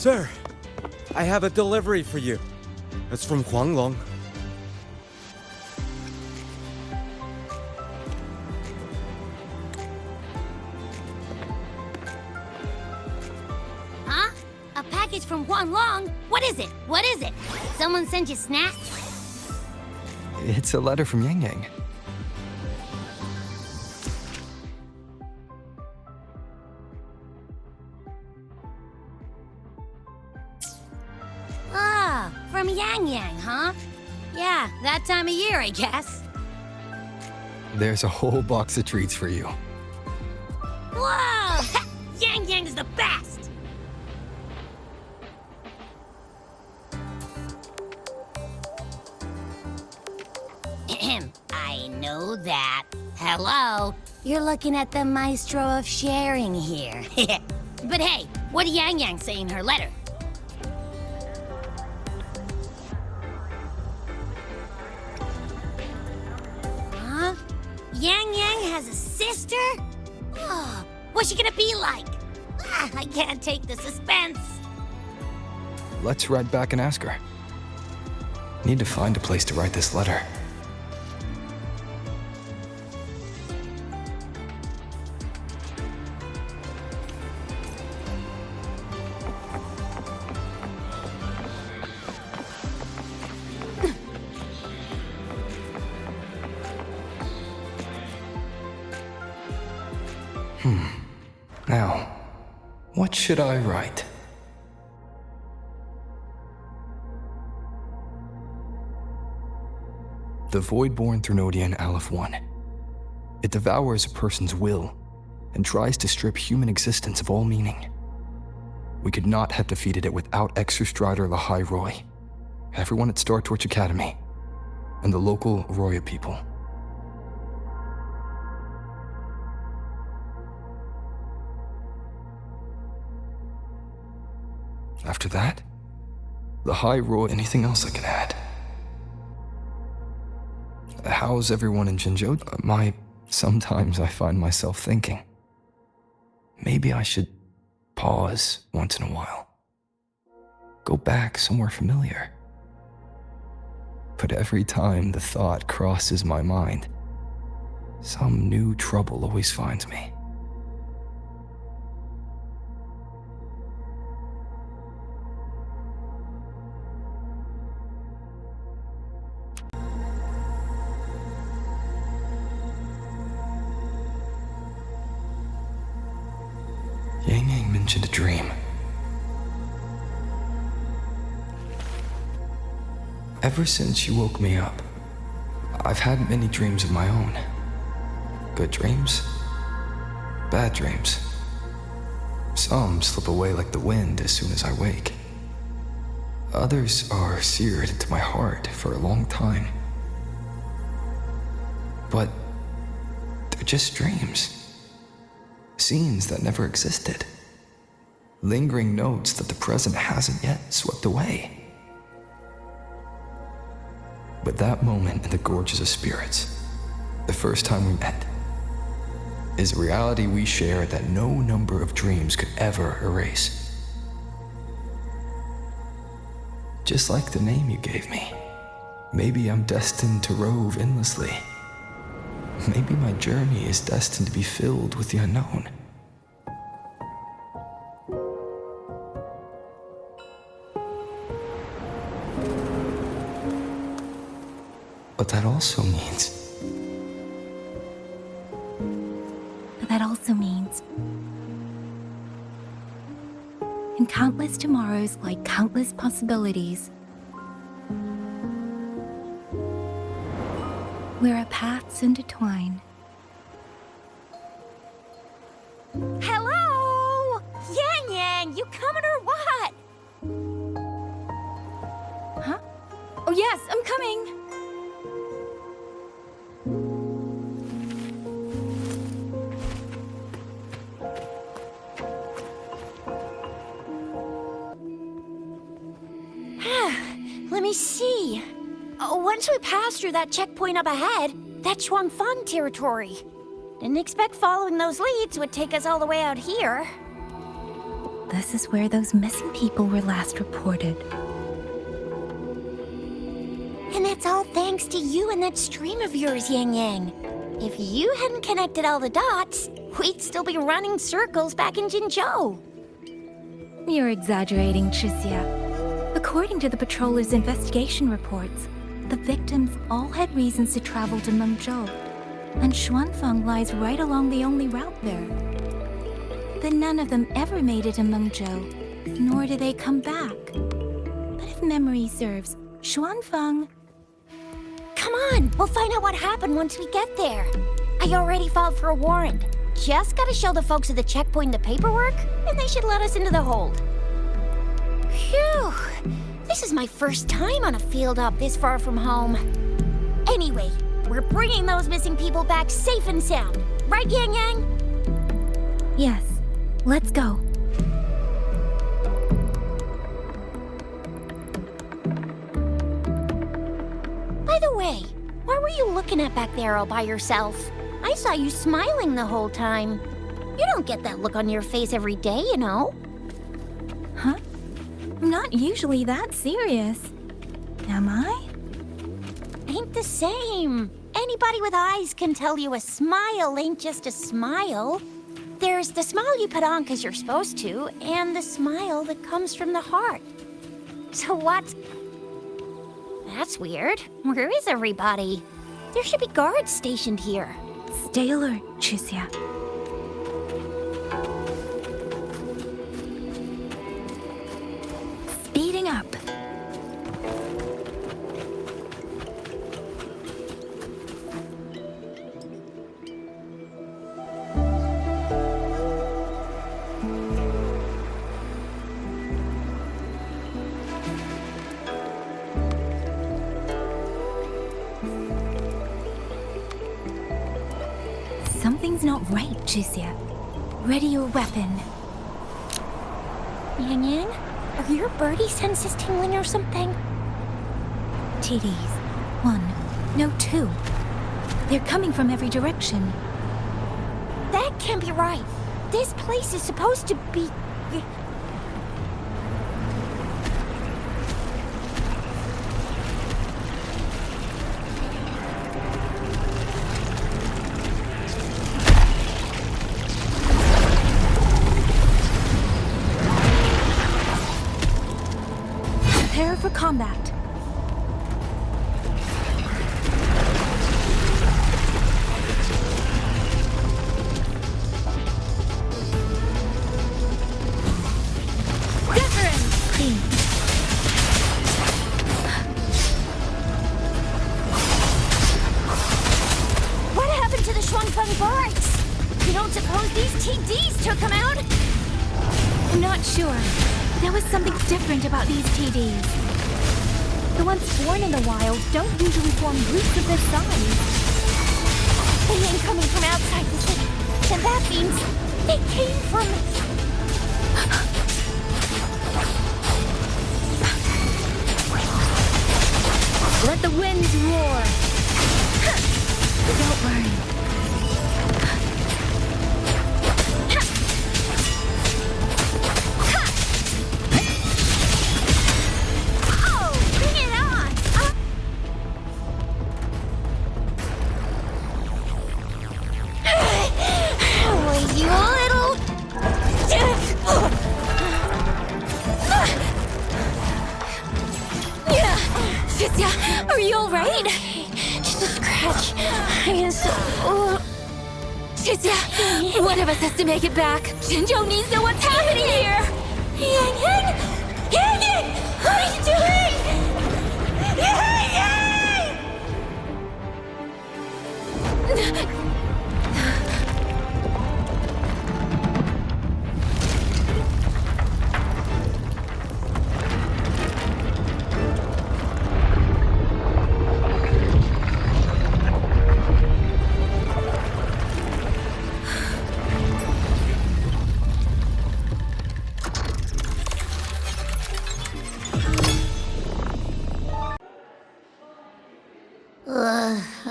Sir, I have a delivery for you. It's from Huanglong. Huh? A package from Huanglong? What is it? What is it? Someone sent you snacks? It's a letter from Yangyang. Ah, from Yangyang, huh? Yeah, that time of year, I guess. There's a whole box of treats for you. Whoa! Yangyang's the best! I know that. Hello? You're looking at the maestro of sharing here. But hey, what did Yangyang say in her letter? Huh? Yangyang has a sister? Oh, what's she gonna be like? I can't take the suspense. Let's ride back and ask her. Need to find a place to write this letter. Now, what should I write? The void-born Threnodian Aleph 1. It devours a person's will and tries to strip human existence of all meaning. We could not have defeated it without Exostrider Lahai Roy, everyone at Star Torch Academy, and the local Roya people. After that, the High Roy. Anything else I can add? How's everyone in Jinzhou? Sometimes I find myself thinking, maybe I should pause once in a while. Go back somewhere familiar. But every time the thought crosses my mind, some new trouble always finds me. Yangyang mentioned a dream. Ever since she woke me up, I've had many dreams of my own. Good dreams, bad dreams. Some slip away like the wind as soon as I wake. Others are seared into my heart for a long time. But they're just dreams. Scenes that never existed. Lingering notes that the present hasn't yet swept away. But that moment in the Gorges of Spirits, the first time we met, is a reality we share that no number of dreams could ever erase. Just like the name you gave me, maybe I'm destined to rove endlessly. Maybe my journey is destined to be filled with the unknown. But that also means... In countless tomorrows lie countless possibilities. Where our paths intertwine. Hello? Yangyang, you coming or what? Huh? Oh yes, I'm coming! Let me see. Once we pass through that checkpoint up ahead, that's Shuangfang territory. Didn't expect following those leads would take us all the way out here. this is where those missing people were last reported. And that's all thanks to you and that stream of yours, Yangyang. If you hadn't connected all the dots, we'd still be running circles back in Jinzhou. You're exaggerating, Chixia. According to the patroller's investigation reports, the victims all had reasons to travel to Mengzhou, and Xuanfeng lies right along the only route there. But none of them ever made it to Mengzhou, nor do they come back. But if memory serves, Xuanfeng... Come on, we'll find out what happened once we get there. I already filed for a warrant. Just gotta show the folks at the checkpoint the paperwork, and they should let us into the hold. Phew! This is my first time on a field op this far from home. Anyway, we're bringing those missing people back safe and sound. Right, Yangyang? Yes, let's go. By the way, what were you looking at back there all by yourself? I saw you smiling the whole time. You don't get that look on your face every day, you know. Huh? I'm not usually that serious. Am I? Ain't the same. Anybody with eyes can tell you a smile ain't just a smile. There's the smile you put on 'cause you're supposed to, and the smile that comes from the heart. So what? That's weird. Where is everybody? There should be guards stationed here. Stay alert, Chixia. Speeding up. Something's not right, Chixia. Ready your weapon. Yangyang, are your birdie senses tingling or something? TDs. 1. No, 2. They're coming from every direction. That can't be right. This place is supposed to be... Prepare for combat. Clean. What happened to the Xuanfeng boys? You don't suppose these TDs took them out? I'm not sure. There was something different about these TDs. The ones born in the wild don't usually form groups of this size. They ain't coming from outside the city. And that means they came from... Let the winds roar. Don't worry. Oh, bring it on! Oh, you little... Chixia, are you alright? Just a scratch. I am so... Chixia, one of us has to make it back. Jinzhou needs to know what's happening here. Yangyang! Yangyang! What are you doing? Yangyang!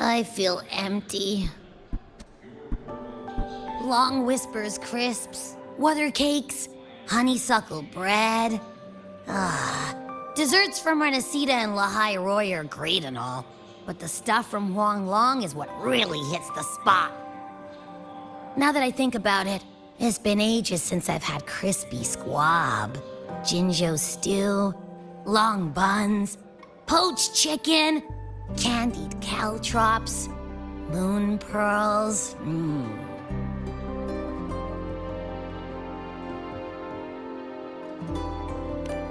I feel empty. Long whispers, crisps, weather cakes. honeysuckle bread. Desserts from Renacita and Lahai Roy are great and all, but the stuff from Huanglong is what really hits the spot. Now that I think about it, it's been ages since I've had crispy squab, Jinzhou stew, long buns, poached chicken, candied caltrops, moon pearls.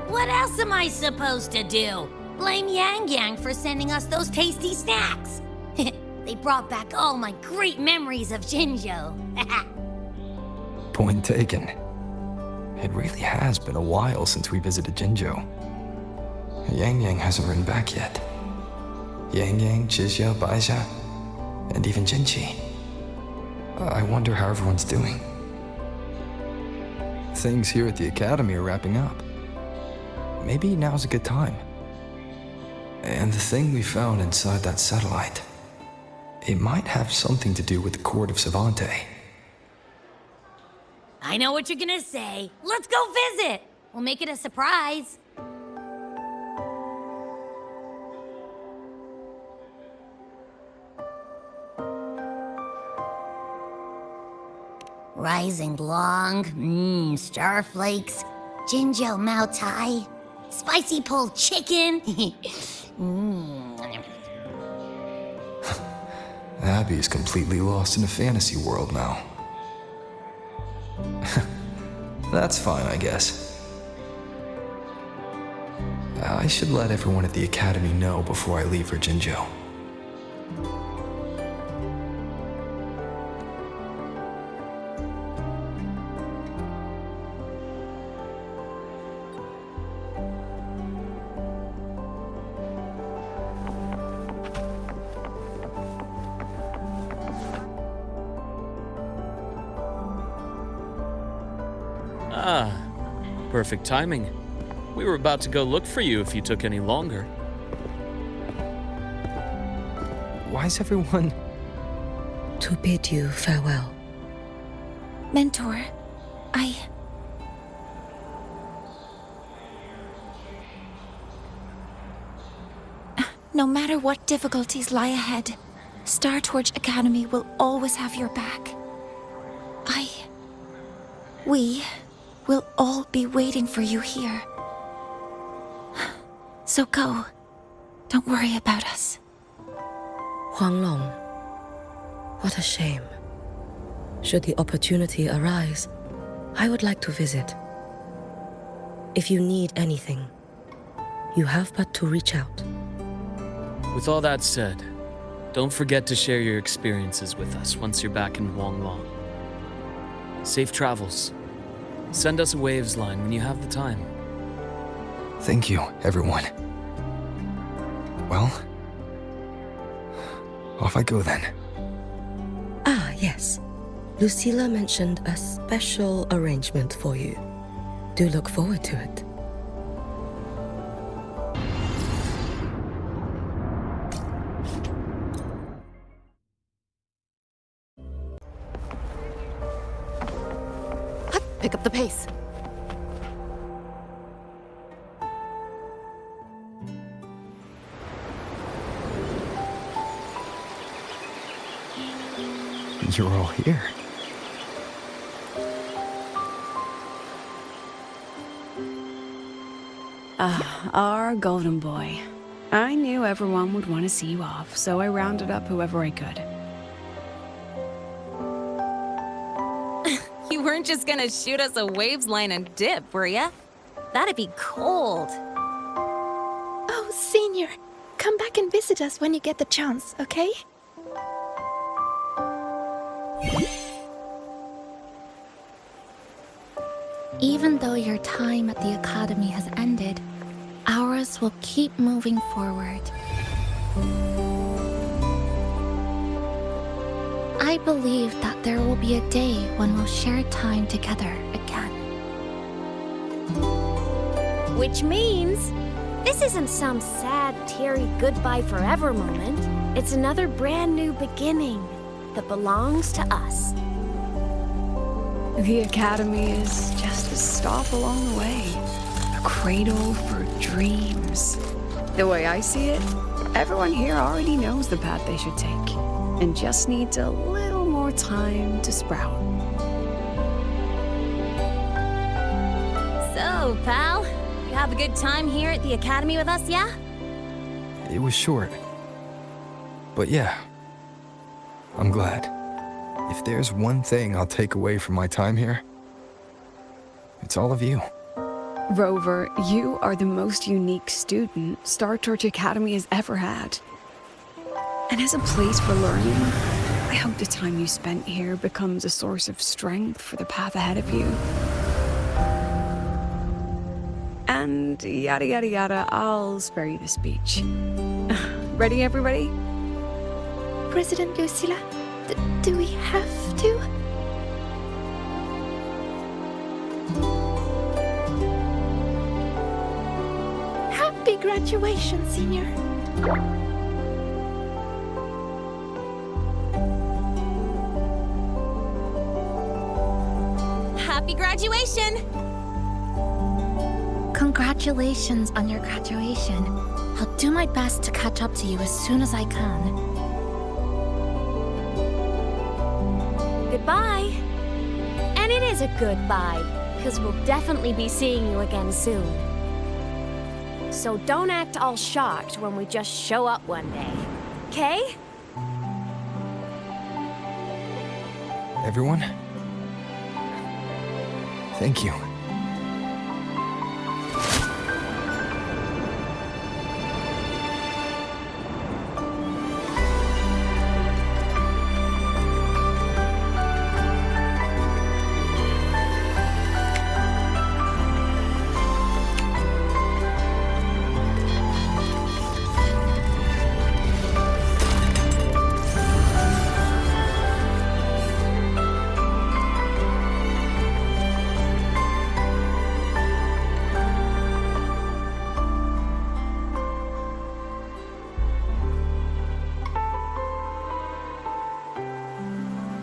What else am I supposed to do? Blame Yangyang for sending us those tasty snacks. They brought back all my great memories of Jinzhou. Point taken. It really has been a while since we visited Jinzhou. Yangyang hasn't written back yet. Yangyang, Chixia, Baixia, and even Jinchi. I wonder how everyone's doing. Things here at the Academy are wrapping up. Maybe now's a good time. And the thing we found inside that satellite, it might have something to do with the Court of Savante. I know what you're gonna say. Let's go visit. We'll make it a surprise. Rising Long, starflakes, Jinzhou Mao Tai, spicy pulled chicken. Abby's completely lost in a fantasy world now. That's fine, I guess. I should let everyone at the Academy know before I leave for Jinzhou. Perfect timing. We were about to go look for you if you took any longer. Why's everyone... To bid you farewell. Mentor, No matter what difficulties lie ahead, Star Torch Academy will always have your back. We will all be waiting for you here. So go. Don't worry about us. Huanglong. What a shame. Should the opportunity arise, I would like to visit. If you need anything, you have but to reach out. With all that said, don't forget to share your experiences with us once you're back in Huanglong. Safe travels. Send us a waves line when you have the time. Thank you, everyone. Well, off I go then. Ah, yes. Lucilla mentioned a special arrangement for you. Do look forward to it. Pick up the pace. You're all here. Our golden boy. I knew everyone would want to see you off, so I rounded up whoever I could. You weren't just gonna shoot us a waves line and dip, were ya? That'd be cold. Oh, Senior, come back and visit us when you get the chance, okay? Even though your time at the Academy has ended, ours will keep moving forward. I believe that there will be a day when we'll share time together again. Which means this isn't some sad, teary goodbye forever moment. It's another brand new beginning that belongs to us. The academy is just a stop along the way. A cradle for dreams. The way I see it, everyone here already knows the path they should take, and just needs a little more time to sprout. So, pal, you have a good time here at the academy with us, yeah? It was short. But yeah, I'm glad. If there's one thing I'll take away from my time here, it's all of you. Rover, you are the most unique student Star Torch Academy has ever had. And as a place for learning, I hope the time you spent here becomes a source of strength for the path ahead of you. And yada yada yada, I'll spare you the speech. Ready, everybody? President Lucilla, do we have to? Happy graduation, senior. Happy graduation! Congratulations on your graduation. I'll do my best to catch up to you as soon as I can. Goodbye. And it is a goodbye, because we'll definitely be seeing you again soon. So don't act all shocked when we just show up one day. Okay? Everyone, thank you.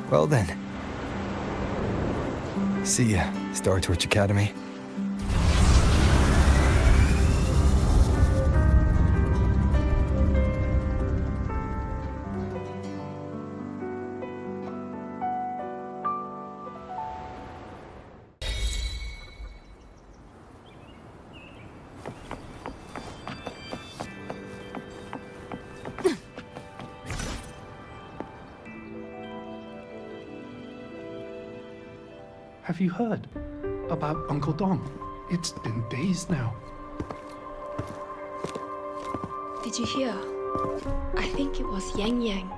Well then. See ya, Star Torch Academy. Have you heard about Uncle Dom? It's been days now. Did you hear? I think it was Yangyang.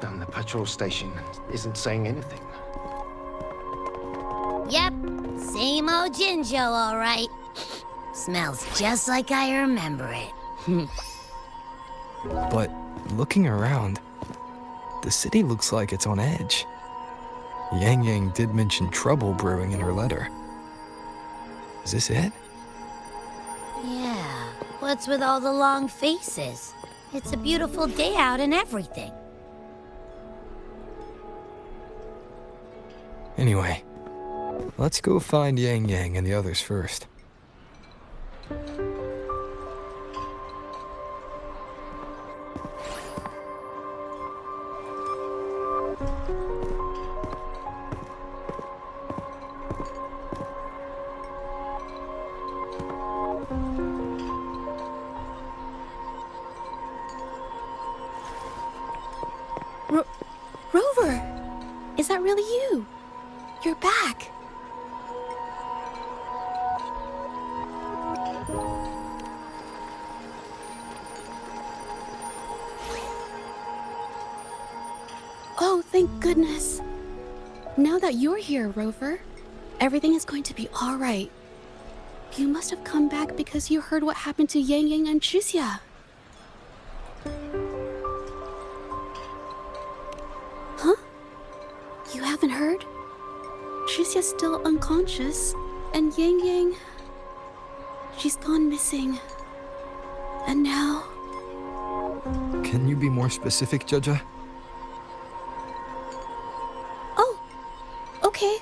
And the patrol station isn't saying anything. Yep, same old Jinjo, all right. Smells just like I remember it. But looking around, the city looks like it's on edge. Yangyang did mention trouble brewing in her letter. Is this it? Yeah, what's with all the long faces? It's a beautiful day out and everything. Anyway, let's go find Yangyang and the others first. Rover! Is that really you? You're back. Oh, thank goodness. Now that you're here, Rover, everything is going to be all right. You must have come back because you heard what happened to Yangyang and Chixia. Huh? You haven't heard? Chixia's still unconscious, and Yangyang, she's gone missing. And now... Can you be more specific, Jaja? Oh, okay.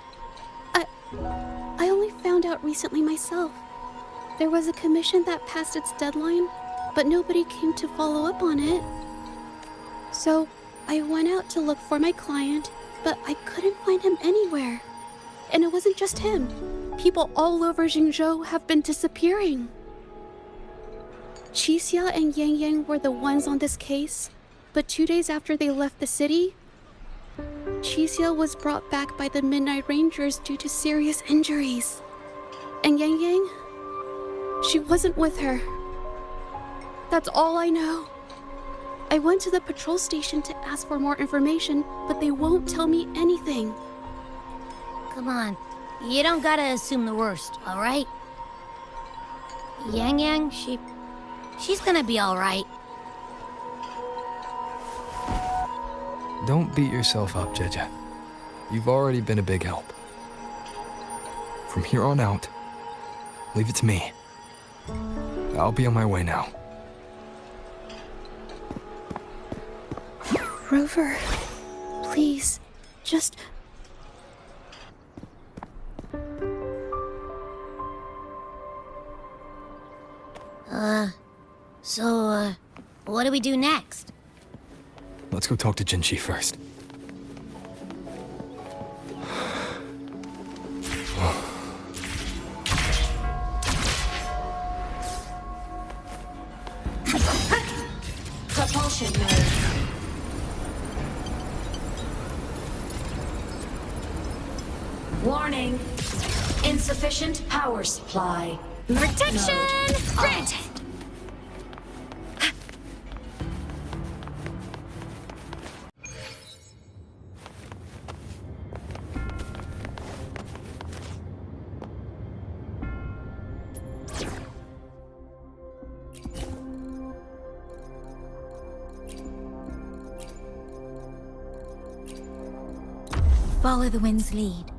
I only found out recently myself. There was a commission that passed its deadline, but nobody came to follow up on it. So, I went out to look for my client, but I couldn't find him anywhere. And it wasn't just him. People all over Jingzhou have been disappearing. Qixia and Yangyang were the ones on this case, but 2 days after they left the city, Qixia was brought back by the Midnight Rangers due to serious injuries. And Yangyang, she wasn't with her. That's all I know. I went to the patrol station to ask for more information, but they won't tell me anything. Come on. You don't gotta assume the worst, alright? Yangyang, she's gonna be alright. Don't beat yourself up, Jeja. You've already been a big help. From here on out, leave it to me. I'll be on my way now. Rover, please, just... So, what do we do next? Let's go talk to Jinchi first. Propulsion mode. Warning. Insufficient power supply. Protection granted. Follow the wind's lead.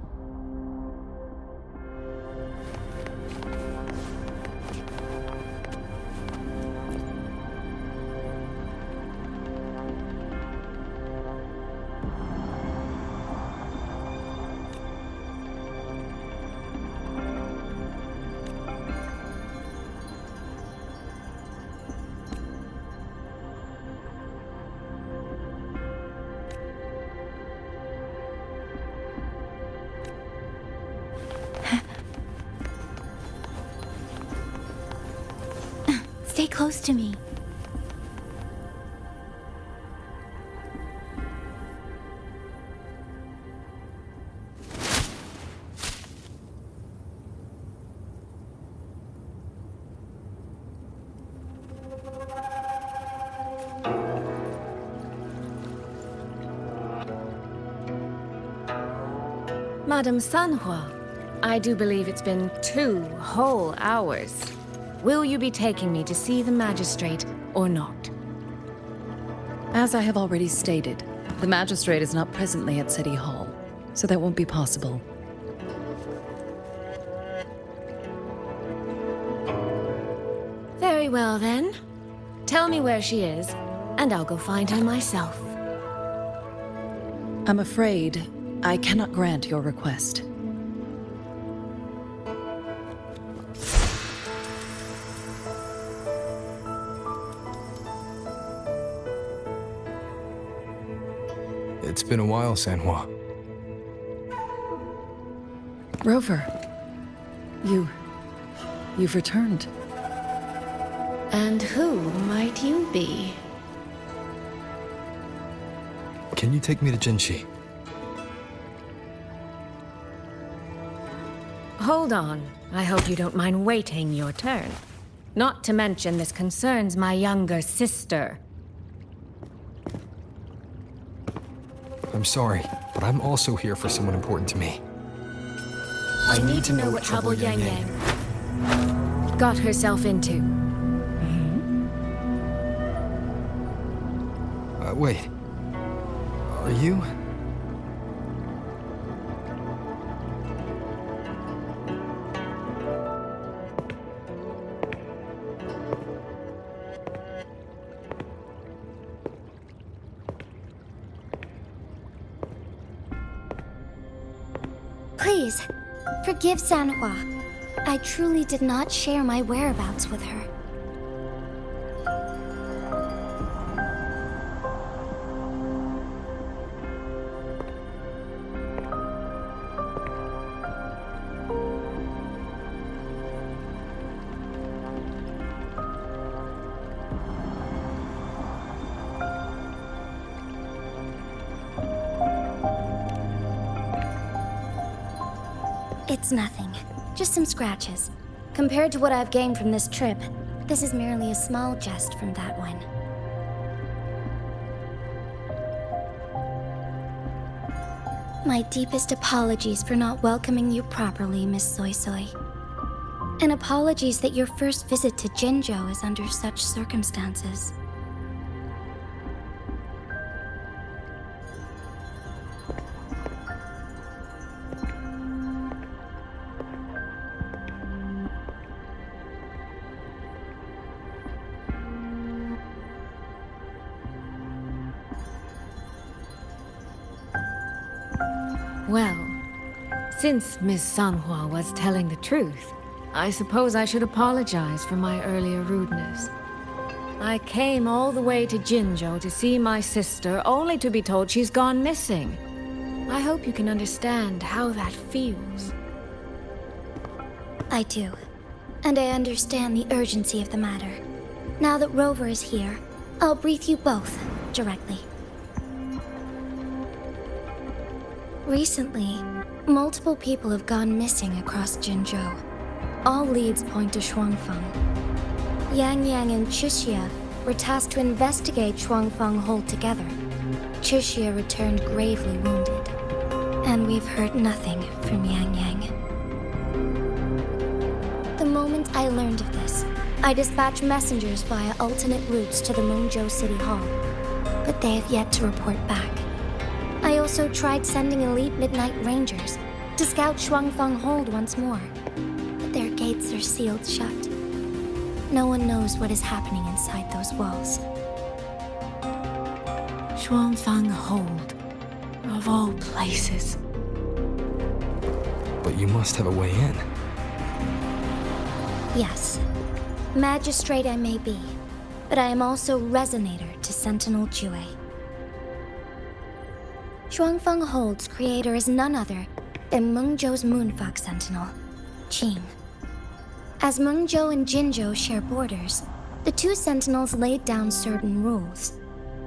Stay close to me. Madame Sanhua, I do believe it's been 2 whole hours. Will you be taking me to see the magistrate or not? As I have already stated, the magistrate is not presently at City Hall, so that won't be possible. Very well then. Tell me where she is, and I'll go find her myself. I'm afraid I cannot grant your request. It's been a while, Sanhua. Rover, you've returned. And who might you be? Can you take me to Jinchi? Hold on. I hope you don't mind waiting your turn. Not to mention this concerns my younger sister. I'm sorry, but I'm also here for someone important to me. I need to know what trouble Yangyang got herself into. Wait. Are you? Please, Forgive Sanhua. I truly did not share my whereabouts with her. It's nothing. Just some scratches. Compared to what I've gained from this trip, this is merely a small jest from that one. My deepest apologies for not welcoming you properly, Miss Soy Soy. And apologies that your first visit to Jinzhou is under such circumstances. Well, since Miss Sanhua was telling the truth, I suppose I should apologize for my earlier rudeness. I came all the way to Jinzhou to see my sister, only to be told she's gone missing. I hope you can understand how that feels. I do. And I understand the urgency of the matter. Now that Rover is here, I'll brief you both directly. Recently, multiple people have gone missing across Jinzhou. All leads point to Shuangfeng. Yangyang and Chixia were tasked to investigate Shuangfeng Hold together. Chixia returned gravely wounded, and we've heard nothing from Yangyang. The moment I learned of this, I dispatched messengers via alternate routes to the Mengzhou City Hall, but they have yet to report back. I also tried sending elite Midnight Rangers to scout Shuangfeng Hold once more, but their gates are sealed shut. No one knows what is happening inside those walls. Shuangfeng Hold, of all places. But you must have a way in. Yes. Magistrate I may be, but I am also Resonator to Sentinel Jue. Shuangfeng Hold's creator is none other than Mengzhou's Moonfox Sentinel, Qing. As Mengzhou and Jinzhou share borders, the two sentinels laid down certain rules,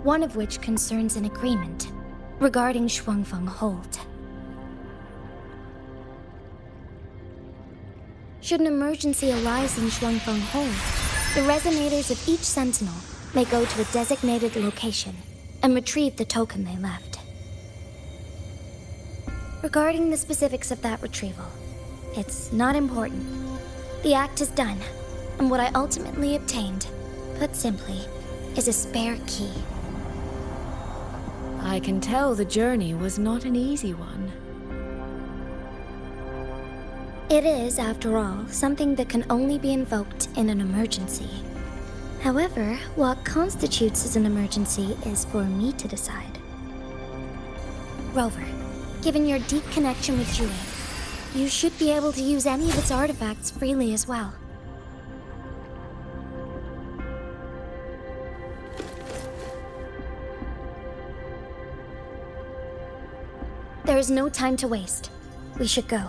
one of which concerns an agreement regarding Shuangfeng Hold. Should an emergency arise in Shuangfeng Hold, the resonators of each sentinel may go to a designated location and retrieve the token they left. Regarding the specifics of that retrieval, it's not important. The act is done, and what I ultimately obtained, put simply, is a spare key. I can tell the journey was not an easy one. It is, after all, something that can only be invoked in an emergency. However, what constitutes as an emergency is for me to decide. Rover, given your deep connection with Jue, you should be able to use any of its artifacts freely as well. There is no time to waste. We should go.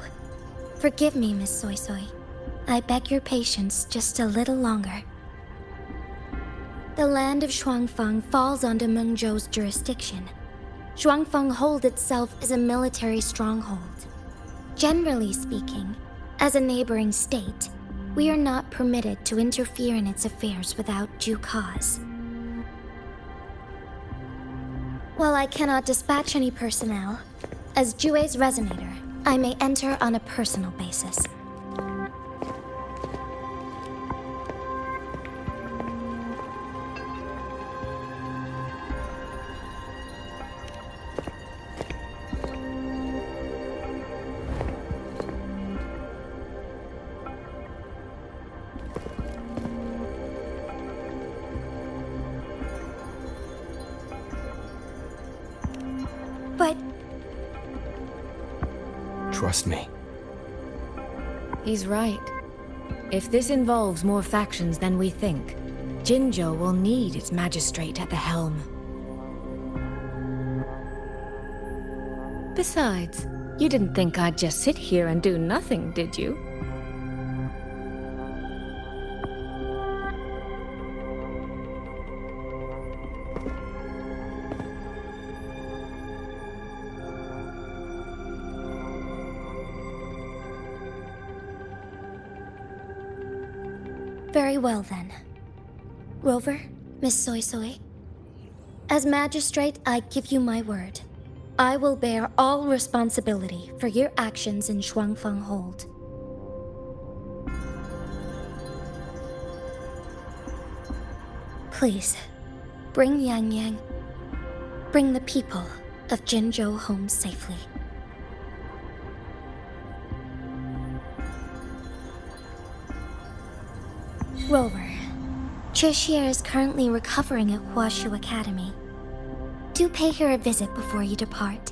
Forgive me, Miss Soy Soy. I beg your patience just a little longer. The land of Shuangfeng falls under Mengzhou's jurisdiction. Shuangfeng Hold itself is a military stronghold. Generally speaking, as a neighboring state, we are not permitted to interfere in its affairs without due cause. While I cannot dispatch any personnel, as Jue's Resonator, I may enter on a personal basis. But Trust me. He's right. If this involves more factions than we think, Jinzhou will need its magistrate at the helm. Besides, you didn't think I'd just sit here and do nothing, did you? Very well then. Rover, Miss Soy Soy. As magistrate, I give you my word. I will bear all responsibility for your actions in Shuangfeng Hold. Please, bring Yangyang. Bring the people of Jinzhou home safely. Rover, Tricia is currently recovering at Huashu Academy. Do pay her a visit before you depart.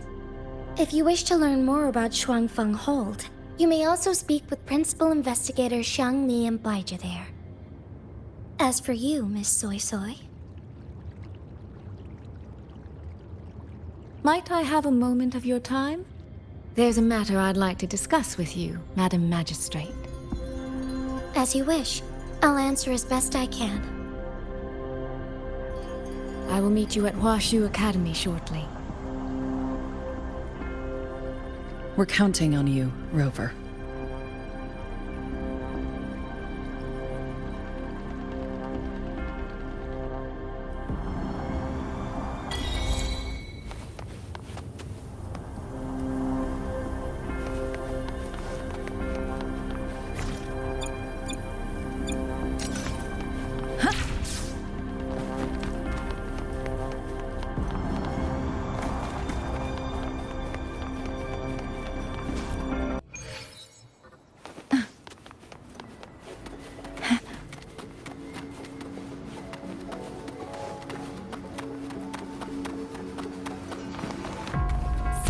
If you wish to learn more about Shuangfeng Hold, you may also speak with Principal Investigator Xiang Li and Baizhi there. As for you, Miss Soy Soy... Might I have a moment of your time? There's a matter I'd like to discuss with you, Madam Magistrate. As you wish. I'll answer as best I can. I will meet you at Huashu Academy shortly. We're counting on you, Rover.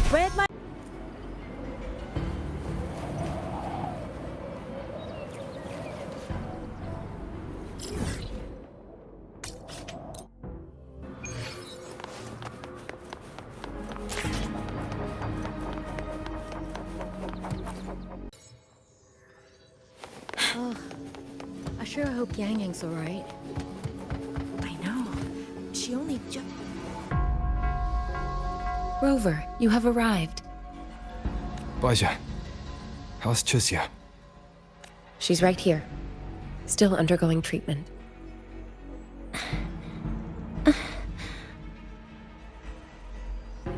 Spread my... Oh, I sure hope Yangyang's alright. I know. She only just... Rover, you have arrived. Baizhi, how's Tricia? She's right here. Still undergoing treatment.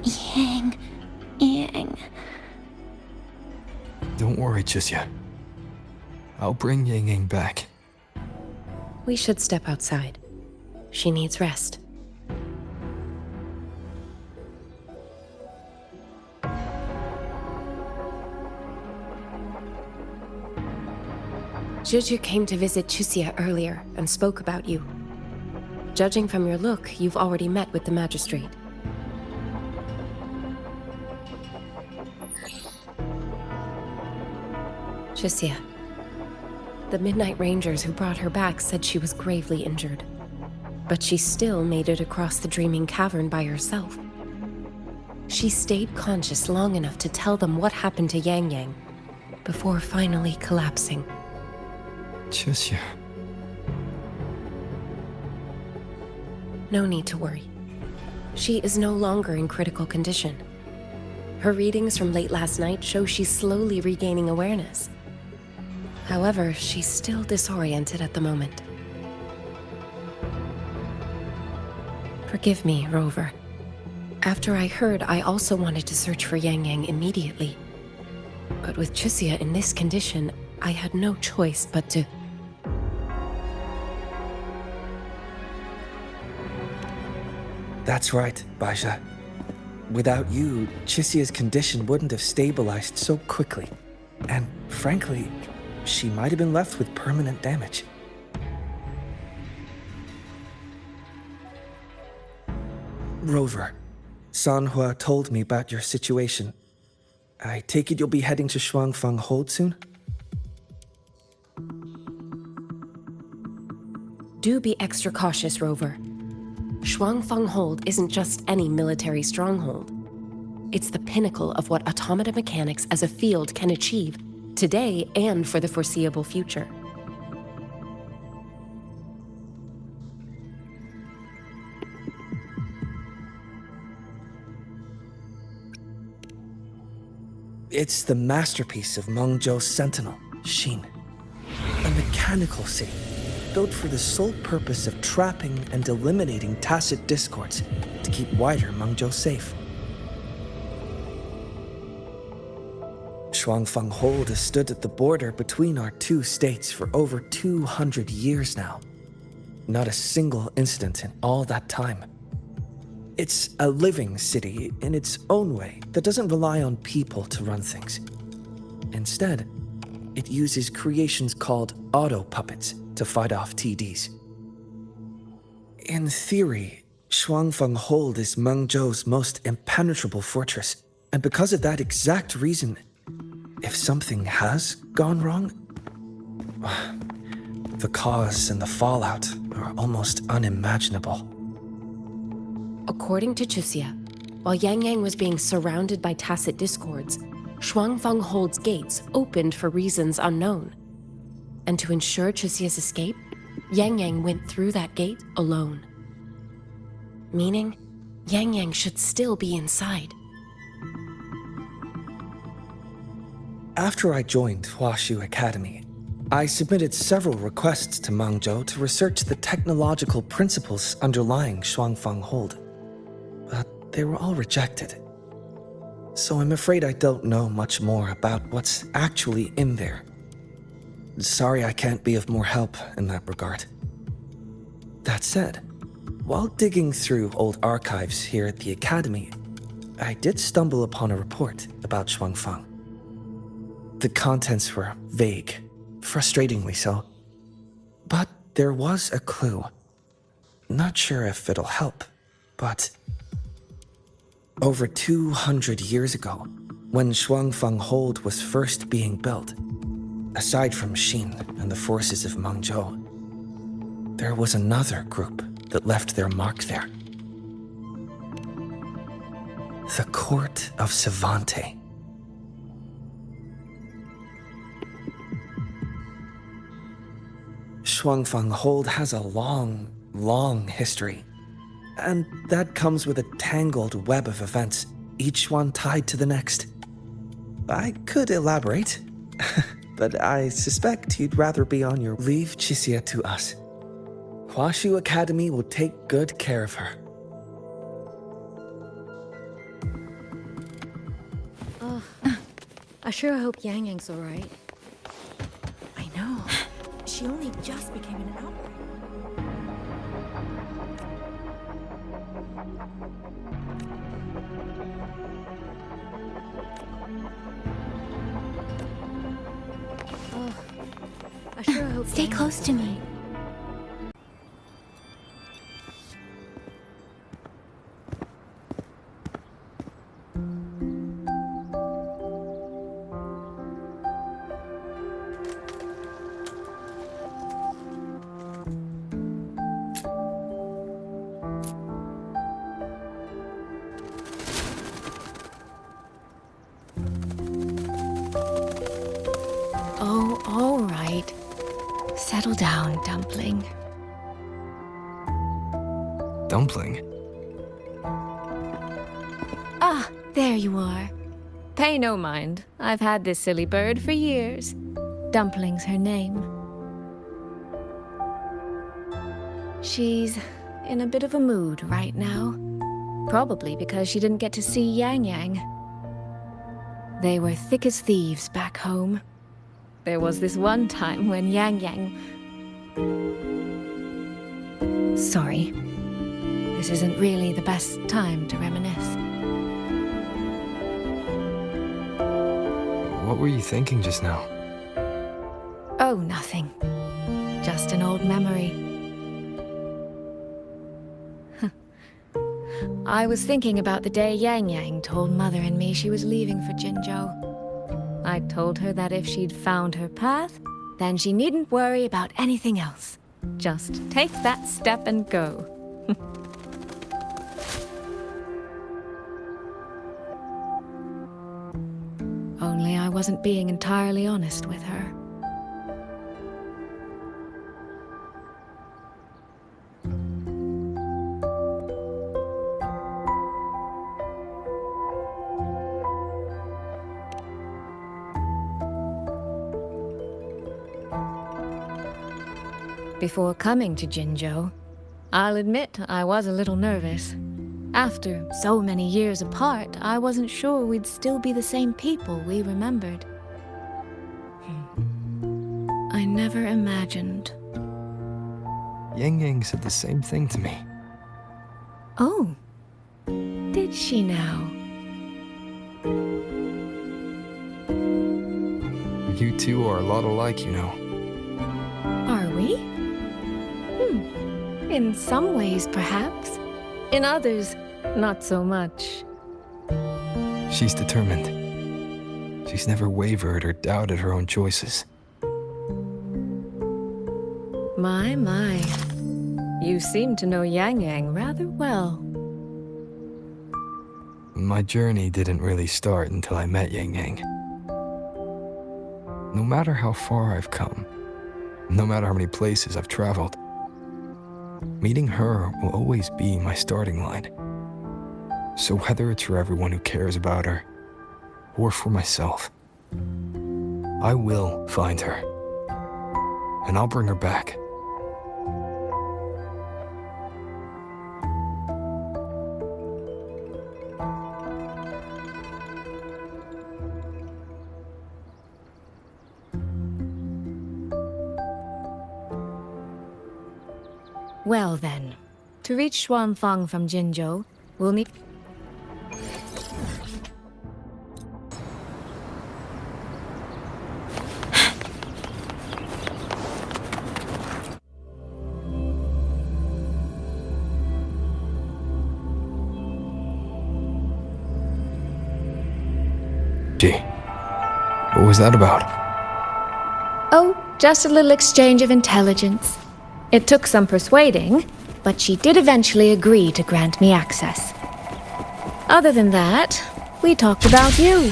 Yang. Don't worry, Tricia. I'll bring Yangyang back. We should step outside. She needs rest. Juju came to visit Tricia earlier and spoke about you. Judging from your look, you've already met with the magistrate. Tricia. The Midnight Rangers who brought her back said she was gravely injured. But she still made it across the Dreaming Cavern by herself. She stayed conscious long enough to tell them what happened to Yangyang, before finally collapsing. Tricia. No need to worry. She is no longer in critical condition. Her readings from late last night show she's slowly regaining awareness. However, she's still disoriented at the moment. Forgive me, Rover. After I heard, I also wanted to search for Yangyang immediately. But with Tricia in this condition, I had no choice but to... That's right, Baizhi. Without you, Tricia's condition wouldn't have stabilized so quickly. And frankly, she might have been left with permanent damage. Rover, Sanhua told me about your situation. I take it you'll be heading to Shuangfeng Hold soon? Do be extra cautious, Rover. Shuangfeng Hold isn't just any military stronghold. It's the pinnacle of what automata mechanics as a field can achieve, today and for the foreseeable future. It's the masterpiece of Mengzhou's sentinel, Xin. A mechanical city, built for the sole purpose of trapping and eliminating tacit discords to keep wider Mengzhou safe. Shuangfeng Hold has stood at the border between our two states for over 200 years now. Not a single incident in all that time. It's a living city in its own way that doesn't rely on people to run things. Instead, it uses creations called auto-puppets to fight off TDs. In theory, Shuangfeng Hold is Mengzhou's most impenetrable fortress, and because of that exact reason, if something has gone wrong, the cause and the fallout are almost unimaginable. According to Chuxia, while Yangyang was being surrounded by tacit discords, Shuangfeng Hold's gates opened for reasons unknown. And to ensure Chuxia's escape, Yangyang went through that gate alone. Meaning, Yangyang should still be inside. After I joined Huashu Academy, I submitted several requests to Mengzhou to research the technological principles underlying Shuangfeng Hold. But they were all rejected. So I'm afraid I don't know much more about what's actually in there. Sorry I can't be of more help in that regard. That said, while digging through old archives here at the Academy, I did stumble upon a report about Shuangfeng. The contents were vague, frustratingly so. But there was a clue. Not sure if it'll help, but over 200 years ago, when Shuangfeng Hold was first being built, aside from Xin and the forces of Mengzhou, there was another group that left their mark there. The Court of Savante. Shuangfeng Hold has a long history. And that comes with a tangled web of events, each one tied to the next. I could elaborate, but I suspect you'd rather be on your leave Chuxia to us. Huashu Academy will take good care of her. I sure hope Yangyang's alright. I know. She only just became an outbreak. I sure hope. Stay close to me. Oh, all right. Settle down, Dumpling. Dumpling? Ah, there you are. Pay no mind. I've had this silly bird for years. Dumpling's her name. She's in a bit of a mood right now. Probably because she didn't get to see Yangyang. They were thick as thieves back home. There was this one time when Yangyang... Sorry. This isn't really the best time to reminisce. What were you thinking just now? Oh, nothing. Just an old memory. I was thinking about the day Yangyang told Mother and me she was leaving for Jinzhou. I told her that if she'd found her path, then she needn't worry about anything else. Just take that step and go. Only I wasn't being entirely honest with her. Before coming to Jinzhou, I'll admit I was a little nervous. After so many years apart, I wasn't sure we'd still be the same people we remembered. I never imagined. Yangyang said the same thing to me. Oh, did she now? You two are a lot alike, you know. Are we? In some ways, perhaps. In others, not so much. She's determined. She's never wavered or doubted her own choices. My. You seem to know Yangyang rather well. My journey didn't really start until I met Yangyang. No matter how far I've come, no matter how many places I've traveled, meeting her will always be my starting line. So whether it's for everyone who cares about her, or for myself, I will find her. And I'll bring her back. Well then, to reach Xuanfang from Jinzhou, we'll need... Gee, what was that about? Oh, just a little exchange of intelligence. It took some persuading, but she did eventually agree to grant me access. Other than that, we talked about you.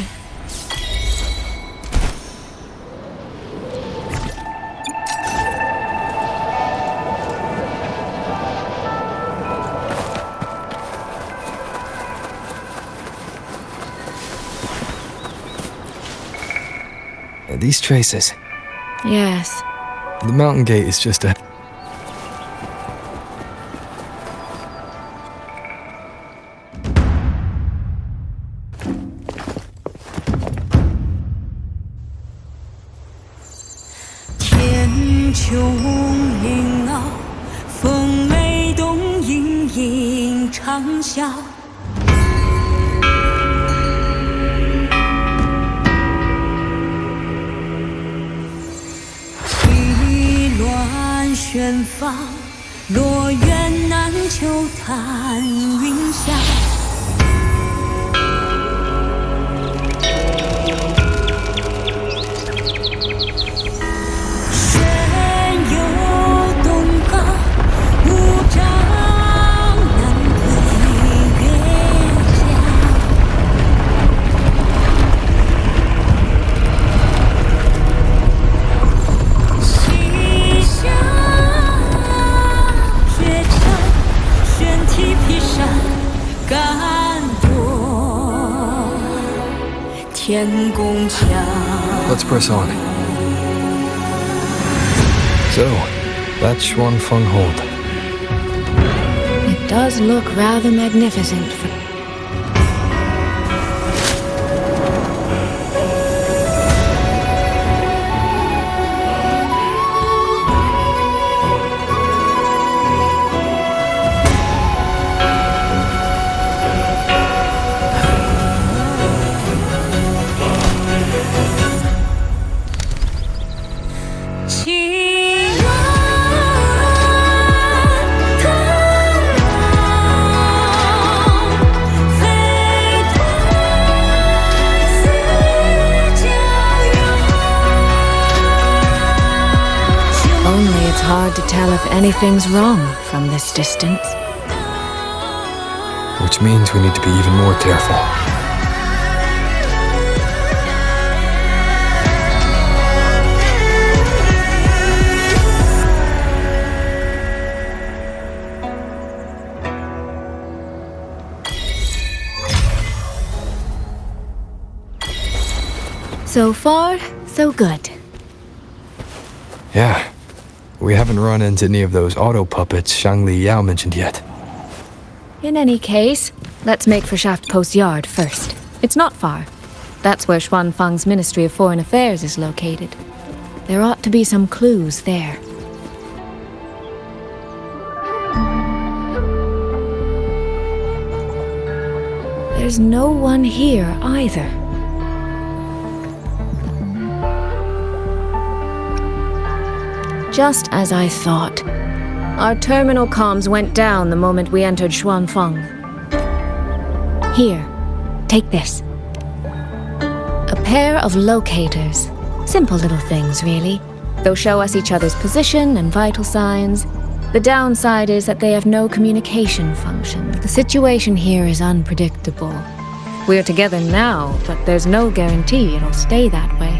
These traces. Yes. The mountain gate is just a... Let's press on. So, that's Xuanfeng Hold. It does look rather magnificent for... hard to tell if anything's wrong from this distance. Which means we need to be even more careful. So far, so good. Yeah. We haven't run into any of those auto puppets Shangli Yao mentioned yet. In any case, let's make for Shaft Post Yard first. It's not far. That's where Xuanfang's Ministry of Foreign Affairs is located. There ought to be some clues there. There's no one here either. Just as I thought. Our terminal comms went down the moment we entered Xuanfang. Here, take this. A pair of locators. Simple little things, really. They'll show us each other's position and vital signs. The downside is that they have no communication function. The situation here is unpredictable. We're together now, but there's no guarantee it'll stay that way.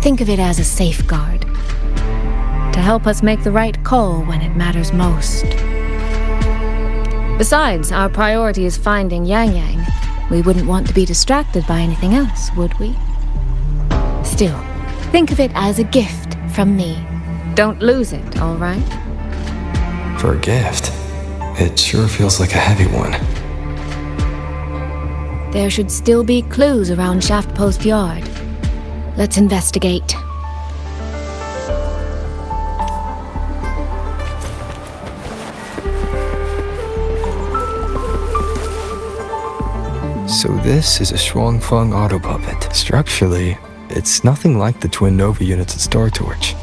Think of it as a safeguard. To help us make the right call when it matters most. Besides, our priority is finding Yangyang. We wouldn't want to be distracted by anything else, would we? Still, think of it as a gift from me. Don't lose it, all right? For a gift, it sure feels like a heavy one. There should still be clues around Shaft Post Yard. Let's investigate. So this is a Xuanfang auto puppet. Structurally, it's nothing like the twin Nova units at Star Torch.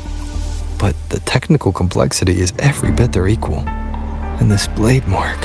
But the technical complexity is every bit their equal. And this blade mark.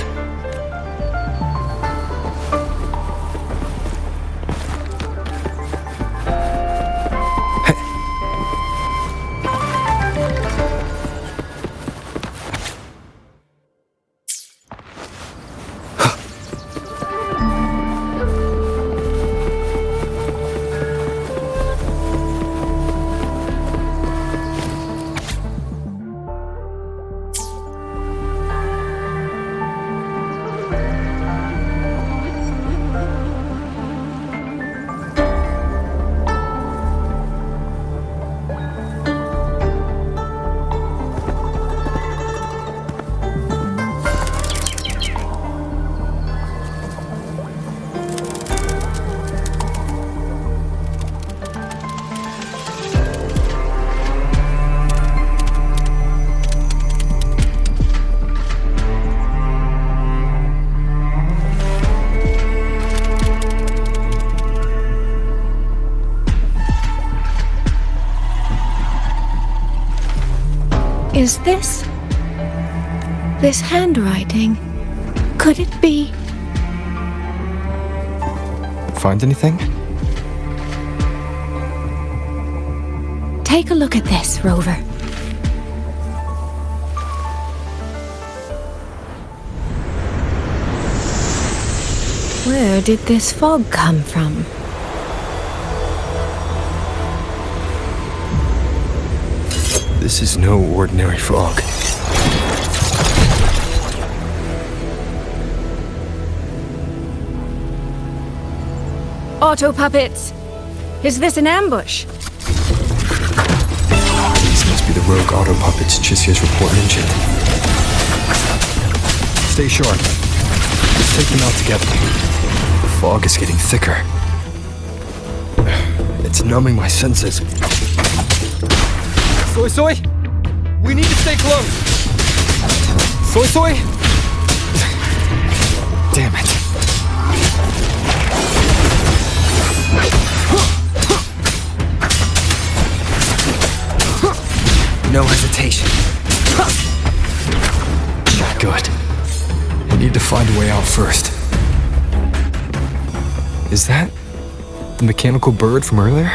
Is this handwriting? Could it be? Find anything? Take a look at this, Rover. Where did this fog come from? This is no ordinary fog. Auto puppets! Is this an ambush? These must be the rogue auto puppets Chisia's report mentioned. Stay sharp. Let's take them out together. The fog is getting thicker. It's numbing my senses. Soy Soy! We need to stay close! Soy Soy! Damn it. No hesitation. Good. I need to find a way out first. Is that the mechanical bird from earlier?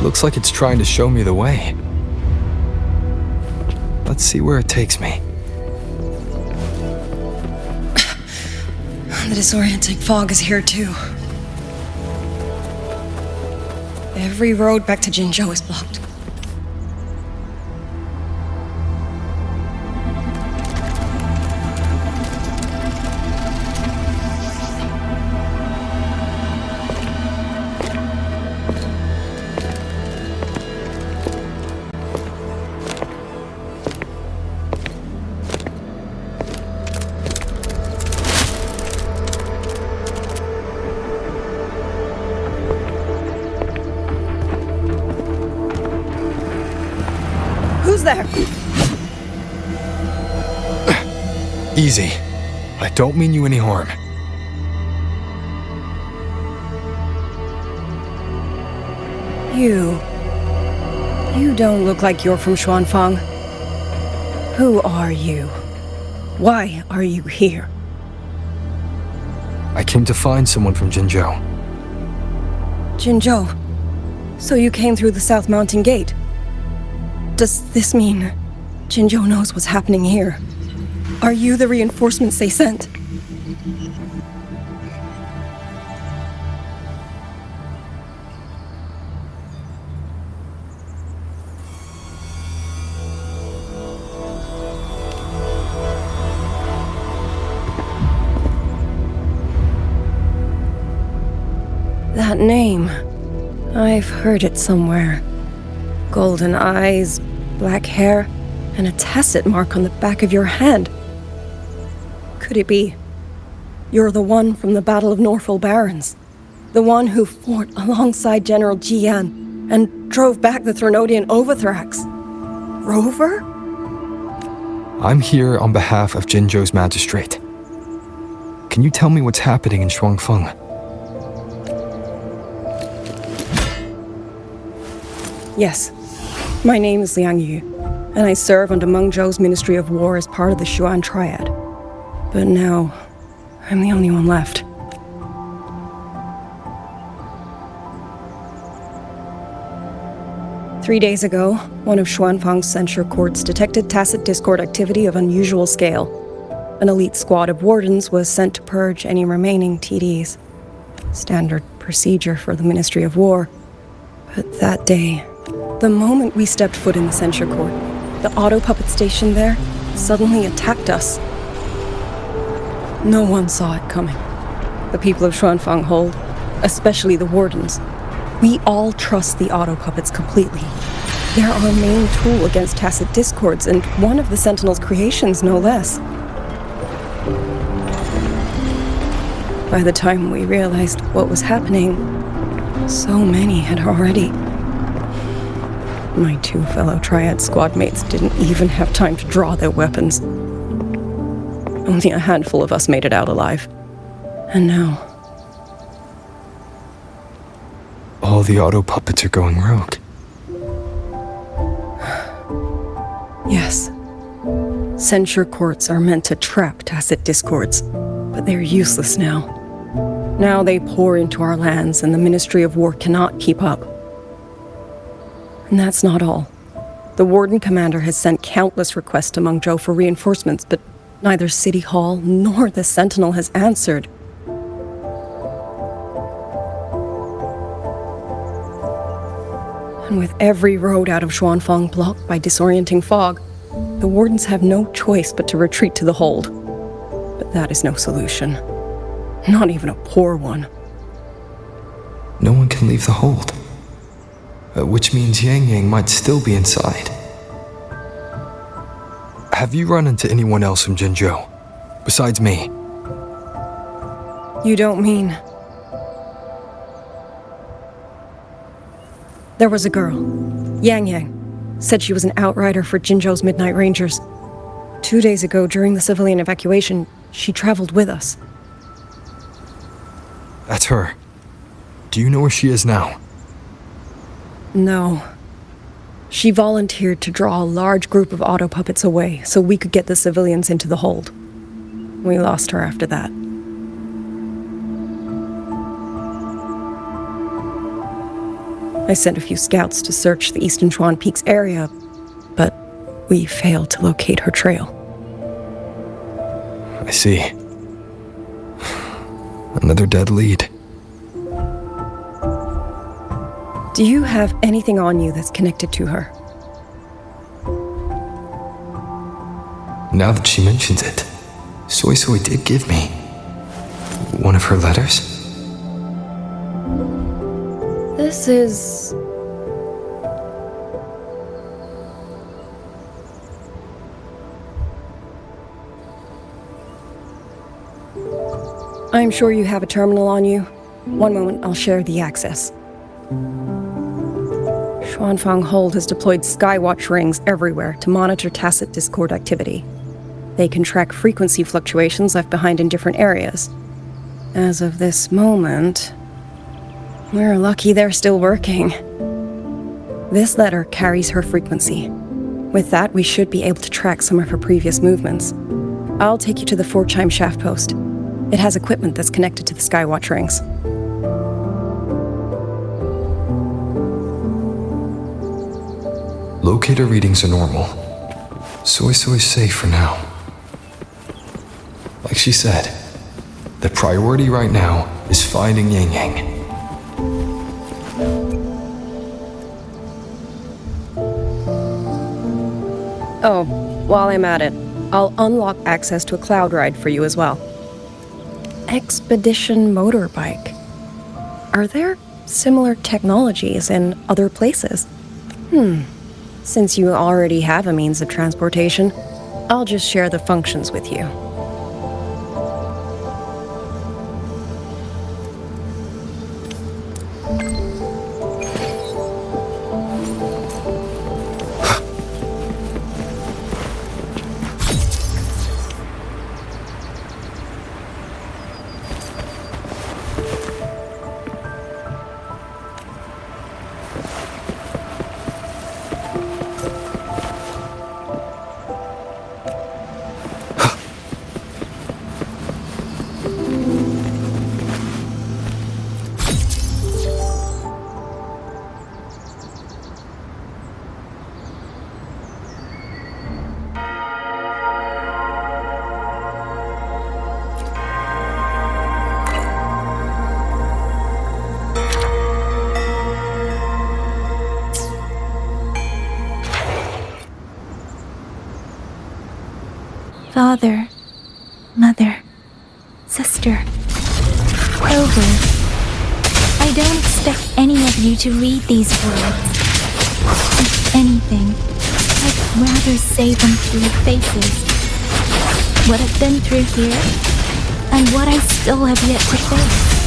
Looks like it's trying to show me the way. Let's see where it takes me. The disorienting fog is here too. Every road back to Jinzhou is blocked. Who's there? Easy. I don't mean you any harm. You don't look like you're from Xuanfang. Who are you? Why are you here? I came to find someone from Jinzhou. Jinzhou. So you came through the South Mountain Gate? Does this mean Jinzhou knows what's happening here? Are you the reinforcements they sent? That name. I've heard it somewhere. Golden eyes, black hair, and a tacit mark on the back of your hand. Could it be you're the one from the Battle of Norfolk Barrens? The one who fought alongside General Jian and drove back the Threnodian Overthrax? Rover? I'm here on behalf of Jinzhou's magistrate. Can you tell me what's happening in Shuangfeng? Yes. My name is Yangyang, and I serve under Meng Zhou's Ministry of War as part of the Xuan Triad. But now, I'm the only one left. Three days ago, one of Xuanfang's censure courts detected tacit discord activity of unusual scale. An elite squad of wardens was sent to purge any remaining TDs. Standard procedure for the Ministry of War. But that day, the moment we stepped foot in the censure court, the auto puppet station there suddenly attacked us. No one saw it coming. The people of Xuanfang hold, especially the wardens. We all trust the auto puppets completely. They're our main tool against tacit discords, and one of the Sentinel's creations, no less. By the time we realized what was happening, so many had already... My two fellow Triad squad mates didn't even have time to draw their weapons. Only a handful of us made it out alive. And now... All the auto puppets are going rogue. Yes. Censure courts are meant to trap tacit discords, but they're useless now. Now they pour into our lands, and the Ministry of War cannot keep up. And that's not all. The Warden Commander has sent countless requests to Meng Zhou for reinforcements, but neither City Hall nor the Sentinel has answered. And with every road out of Xuanfang blocked by disorienting fog, the Wardens have no choice but to retreat to the hold. But that is no solution. Not even a poor one. No one can leave the hold. Which means Yangyang might still be inside. Have you run into anyone else from Jinzhou, besides me? You don't mean... There was a girl, Yangyang, said she was an outrider for Jinzhou's Midnight Rangers. 2 days ago, during the civilian evacuation, she traveled with us. That's her. Do you know where she is now? No. She volunteered to draw a large group of auto puppets away so we could get the civilians into the hold. We lost her after that. I sent a few scouts to search the Eastern Chuan Peaks area, but we failed to locate her trail. I see. Another dead lead. Do you have anything on you that's connected to her? Now that she mentions it, Soy Soy did give me one of her letters. This is... I'm sure you have a terminal on you. One moment, I'll share the access. Xuanfang Hold has deployed Skywatch rings everywhere to monitor Tacit Discord activity. They can track frequency fluctuations left behind in different areas. As of this moment, we're lucky they're still working. This letter carries her frequency. With that, we should be able to track some of her previous movements. I'll take you to the 4-chime shaft post. It has equipment that's connected to the Skywatch rings. Locator readings are normal. Soy Soy's safe for now. Like she said, the priority right now is finding Yangyang. Oh, while I'm at it, I'll unlock access to a cloud ride for you as well. Expedition motorbike. Are there similar technologies in other places? Since you already have a means of transportation, I'll just share the functions with you. Father, mother, sister, Clover. I don't expect any of you to read these words. If anything, I'd rather say them to your faces. What I've been through here, and what I still have yet to face.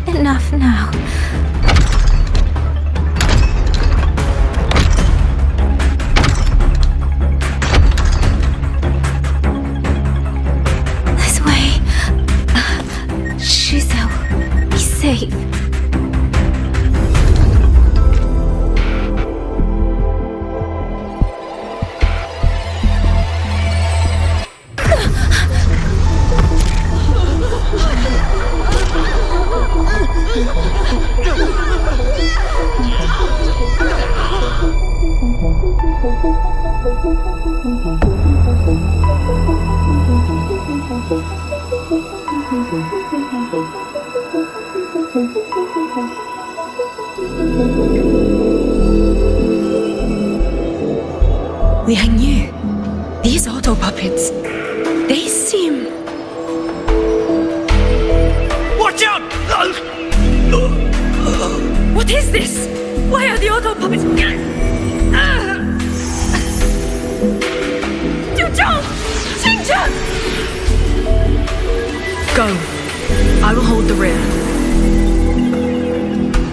Enough now. This way. Shizo, be safe. Liang Yu, these auto puppets, they seem... Watch out! What is this? Why are the auto puppets... Go. I will hold the rear.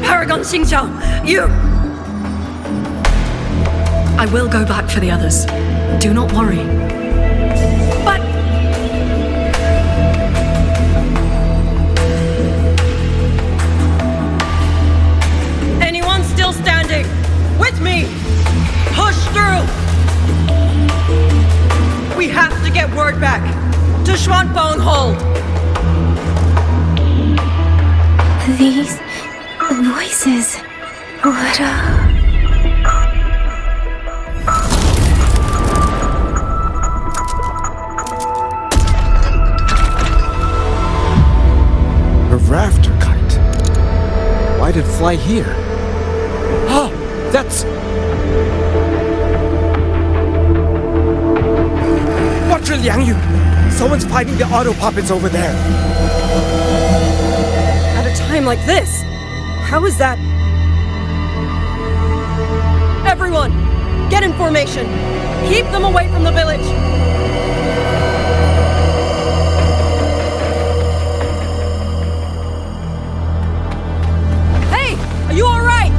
Paragon Xingqiao, you... I will go back for the others. Do not worry. But... Anyone still standing? With me! Push through! We have to get word back to Xuanfeng Hold! These voices. What A rafter kite. Why did it fly here? Oh, that's... Watch your Liang Yu! Someone's fighting the auto puppets over there. At a time like this, how is that? Everyone, get in formation. Keep them away from the village. Hey, are you all right?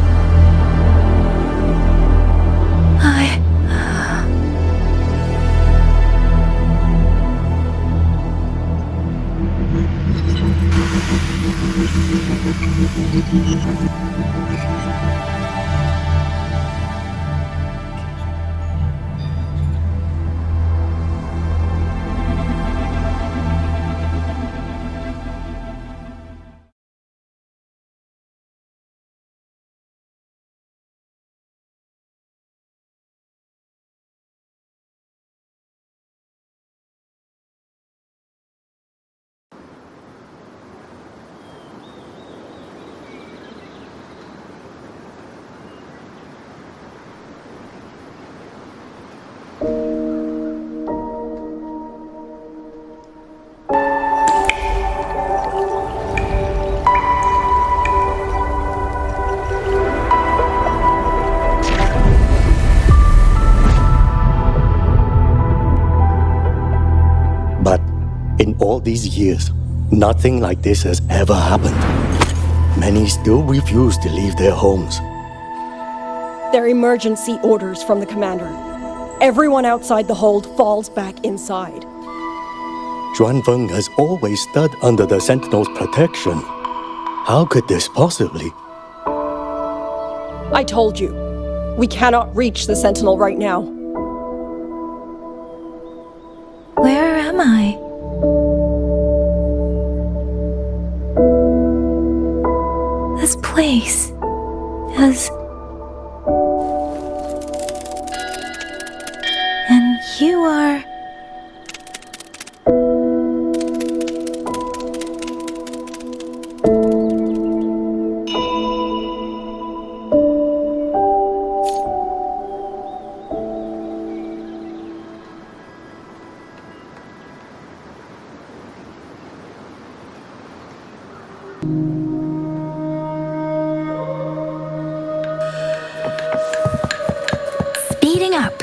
But in all these years, nothing like this has ever happened. Many still refuse to leave their homes. They're emergency orders from the commander. Everyone outside the hold falls back inside. Xuanfeng has always stood under the Sentinel's protection. How could this possibly? I told you, we cannot reach the Sentinel right now. Where am I? This place is... And you are... Speeding up.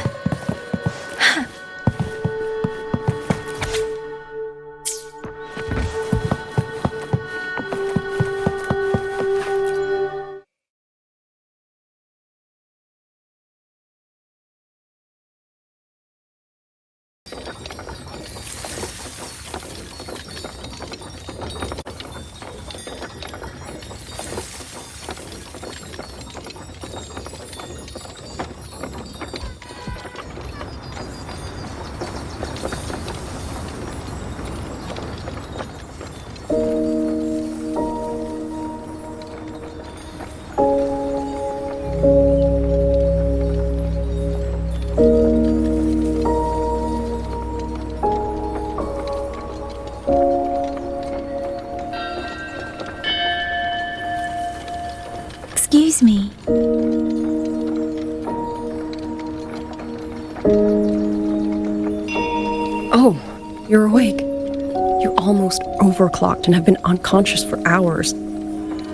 Oh, you're awake. You almost overclocked and have been unconscious for hours.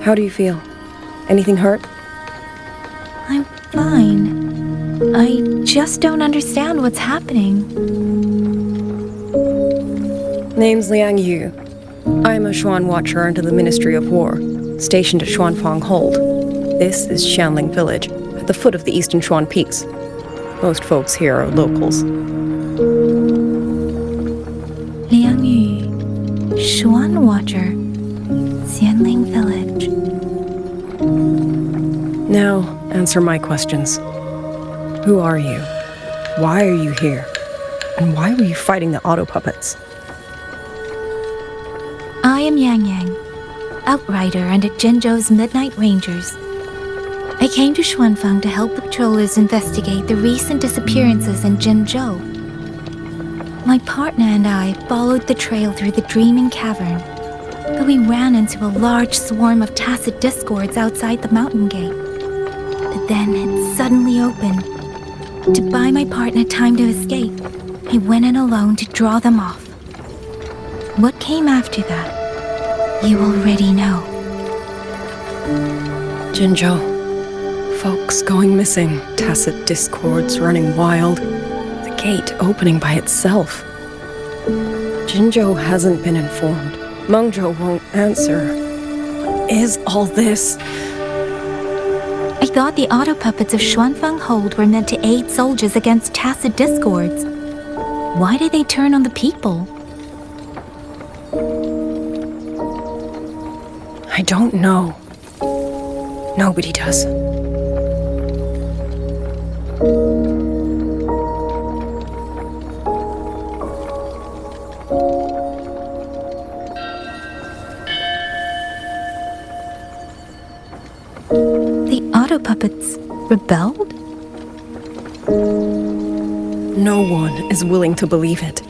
How do you feel? Anything hurt? I'm fine. I just don't understand what's happening. Name's Liang Yu. I'm a Xuan Watcher under the Ministry of War, stationed at Xuanfang Hold. This is Xianling Village, at the foot of the Eastern Xuan Peaks. Most folks here are locals. Liang Yu, Xuan Watcher, Xianling Village. Now, answer my questions. Who are you? Why are you here? And why were you fighting the auto puppets? I am Yangyang, Outrider under Jinzhou's Midnight Rangers. I came to Xuanfang to help the patrollers investigate the recent disappearances in Jinzhou. My partner and I followed the trail through the Dreaming Cavern, but we ran into a large swarm of tacit discords outside the mountain gate. But then it suddenly opened. To buy my partner time to escape, I went in alone to draw them off. What came after that, you already know. Jinzhou. Folks going missing, tacit discords running wild, the gate opening by itself. Jinzhou hasn't been informed. Mengzhou won't answer. What is all this? I thought the auto puppets of Xuanfang Hold were meant to aid soldiers against tacit discords. Why did they turn on the people? I don't know. Nobody does. The auto puppets rebelled? No one is willing to believe it.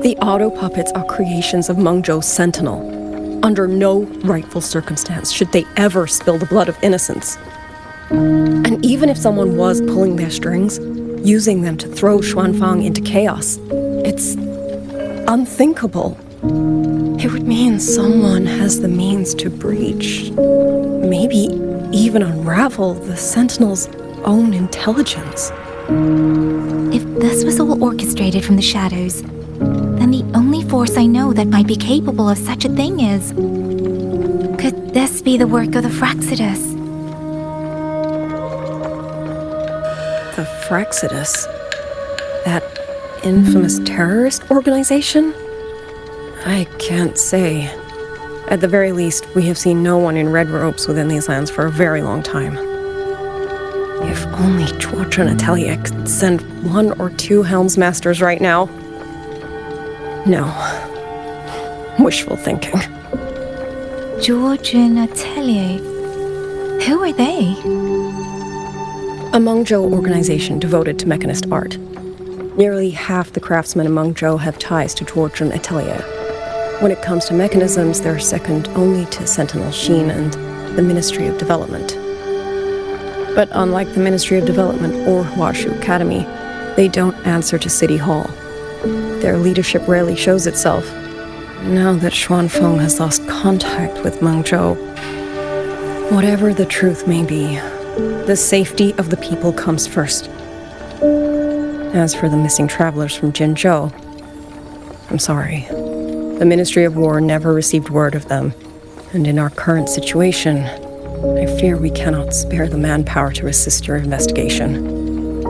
The auto puppets are creations of Mengzhou's Sentinel. Under no rightful circumstance should they ever spill the blood of innocents. And even if someone was pulling their strings, using them to throw Xuanfang into chaos, it's unthinkable. It would mean someone has the means to breach, maybe even unravel the Sentinel's own intelligence. If this was all orchestrated from the shadows, then the only force I know that might be capable of such a thing is... Could this be the work of the Fraxidus? The Fraxidus? That infamous terrorist organization? I can't say. At the very least, we have seen no one in red robes within these lands for a very long time. If only George and Atelier could send 1 or 2 Helmsmasters right now. No. Wishful thinking. George and Atelier? Who are they? A Mengzhou organization devoted to mechanist art. Nearly half the craftsmen in Mengzhou have ties to George and Atelier. When it comes to mechanisms, they're second only to Sentinel Xin and the Ministry of Development. But unlike the Ministry of Development or Huashu Academy, they don't answer to City Hall. Their leadership rarely shows itself. Now that Xuanfeng has lost contact with Mengzhou, whatever the truth may be, the safety of the people comes first. As for the missing travelers from Jinzhou, I'm sorry. The Ministry of War never received word of them, and in our current situation, I fear we cannot spare the manpower to assist your investigation.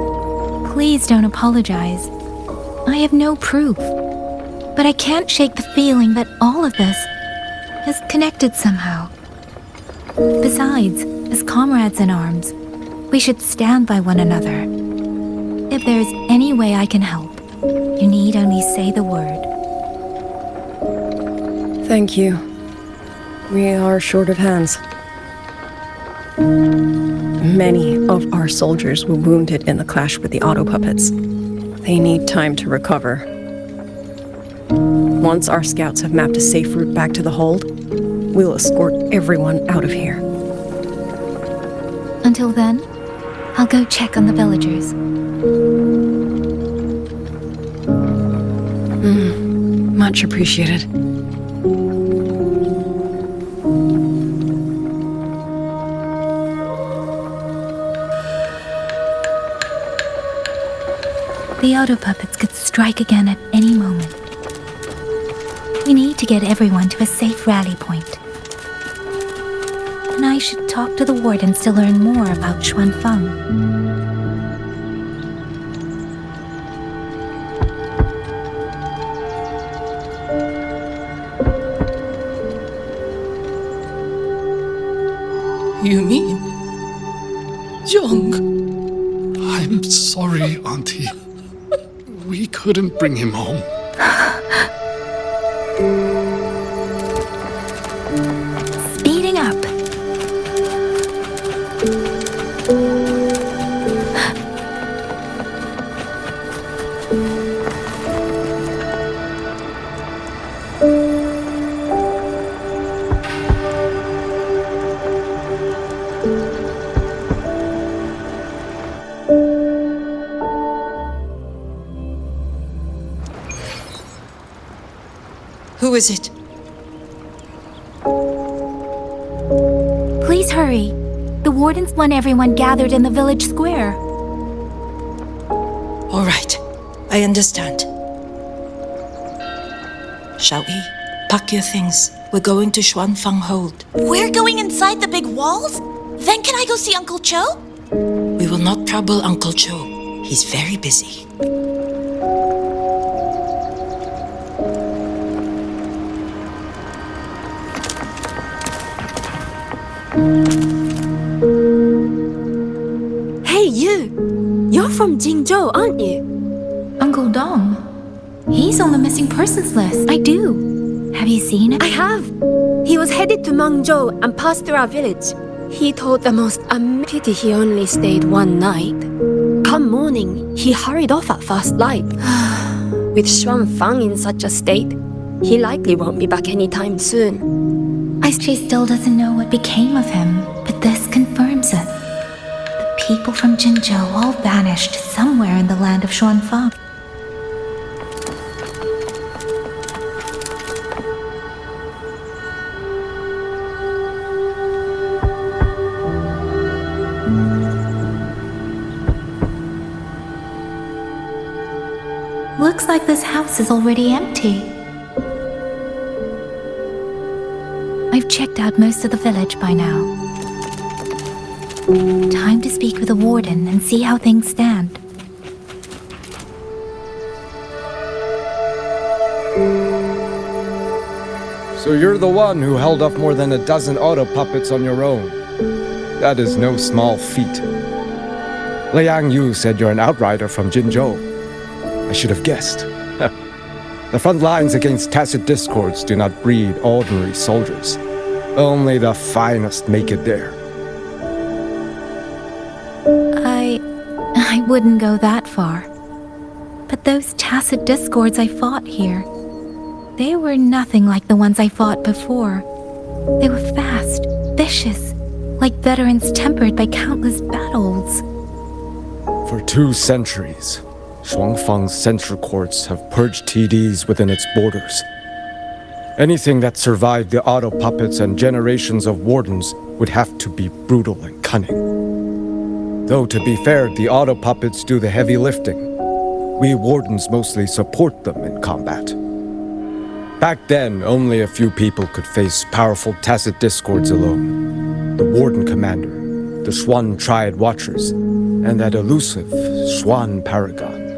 Please don't apologize. I have no proof, but I can't shake the feeling that all of this is connected somehow. Besides, as comrades in arms, we should stand by one another. If there is any way I can help, you need only say the word. Thank you. We are short of hands. Many of our soldiers were wounded in the clash with the auto puppets. They need time to recover. Once our scouts have mapped a safe route back to the hold, we'll escort everyone out of here. Until then, I'll go check on the villagers. Much appreciated. The auto puppets could strike again at any moment. We need to get everyone to a safe rally point. And I should talk to the wardens to learn more about Xuanfeng. You mean Young? I'm sorry, Auntie. We couldn't bring him home. Speeding up. Who is it? Please hurry. The wardens want everyone gathered in the village square. All right, I understand. Shall we? Pack your things. We're going to Xuanfeng Hold. We're going inside the big walls? Then can I go see Uncle Cho? We will not trouble Uncle Cho. He's very busy. Hey, you! You're from Jingzhou, aren't you? Uncle Dong. He's on the missing persons list. I do. Have you seen him? I have. He was headed to Mengzhou and passed through our village. He told the most pity he only stayed one night. Come morning, he hurried off at first light. With Xuanfeng in such a state, he likely won't be back anytime soon. She still doesn't know what became of him, but this confirms it. The people from Jinzhou all vanished somewhere in the land of Xuanfeng. Looks like this house is already empty. I've checked out most of the village by now. Time to speak with the warden and see how things stand. So you're the one who held off more than a dozen auto puppets on your own. That is no small feat. Liang Yu said you're an outrider from Jinzhou. I should have guessed. The front lines against tacit discords do not breed ordinary soldiers. Only the finest make it there. I wouldn't go that far. But those tacit discords I fought here, they were nothing like the ones I fought before. They were fast, vicious, like veterans tempered by countless battles. For 2 centuries, Xuanfeng's central courts have purged TDs within its borders. Anything that survived the auto puppets and generations of wardens would have to be brutal and cunning. Though to be fair, the auto puppets do the heavy lifting. We wardens mostly support them in combat. Back then, only a few people could face powerful tacit discords alone. The warden commander, the Xuan Triad Watchers, and that elusive Xuan Paragon.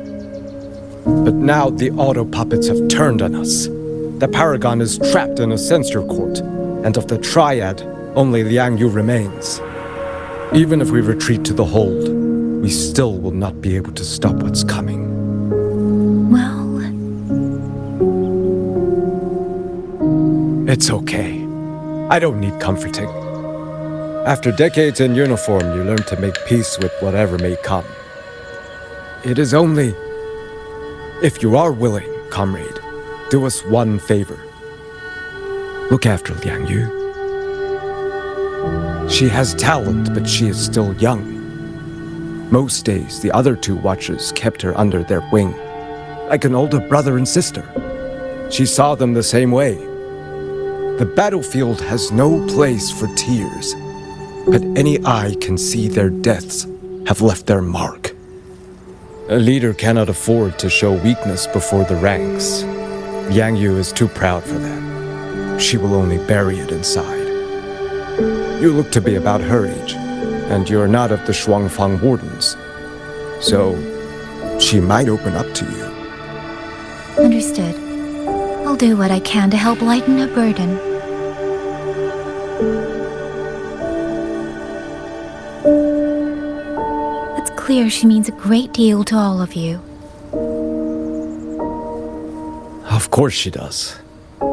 But now the auto puppets have turned on us. The Paragon is trapped in a censor court, and of the Triad, only Liang Yu remains. Even if we retreat to the hold, we still will not be able to stop what's coming. Well... It's okay. I don't need comforting. After decades in uniform, you learn to make peace with whatever may come. It is only... If you are willing, comrade, do us one favor. Look after Liang Yu. She has talent, but she is still young. Most days, the other 2 watchers kept her under their wing, like an older brother and sister. She saw them the same way. The battlefield has no place for tears, but any eye can see their deaths have left their mark. A leader cannot afford to show weakness before the ranks. Yangyu is too proud for that. She will only bury it inside. You look to be about her age, and you're not of the Shuangfang Wardens. So, she might open up to you. Understood. I'll do what I can to help lighten her burden. It's clear she means a great deal to all of you. Of course she does.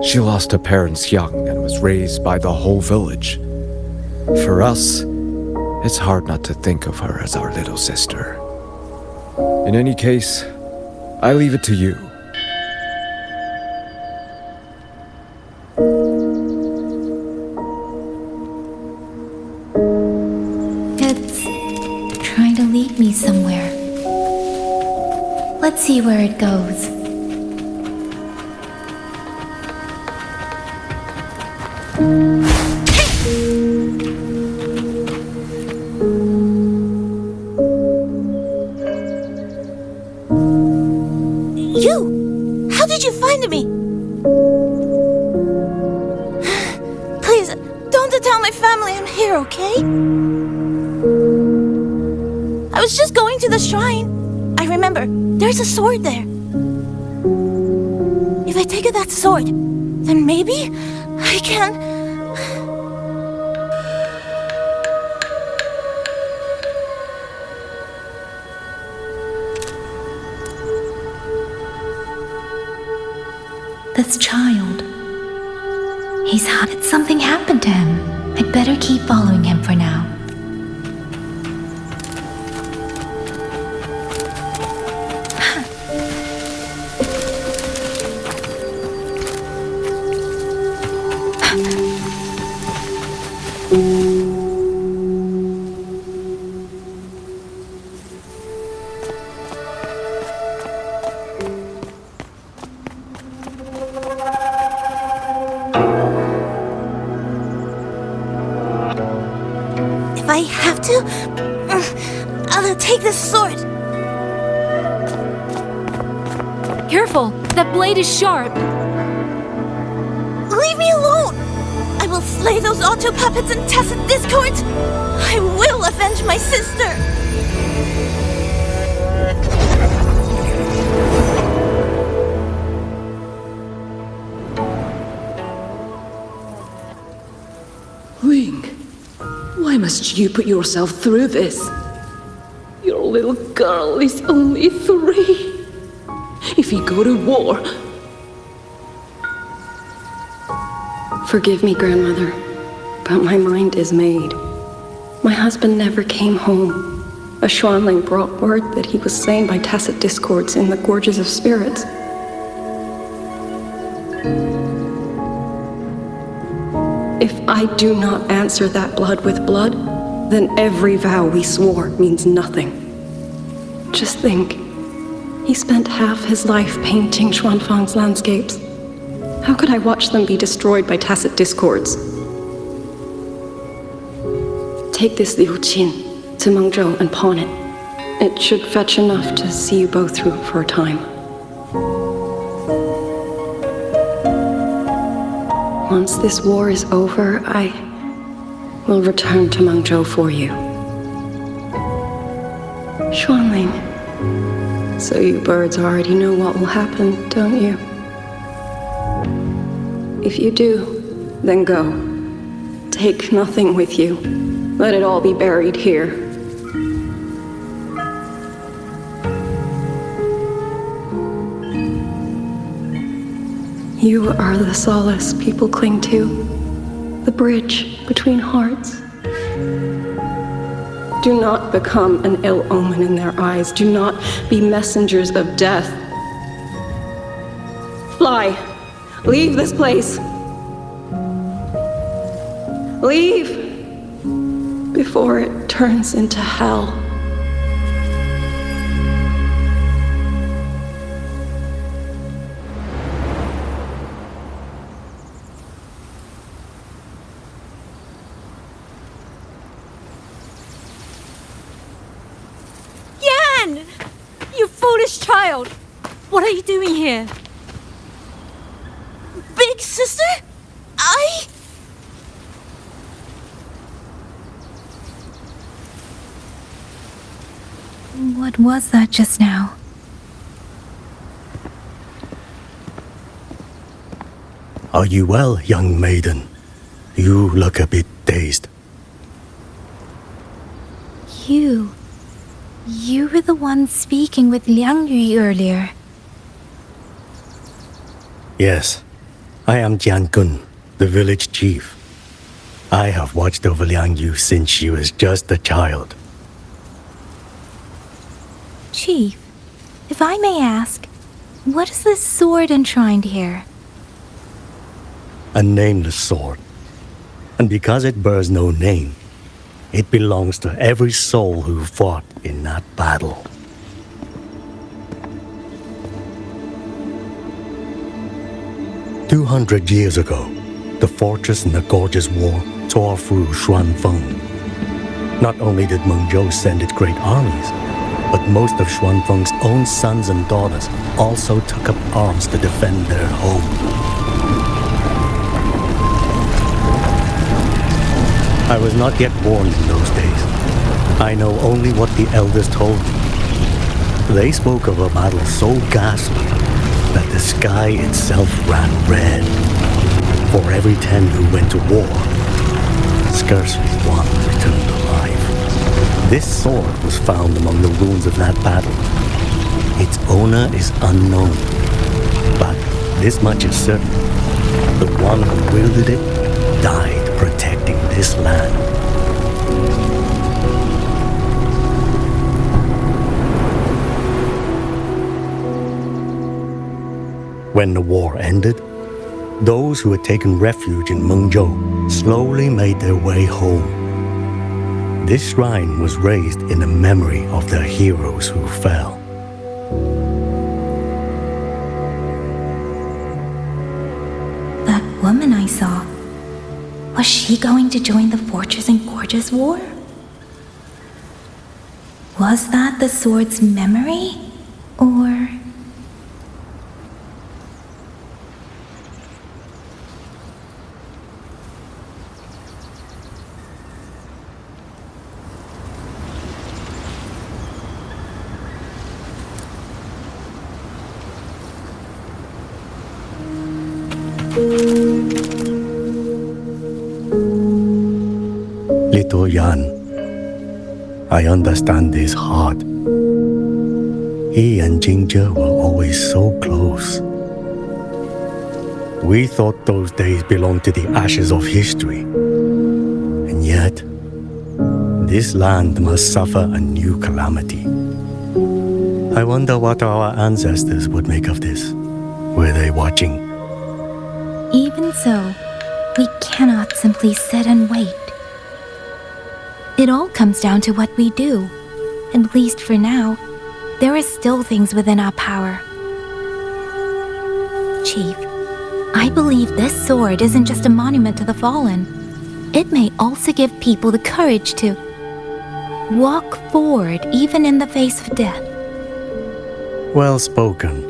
She lost her parents young and was raised by the whole village. For us, it's hard not to think of her as our little sister. In any case, I leave it to you. It's trying to lead me somewhere. Let's see where it goes. You! How did you find me? Please, don't tell my family I'm here, okay? I was just going to the shrine. I remember, there's a sword there. If I take that sword, then maybe I can... This child. He's had something happen to him. I'd better keep following him for now. If I have to, I'll take this sword. Careful! That blade is sharp! Leave me alone! I will slay those auto puppets and tacit discords! I will avenge my sister! Ling, why must you put yourself through this? Your little girl is only 3. If you go to war... Forgive me, Grandmother, but my mind is made. My husband never came home. A Xuanling brought word that he was slain by tacit discords in the Gorges of Spirits. If I do not answer that blood with blood, then every vow we swore means nothing. Just think, he spent half his life painting Xuanfang's landscapes. How could I watch them be destroyed by tacit discords? Take this Liu Qin to Mengzhou and pawn it. It should fetch enough to see you both through for a time. Once this war is over, I will return to Mengzhou for you. Xuanling, so you birds already know what will happen, don't you? If you do, then go. Take nothing with you. Let it all be buried here. You are the solace people cling to, the bridge between hearts. Do not become an ill omen in their eyes. Do not be messengers of death. Fly. Leave this place. Leave before it turns into hell. this child? What are you doing here? Big sister? What was that just now? Are you well, young maiden? You look a bit dazed. You were the one speaking with Liang Yu earlier. Yes, I am Jian, the village chief. I have watched over Liang Yu since she was just a child. Chief, if I may ask, what is this sword enshrined here? A nameless sword. And because it bears no name, it belongs to every soul who fought in that battle. "200 years ago, the fortress in the Gorgeous War tore through Xuanfeng. Not only did Mengzhou send its great armies, but most of Xuanfeng's own sons and daughters also took up arms to defend their home. I was not yet born in those days. I know only what the elders told me. They spoke of a battle so ghastly that the sky itself ran red. For every 10 who went to war, scarcely one returned alive. This sword was found among the ruins of that battle. Its owner is unknown, but this much is certain. The one who wielded it died protecting this land. When the war ended, those who had taken refuge in Mengzhou slowly made their way home. This shrine was raised in the memory of the heroes who fell. That woman I saw, was she going to join the Fortress and Gorgeous War? Was that the sword's memory? Or... Little Yan, I understand his heart. He and Jingzhe were always so close. We thought those days belonged to the ashes of history. And yet, this land must suffer a new calamity. I wonder what our ancestors would make of this. Were they watching? Even so, we cannot simply sit and wait. It all comes down to what we do. At least for now, there are still things within our power. Chief, I believe this sword isn't just a monument to the fallen. It may also give people the courage to walk forward even in the face of death. Well spoken.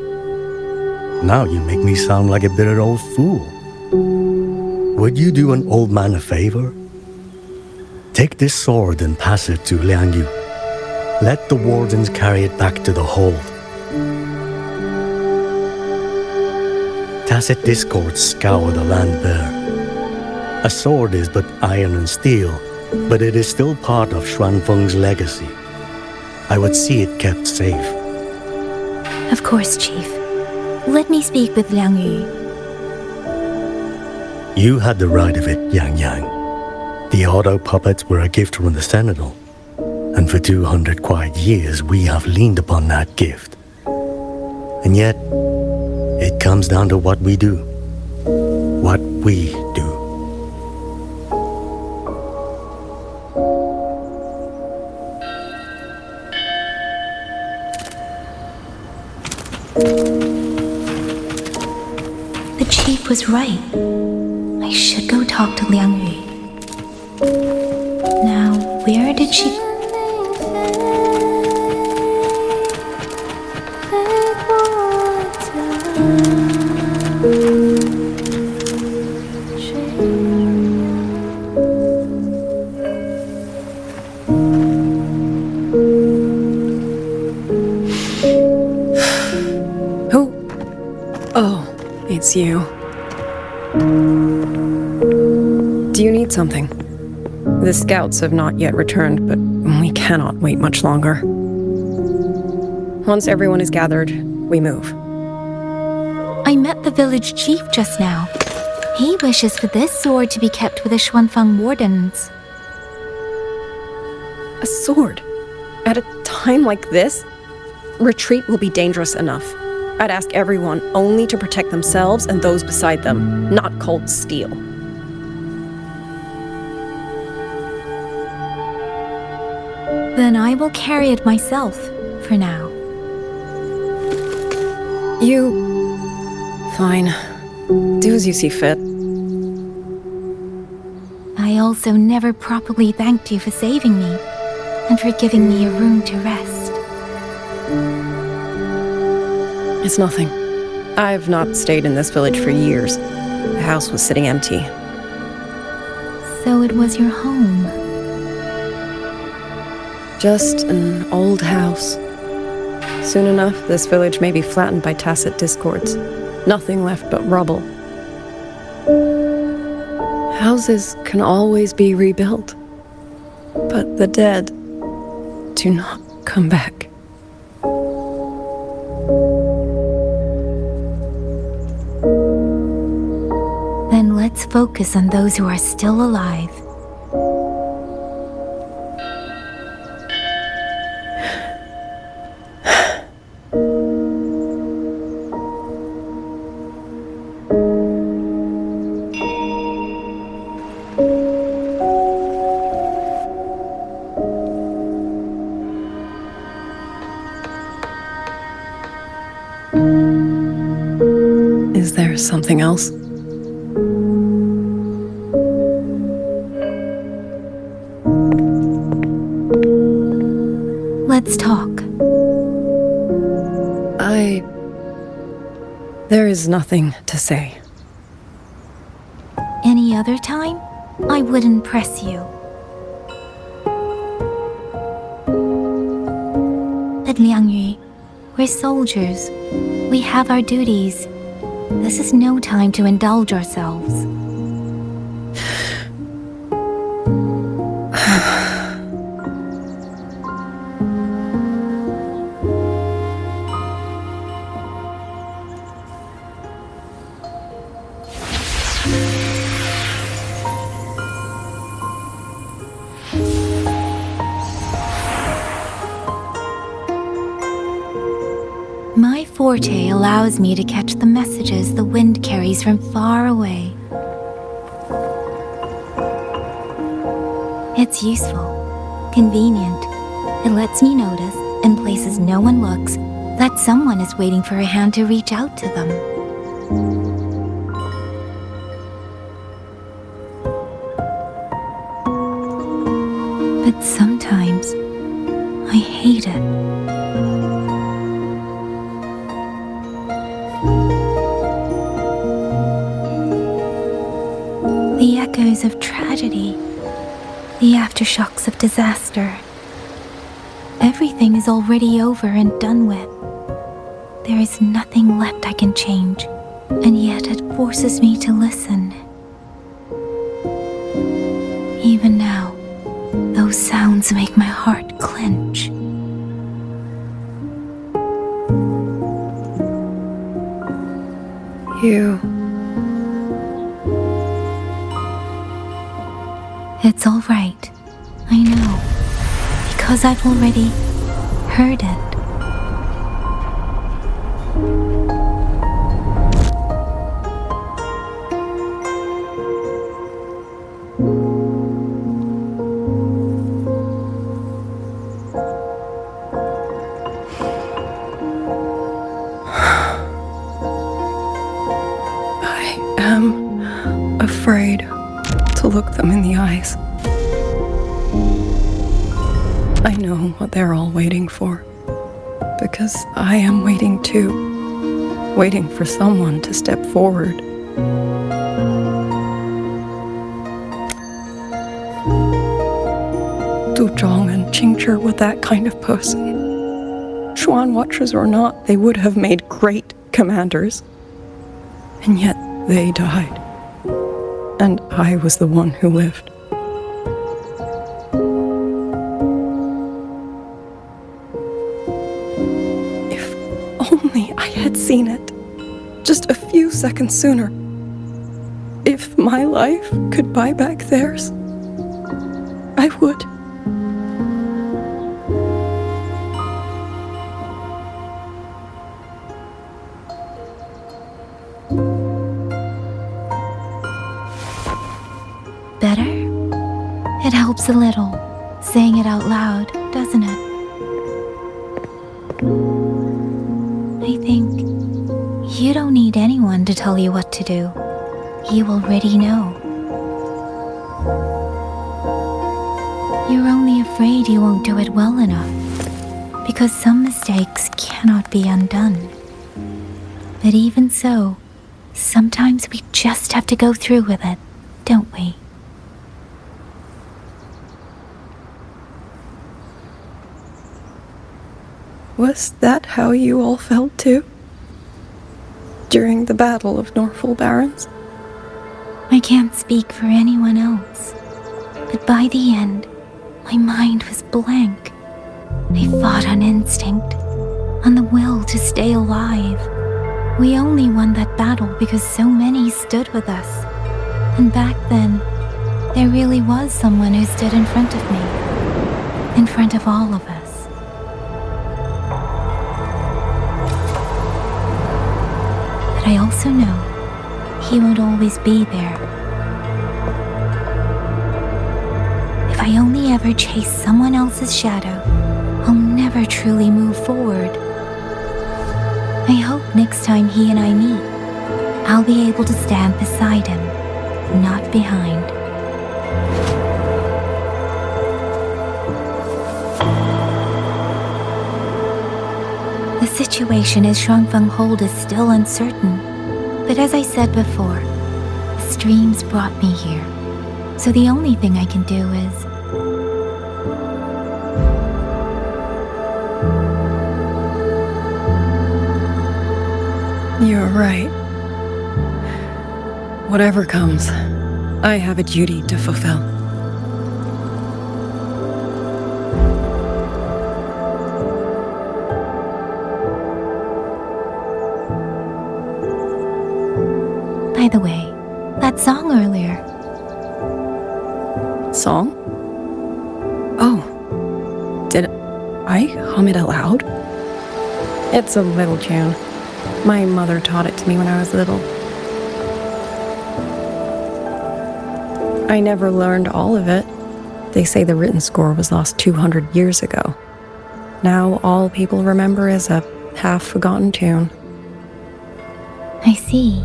Now you make me sound like a bitter old fool. Would you do an old man a favor? Take this sword and pass it to Liang Yu. Let the wardens carry it back to the hold. Tacit discords scour the land bare. A sword is but iron and steel, but it is still part of Xuanfeng's legacy. I would see it kept safe. Of course, Chief. Let me speak with Liang Yu. You had the right of it, Yangyang. The auto puppets were a gift from the Sentinel, and for 200 quiet years we have leaned upon that gift. And yet, it comes down to what we do. What we do. The chief was right. I should go talk to Liang Yu. Now, where did she... Who? Oh, it's you. Do you need something? The scouts have not yet returned, but we cannot wait much longer. Once everyone is gathered, we move. I met the village chief just now. He wishes for this sword to be kept with the Xuanfang wardens. A sword? At a time like this? Retreat will be dangerous enough. I'd ask everyone only to protect themselves and those beside them, not cold steel. Then I will carry it myself, for now. Fine. Do as you see fit. I also never properly thanked you for saving me, and for giving me a room to rest. It's nothing. I've not stayed in this village for years. The house was sitting empty. So it was your home. Just an old house. Soon enough, this village may be flattened by tacit discords. Nothing left but rubble. Houses can always be rebuilt. But the dead do not come back. Then let's focus on those who are still alive. Is there something else? Let's talk. There is nothing to say. Any other time, I wouldn't press you. But Liangyu, we're soldiers. We have our duties. This is no time to indulge ourselves. My forte allows me to catch the messages the wind carries from far away. It's useful, convenient. It lets me notice, in places no one looks, that someone is waiting for a hand to reach out to them. But sometimes, I hate it. The echoes of tragedy, the aftershocks of disaster. Everything is already over and done with. There is nothing left I can change, and yet it forces me to listen. Even now, those sounds make my heart clench. It's all right. I know. Because I've already heard it. I am afraid to look them in the eyes. I know what they're all waiting for, because I am waiting too. waiting for someone to step forward. Du Zhong and Qingzhi were that kind of person. Xuan Watchers or not, they would have made great commanders. And yet they died. And I was the one who lived. If only I had seen it just a few seconds sooner. If my life could buy back theirs, I would. Better? It helps a little, saying it out loud, doesn't it? I think you don't need anyone to tell you what to do. You already know. You're only afraid you won't do it well enough, because some mistakes cannot be undone. But even so, sometimes we just have to go through with it, don't we? Was that how you all felt too? During the Battle of Norfolk Barrens? I can't speak for anyone else, but by the end, my mind was blank. I fought on instinct, on the will to stay alive. We only won that battle because so many stood with us. And back then, there really was someone who stood in front of me, in front of all of us. But I also know he won't always be there. If I only ever chase someone else's shadow, I'll never truly move forward. I hope next time he and I meet, I'll be able to stand beside him, not behind. The situation as Shuangfeng Hold is still uncertain, but as I said before, the streams brought me here, so the only thing I can do is... You're right. Whatever comes, I have a duty to fulfill. By the way, that song earlier. Song? Oh, did I hum it aloud? It's a little tune. My mother taught it to me when I was little. I never learned all of it. They say the written score was lost 200 years ago. Now all people remember is a half-forgotten tune. I see.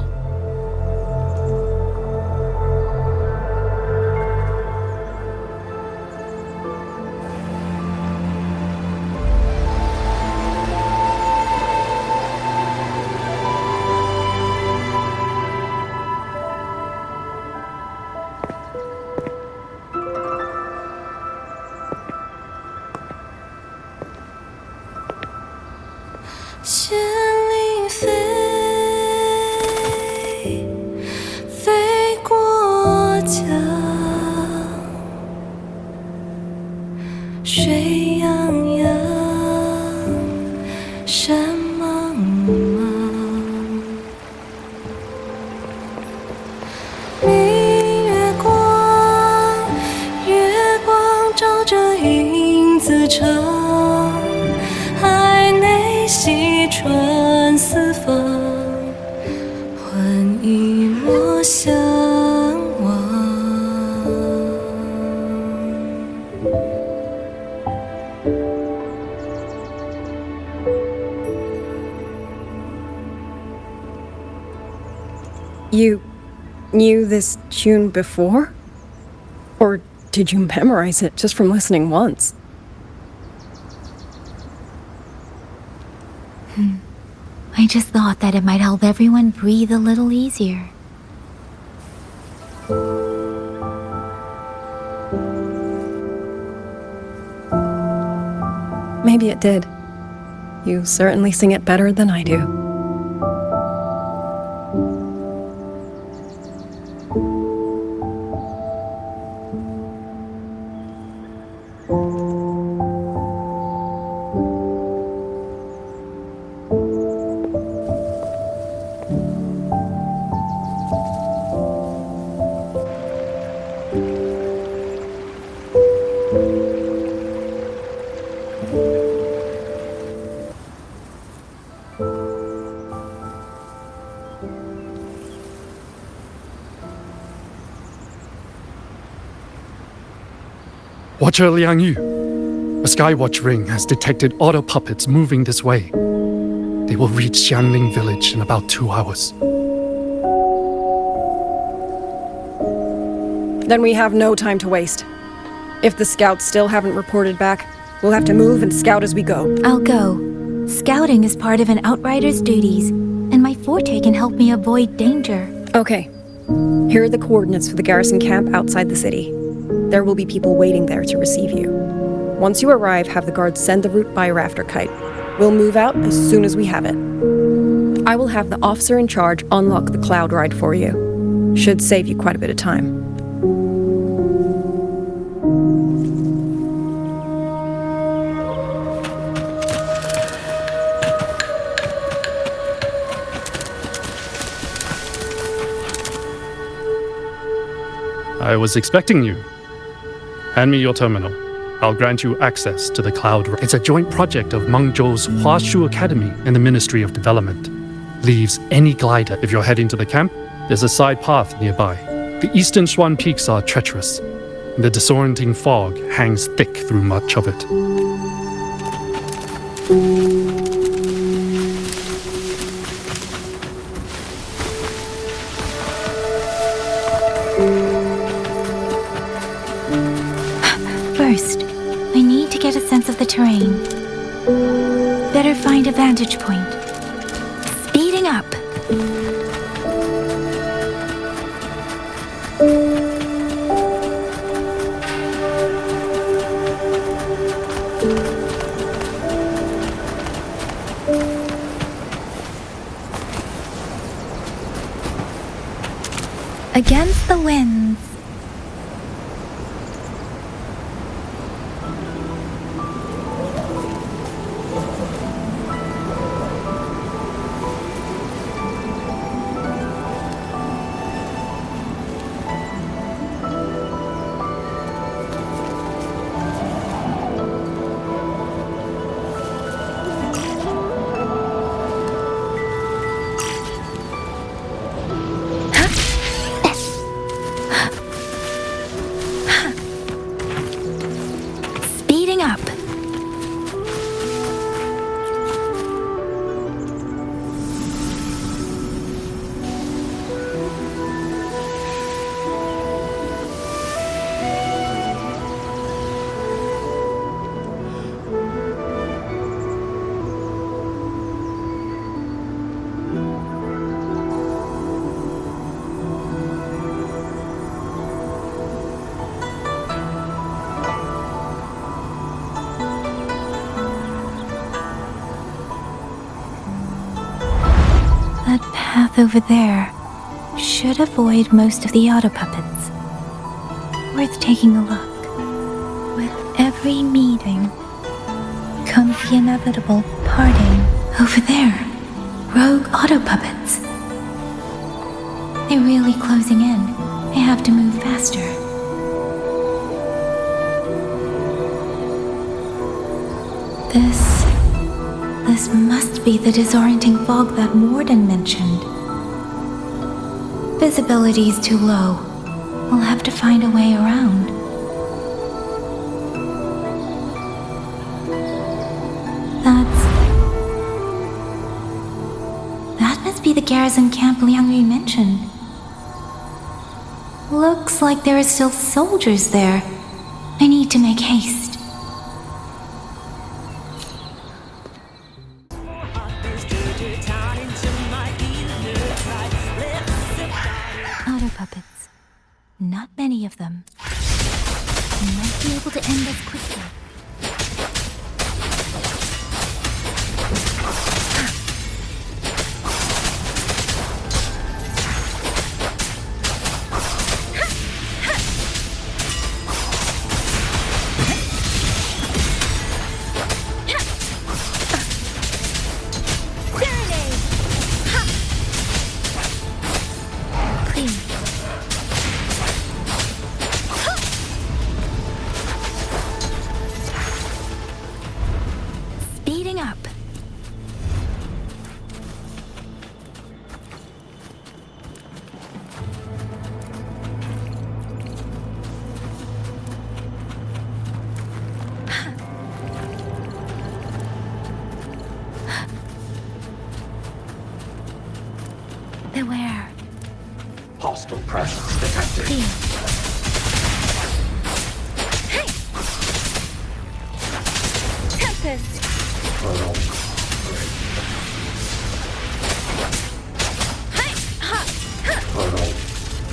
You knew this tune before? Or did you memorize it just from listening once? I I just thought that it might help everyone breathe a little easier. Maybe it did. You certainly sing it better than I do. Watcher Liang Yu, a Skywatch ring has detected auto puppets moving this way. They will reach Xianling village in about 2 hours. Then we have no time to waste. If the scouts still haven't reported back, we'll have to move and scout as we go. I'll go. Scouting is part of an outrider's duties, and my forte can help me avoid danger. Okay. Here are the coordinates for the garrison camp outside the city. There will be people waiting there to receive you. Once you arrive, have the guards send the route by rafter kite. We'll move out as soon as we have it. I will have the officer in charge unlock the cloud ride for you. Should save you quite a bit of time. I was expecting you. Hand me your terminal. I'll grant you access to the cloud. It's a joint project of Mengzhou's Huashu Academy and the Ministry of Development. Leaves any glider. If you're heading to the camp, there's a side path nearby. The eastern Shuan peaks are treacherous, and the disorienting fog hangs thick through much of it. First, I need to get a sense of the terrain. Better find a vantage point. Speeding up. Against the winds. Speeding up. That path over there should avoid most of the auto puppets. Worth taking a look. With every meeting comes the inevitable parting. Over there, rogue auto puppets. They're really closing in. I have to move faster. This must be the disorienting fog that Warden mentioned. Visibility's too low. We'll have to find a way around. That must be the garrison camp Liang Yu mentioned. Looks like there are still soldiers there. I need to make haste. Not many of them. We might be able to end this quickly. Speeding up. Beware. Hostile presence detected. Hey! Tempest!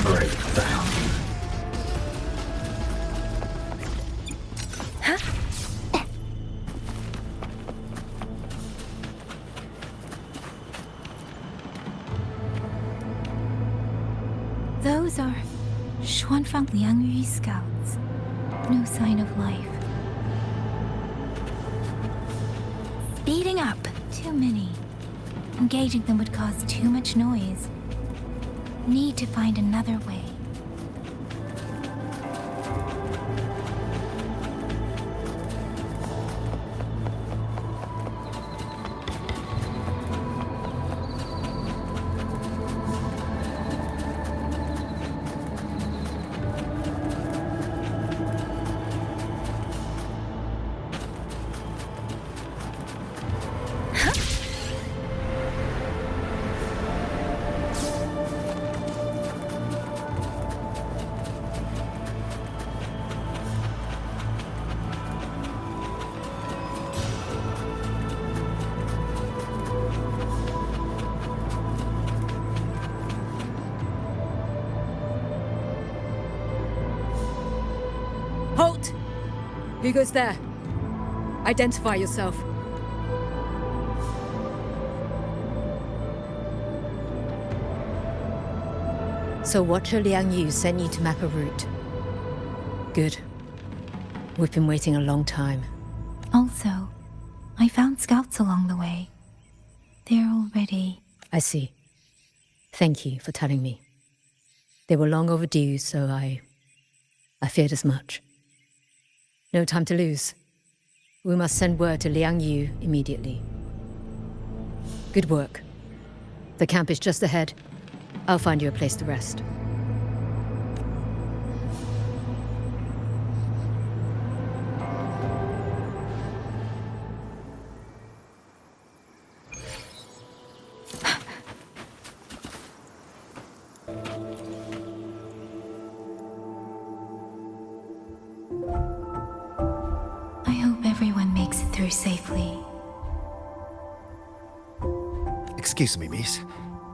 Breakdown. Those are Xuanfang Liangyu's scouts. No sign of life. Speeding up. Too many. Engaging them would cause too much noise. Need to find another way. Halt! Who goes there? Identify yourself. So Watcher Liang Yu sent you to map a route. Good. We've been waiting a long time. Also, I found scouts along the way. They're already... I see. Thank you for telling me. They were long overdue, so I feared as much. No time to lose. We must send word to Liang Yu immediately. Good work. The camp is just ahead. I'll find you a place to rest. I hope everyone makes it through safely. Excuse me, miss.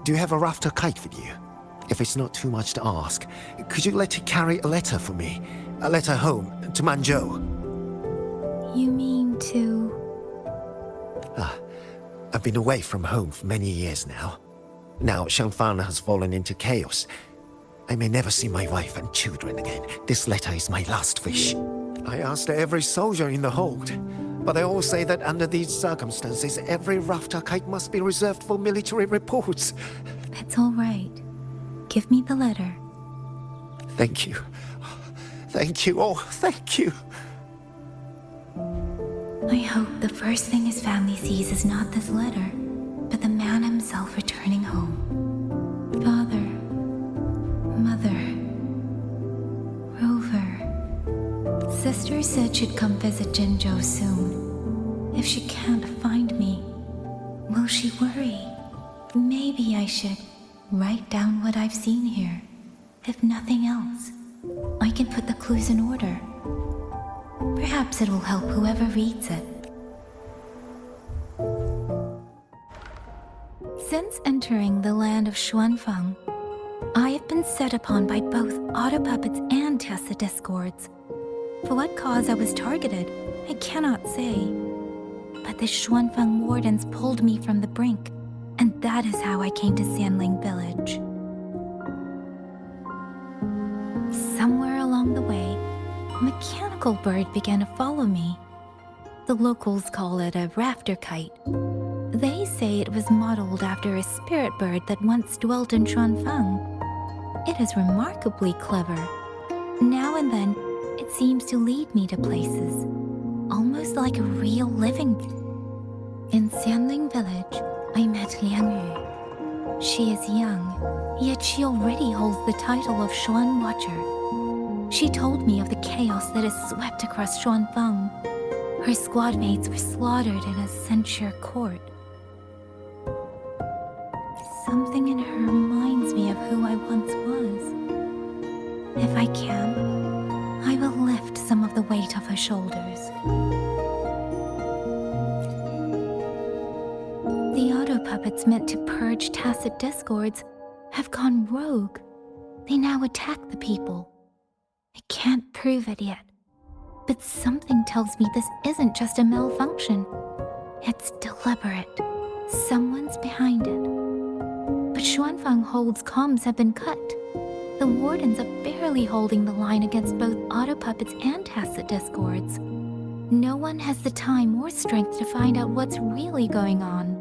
Do you have a rafter kite with you? If it's not too much to ask, could you let it carry a letter for me? A letter home, to Manzhou. You mean to... I've been away from home for many years now. Now Shangfang has fallen into chaos. I may never see my wife and children again. This letter is my last wish. I asked every soldier in the hold, but they all say that under these circumstances, every rafter kite must be reserved for military reports. That's all right. Give me the letter. Thank you. Thank you. Oh, thank you. I hope the first thing his family sees is not this letter, but the man himself returning home. Father, Mother, Rover. Sister said she'd come visit Jinzhou soon. If she can't find me, will she worry? Maybe I should write down what I've seen here. If nothing else, I can put the clues in order. Perhaps it will help whoever reads it. Since entering the land of Xuanfang, I have been set upon by both auto puppets and Tessa discords. For what cause I was targeted, I cannot say. But the Xuanfeng wardens pulled me from the brink, and that is how I came to Sanling village. Somewhere along the way, a mechanical bird began to follow me. The locals call it a rafter kite. They say it was modeled after a spirit bird that once dwelt in Xuanfeng. It is remarkably clever. Now and then, it seems to lead me to places, almost like a real living. In Sanling village, I met Yangyang. She is young, yet she already holds the title of Xuan Watcher. She told me of the chaos that has swept across Xuanfeng. Her squad mates were slaughtered in a censure court. Something in her reminds me of who I once was. If I can, I will lift some of the weight off her shoulders. The auto puppets meant to purge tacit discords have gone rogue. They now attack the people. I can't prove it yet, but something tells me this isn't just a malfunction. It's deliberate. Someone's behind it. But Xuanfeng holds comms have been cut. The wardens are barely holding the line against both auto puppets and tacit discords. No one has the time or strength to find out what's really going on.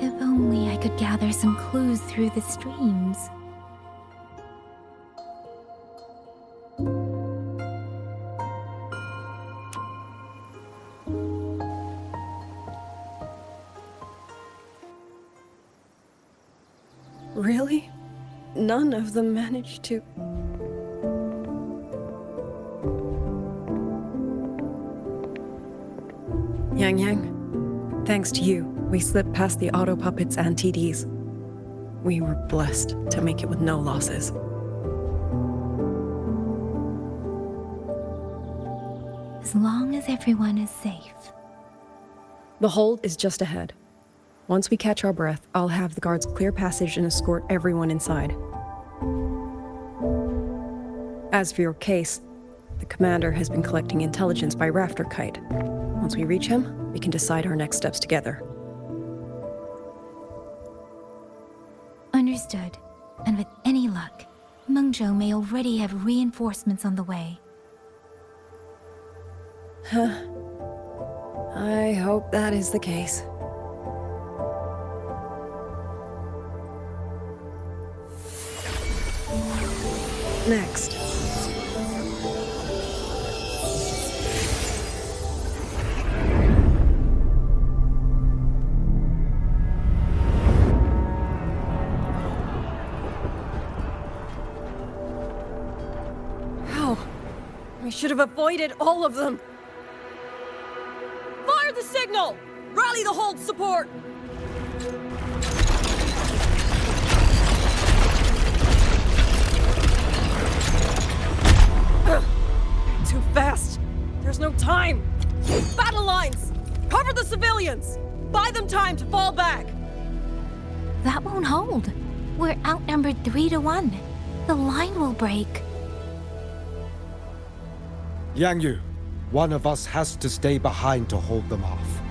If only I could gather some clues through the streams. Really? None of them managed to... Yangyang, thanks to you, we slipped past the auto puppets and TDs. We were blessed to make it with no losses. As long as everyone is safe. The hold is just ahead. Once we catch our breath, I'll have the guards clear passage and escort everyone inside. As for your case, the commander has been collecting intelligence by Rafter Kite. Once we reach him, we can decide our next steps together. Understood. And with any luck, Mengzhou may already have reinforcements on the way. Huh. I hope that is the case. Next. How? We should have avoided all of them. Fire the signal! Rally the hold support! Too fast! There's no time! Battle lines! Cover the civilians! Buy them time to fall back! That won't hold. We're outnumbered 3-1. The line will break. Yangyu, one of us has to stay behind to hold them off.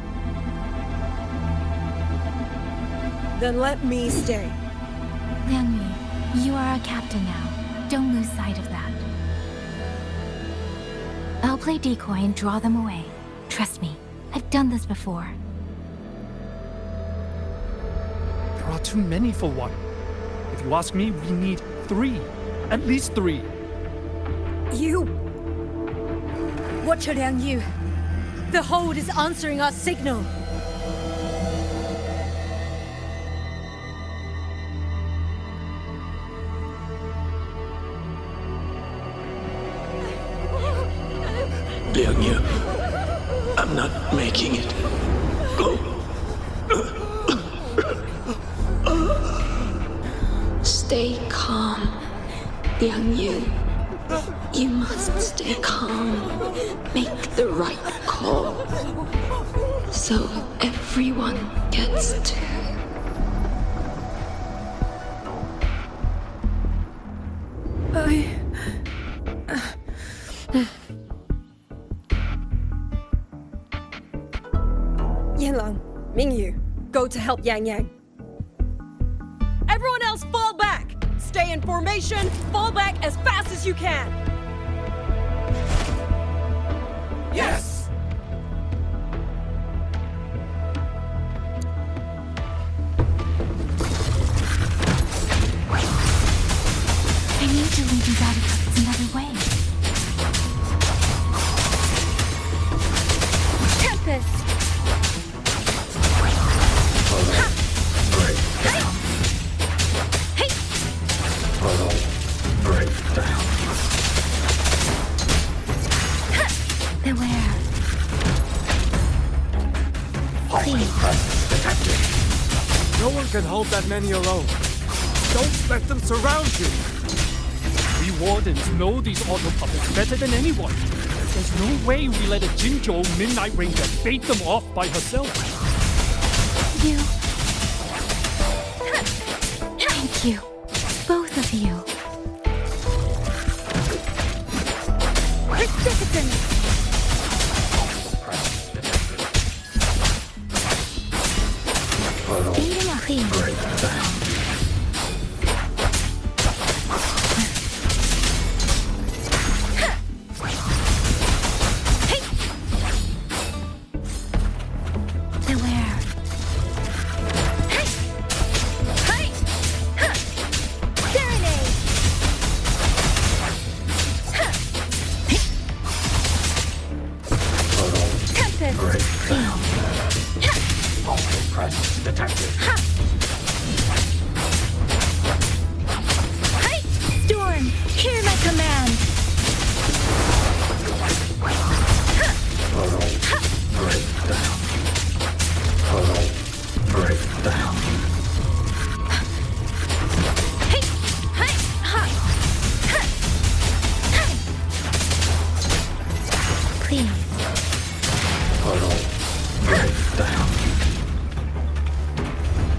Then let me stay. Yangyang, you are our captain now. Don't lose sight of that. I'll play decoy and draw them away. Trust me, I've done this before. There are too many for one. If you ask me, we need 3. At least 3. You! Watcher Yangyang, the hold is answering our signal. Yangyang, I'm not making it. Go. Stay calm, Yangyang. You must stay calm. Make the right call. So everyone gets to go to help Yangyang. Everyone else fall back! Stay in formation, fall back as fast as you can! Yes! I need to lead these auto puppets another way. Tempest! Beware. No one can hold that many alone. Don't let them surround you. We wardens know these auto puppets better than anyone. There's no way we let a Jinzhou Midnight Ranger bait them off by herself. You. Thank you. Both of you. Resistance! Speeding up here. Storm, hear my command! Please.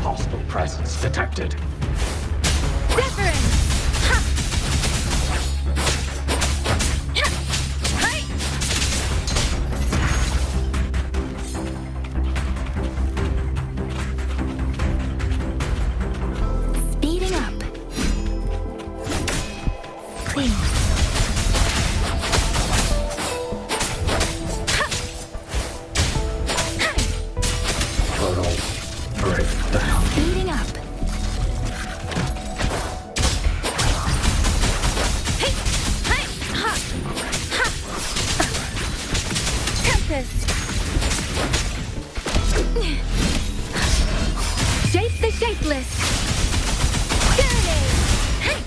Hostile presence detected. Speeding up. Please. Speeding up. Tempest. Shape the shapeless. Serenade. Hey.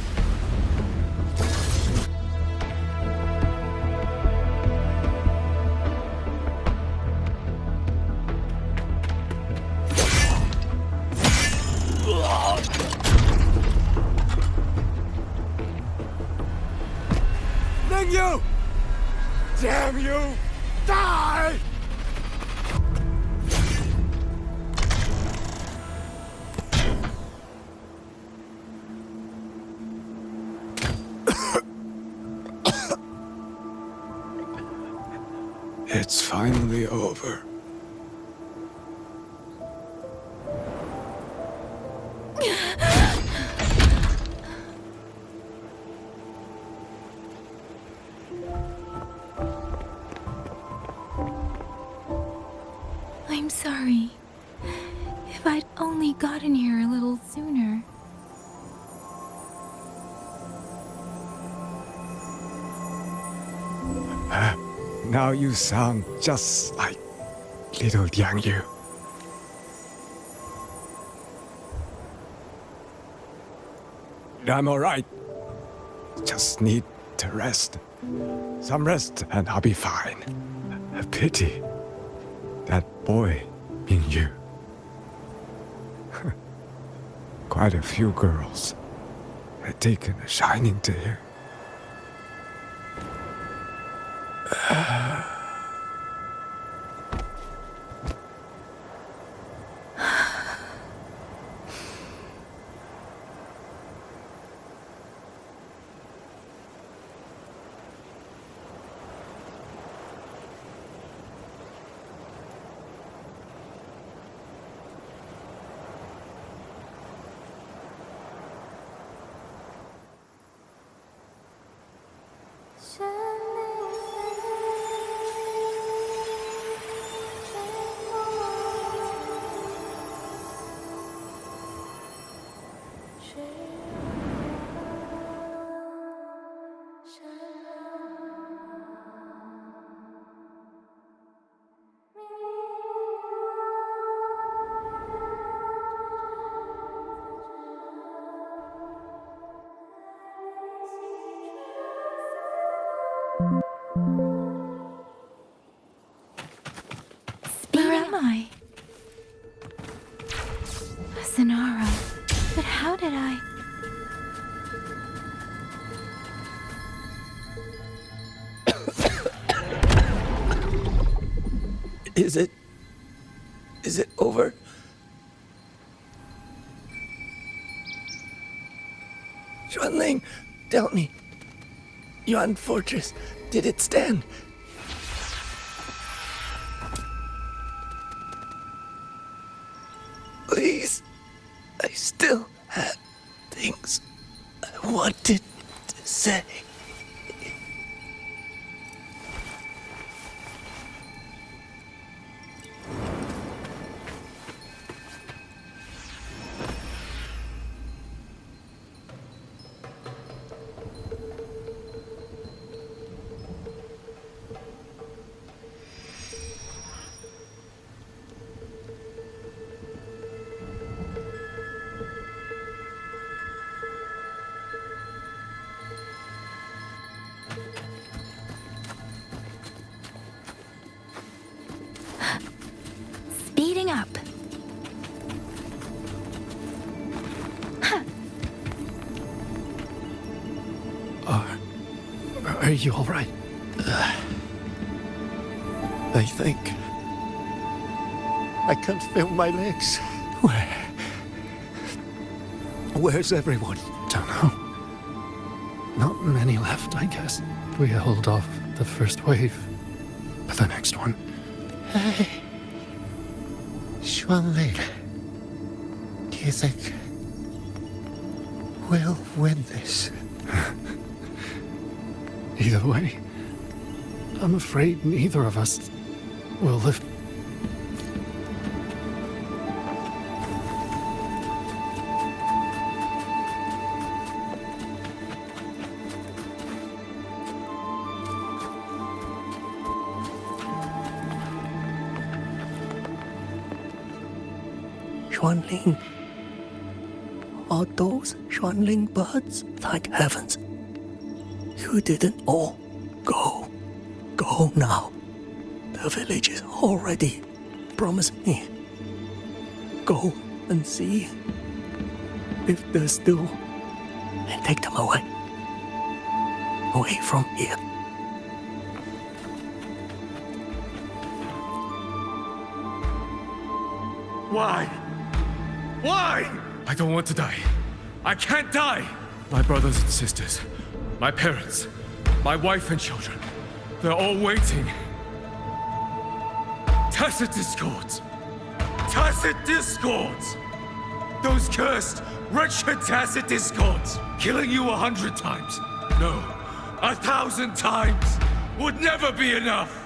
Mingyu! Damn you! Die! It's finally over. I'm sorry. If I'd only gotten here a little sooner. Now you sound just like little Yangyang. I'm alright. Just need to rest. Some rest and I'll be fine. A pity. That boy, Mingyu. Quite a few girls had taken a shining to him. Where am I? Sonara. But how did I... Is it over? Xuanling, tell me. Yuan Fortress, did it stand? Please, I still had things I wanted to say. Speeding up. Are you all right? I think I can't feel my legs. Where's everyone? Don't know. Not many left, I guess. We hold off the first wave, but the next one. Hey, Xuanling, do you think we'll win this? Either way, I'm afraid neither of us will live. Xuanling. Are those Xuanling birds? Thank heavens. You didn't all go. Go now. The village is already. Promise me. Go and see if they're still. And take them away. Away from here. Why? Why? I don't want to die. I can't die! My brothers and sisters, my parents, my wife and children, they're all waiting. Tacit discords! Tacit discords! Those cursed, wretched tacit discords! Killing you 100 times, no, 1,000 times would never be enough!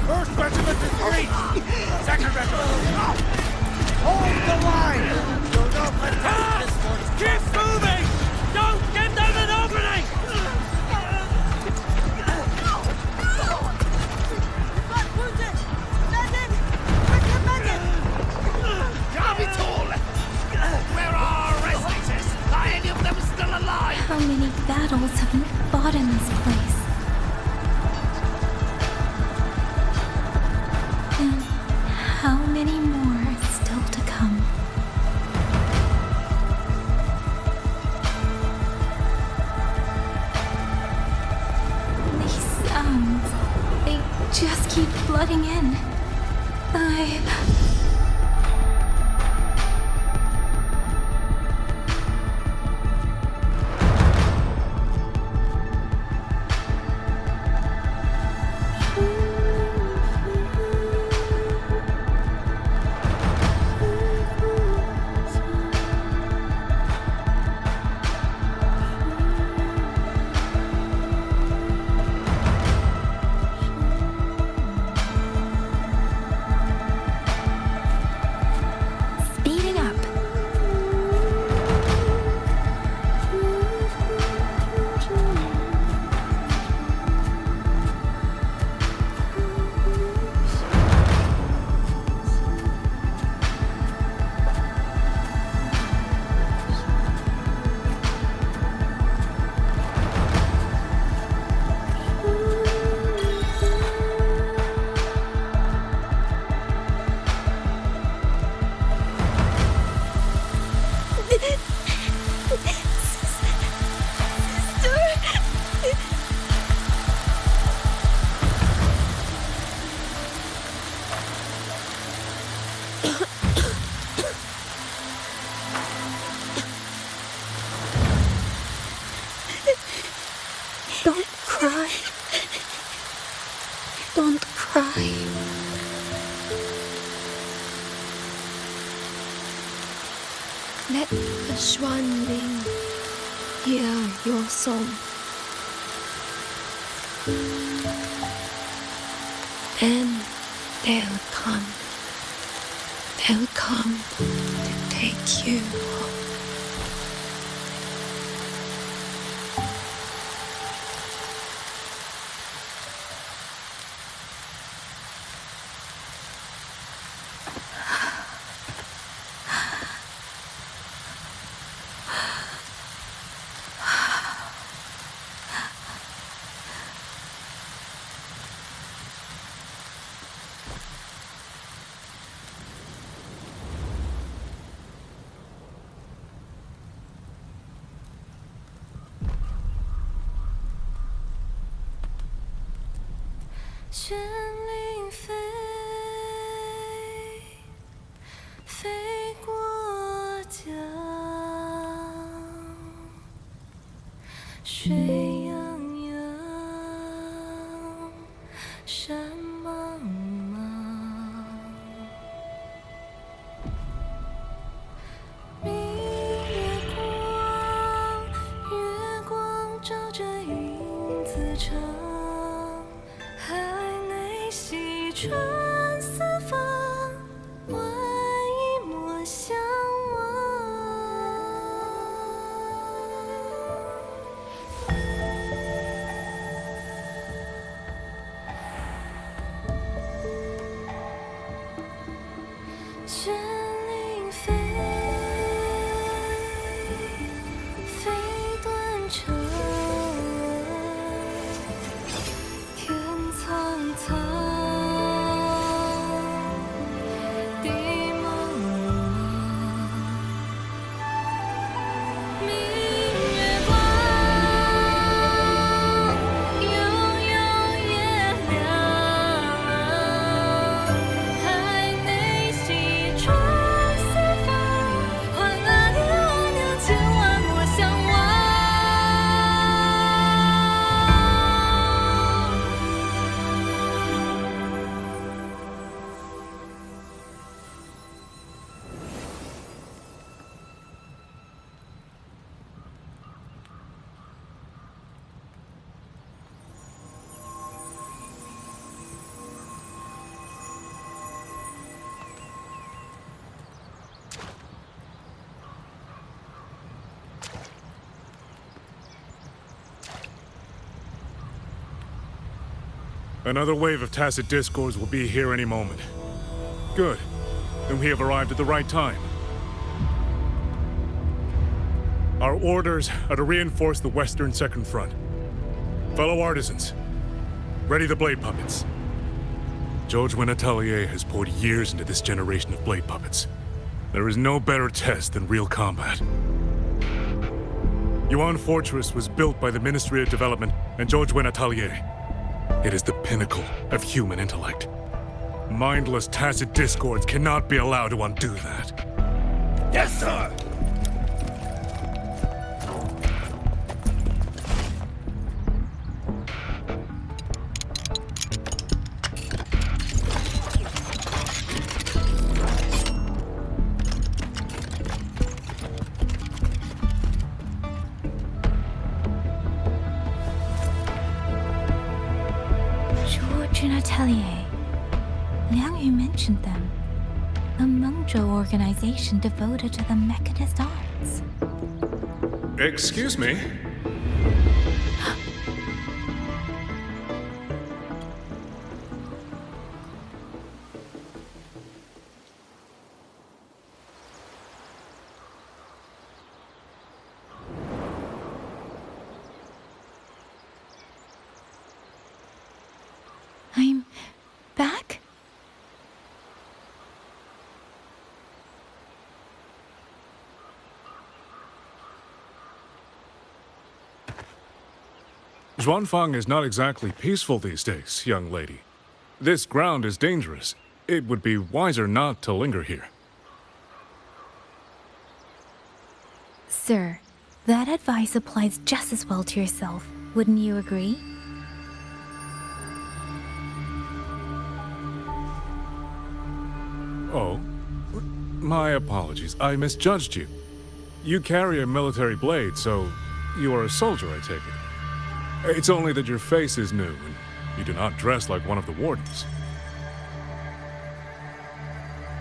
First regiment is free! Second regiment! Hold the line! Keep moving! Don't give them an opening! Where are our rescuers? Are any of them still alive? How many battles have been fought in this place? And how many more are still to come? These sounds, they just keep flooding in. Don't cry. Don't cry. Let the swan wing hear your song. And they'll come. They'll come to take you home. Another wave of tacit discords will be here any moment. Good. Then we have arrived at the right time. Our orders are to reinforce the Western Second Front. Fellow artisans, ready the blade puppets. George Atelier has poured years into this generation of blade puppets. There is no better test than real combat. Yuan Fortress was built by the Ministry of Development and George Atelier. It is the pinnacle of human intellect. Mindless tacit discords cannot be allowed to undo that. Yes, sir! Atelier. Liang Yu mentioned them. A Mengzhou organization devoted to the mechanist arts. Excuse me? I'm back? Zhuanfang is not exactly peaceful these days, young lady. This ground is dangerous. It would be wiser not to linger here. Sir, that advice applies just as well to yourself. Wouldn't you agree? Oh, my apologies. I misjudged you. You carry a military blade, so you are a soldier, I take it. It's only that your face is new, and you do not dress like one of the wardens.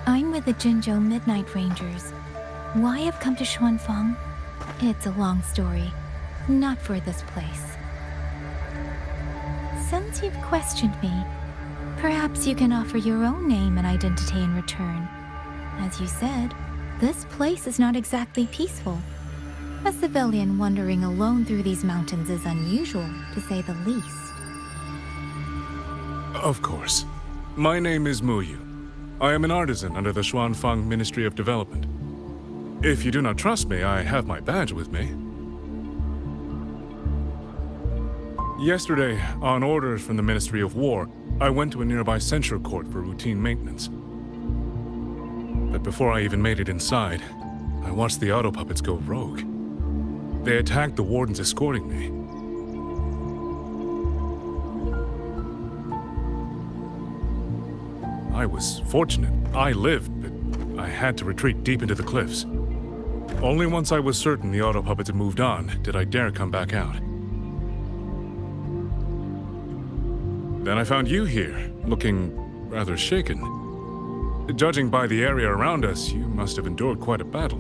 I'm with the Jinzhou Midnight Rangers. Why I've come to Xuanfang? It's a long story. Not for this place. Since you've questioned me, perhaps you can offer your own name and identity in return. As you said, this place is not exactly peaceful. A civilian wandering alone through these mountains is unusual, to say the least. Of course. My name is Muyu. I am an artisan under the Xuanfang Ministry of Development. If you do not trust me, I have my badge with me. Yesterday, on orders from the Ministry of War, I went to a nearby censure court for routine maintenance. But before I even made it inside, I watched the auto puppets go rogue. They attacked the wardens escorting me. I was fortunate. I lived, but I had to retreat deep into the cliffs. Only once I was certain the auto puppets had moved on did I dare come back out. Then I found you here, looking rather shaken. Judging by the area around us, you must have endured quite a battle.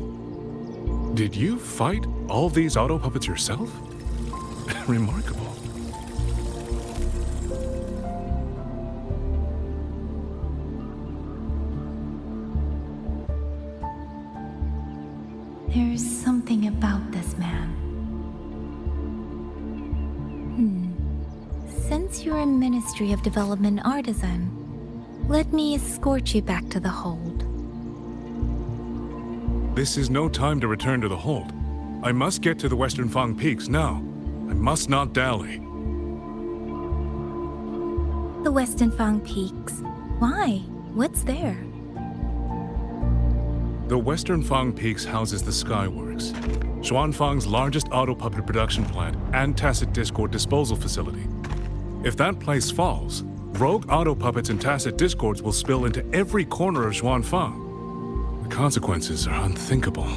Did you fight all these auto puppets yourself? Remarkable. There's something about this man. Since you're a Ministry of Development artisan, let me escort you back to the hold. This is no time to return to the hold. I must get to the Western Fang Peaks now. I must not dally. The Western Fang Peaks? Why? What's there? The Western Fang Peaks houses the Skyworks, Xuanfang's largest auto puppet production plant and tacit discord disposal facility. If that place falls, rogue auto puppets and tacit discords will spill into every corner of Xuanfang. The consequences are unthinkable.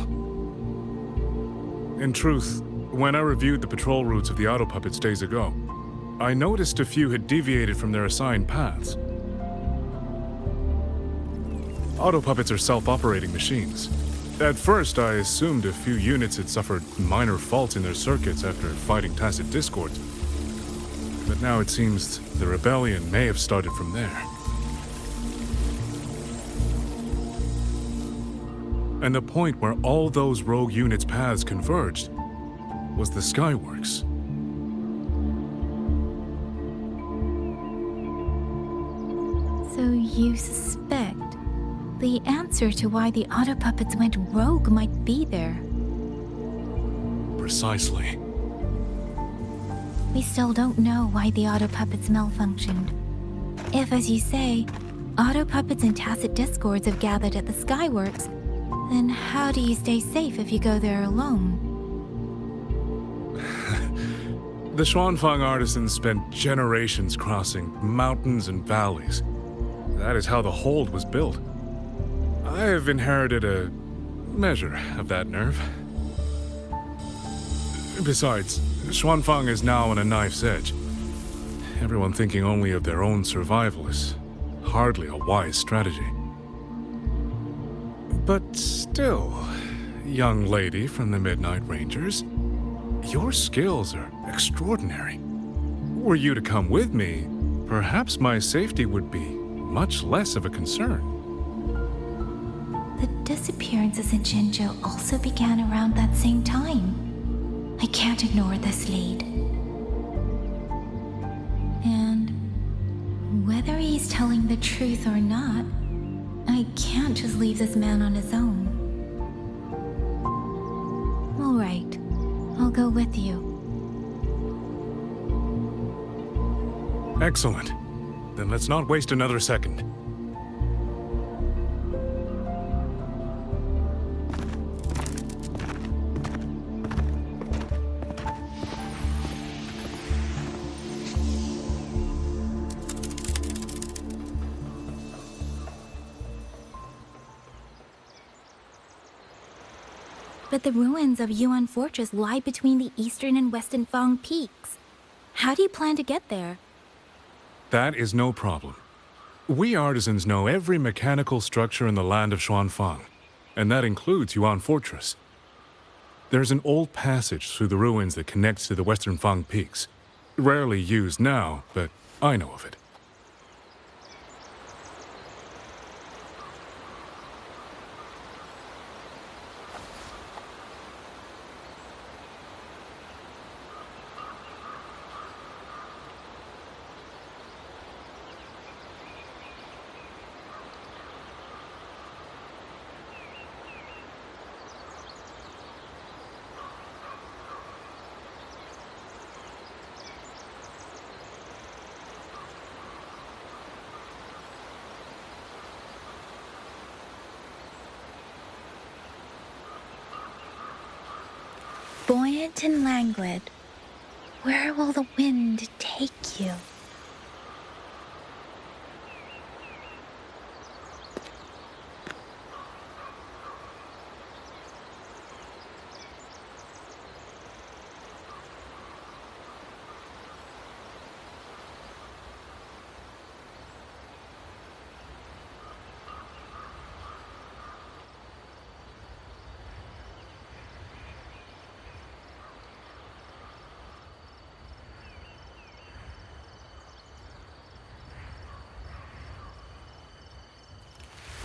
In truth, when I reviewed the patrol routes of the auto puppets days ago, I noticed a few had deviated from their assigned paths. Auto puppets are self-operating machines. At first, I assumed a few units had suffered minor faults in their circuits after fighting tacit discords. But now it seems the rebellion may have started from there. And the point where all those rogue units' paths converged was the Skyworks. So you suspect the answer to why the auto puppets went rogue might be there? Precisely. We still don't know why the auto puppets malfunctioned. If, as you say, auto puppets and tacit discords have gathered at the Skyworks, then how do you stay safe if you go there alone? The Xuanfang artisans spent generations crossing mountains and valleys. That is how the hold was built. I have inherited a measure of that nerve. Besides, Xuanfang is now on a knife's edge. Everyone thinking only of their own survival is hardly a wise strategy. But still, young lady from the Midnight Rangers, your skills are extraordinary. Were you to come with me, perhaps my safety would be much less of a concern. The disappearances in Jinzhou also began around that same time. I can't ignore this lead. And whether he's telling the truth or not, I can't just leave this man on his own. All right, I'll go with you. Excellent. Then let's not waste another second. But the ruins of Yuan Fortress lie between the eastern and western Fang peaks. How do you plan to get there? That is no problem. We artisans know every mechanical structure in the land of Xuanfang, and that includes Yuan Fortress. There's an old passage through the ruins that connects to the western Fang peaks. Rarely used now, but I know of it. Buoyant and languid, where will the wind take you?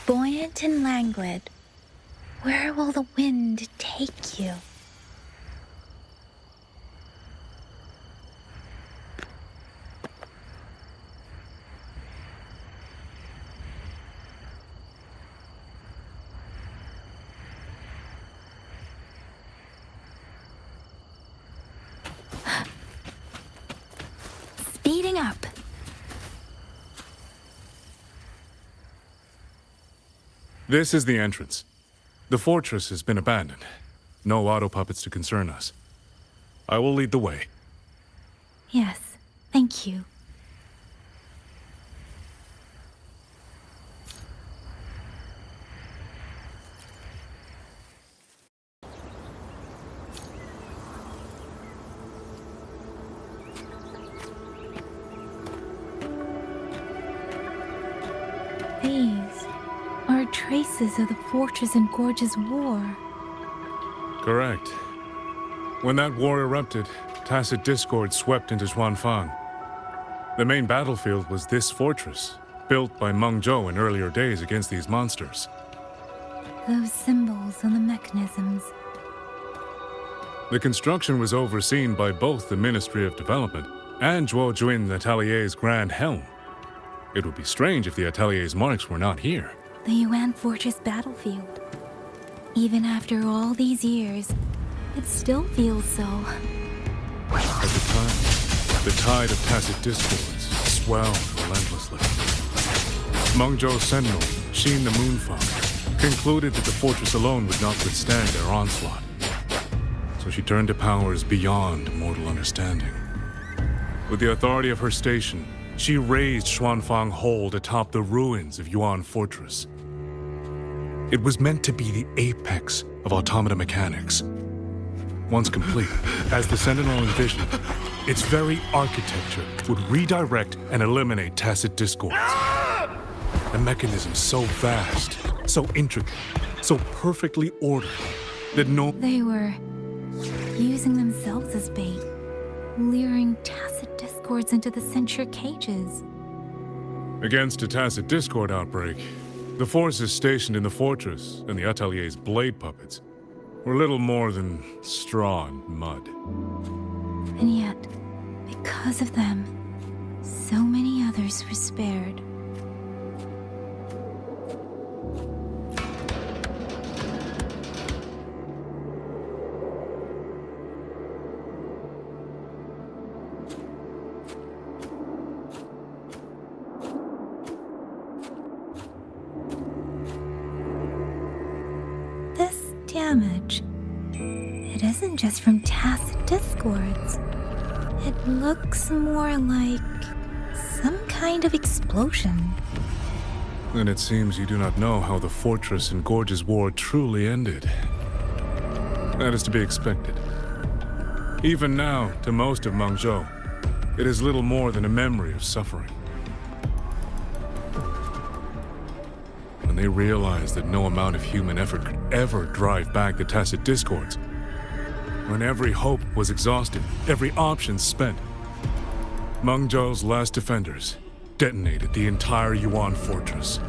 Buoyant and languid, where will the wind take you? Speeding up. This is the entrance. The fortress has been abandoned. No auto puppets to concern us. I will lead the way. Yes, thank you. These are traces of the Fortress and Gorge's war. Correct. When that war erupted, tacit discord swept into Xuanfang. The main battlefield was this fortress, built by Meng Zhou in earlier days against these monsters. Those symbols on the mechanisms. The construction was overseen by both the Ministry of Development and Zhuo Jun Atelier's Grand Helm. It would be strange if the Atelier's marks were not here. The Yuan Fortress battlefield. Even after all these years, it still feels so. At the time, the tide of tacit discords swelled relentlessly. Meng Zhou's sentinel, Xin the Moonfang, concluded that the fortress alone would not withstand their onslaught. So she turned to powers beyond mortal understanding. With the authority of her station, she raised Xuanfang Hold atop the ruins of Yuan Fortress. It was meant to be the apex of automata mechanics. Once complete, as the Sentinel envisioned, its very architecture would redirect and eliminate tacit discords. A mechanism so vast, so intricate, so perfectly ordered, that no... They were using themselves as bait, luring tacit discords into the censure cages. Against a tacit discord outbreak, the forces stationed in the fortress and the Atelier's blade puppets were little more than straw and mud. And yet, because of them, so many others were spared. Damage. It isn't just from tacit discords. It looks more like some kind of explosion. Then it seems you do not know how the Fortress and Gorge's war truly ended. That is to be expected. Even now, to most of Mengzhou, it is little more than a memory of suffering. When they realized that no amount of human effort could ever drive back the tacit discords, when every hope was exhausted, every option spent, Mengzhou's last defenders detonated the entire Yuan fortress.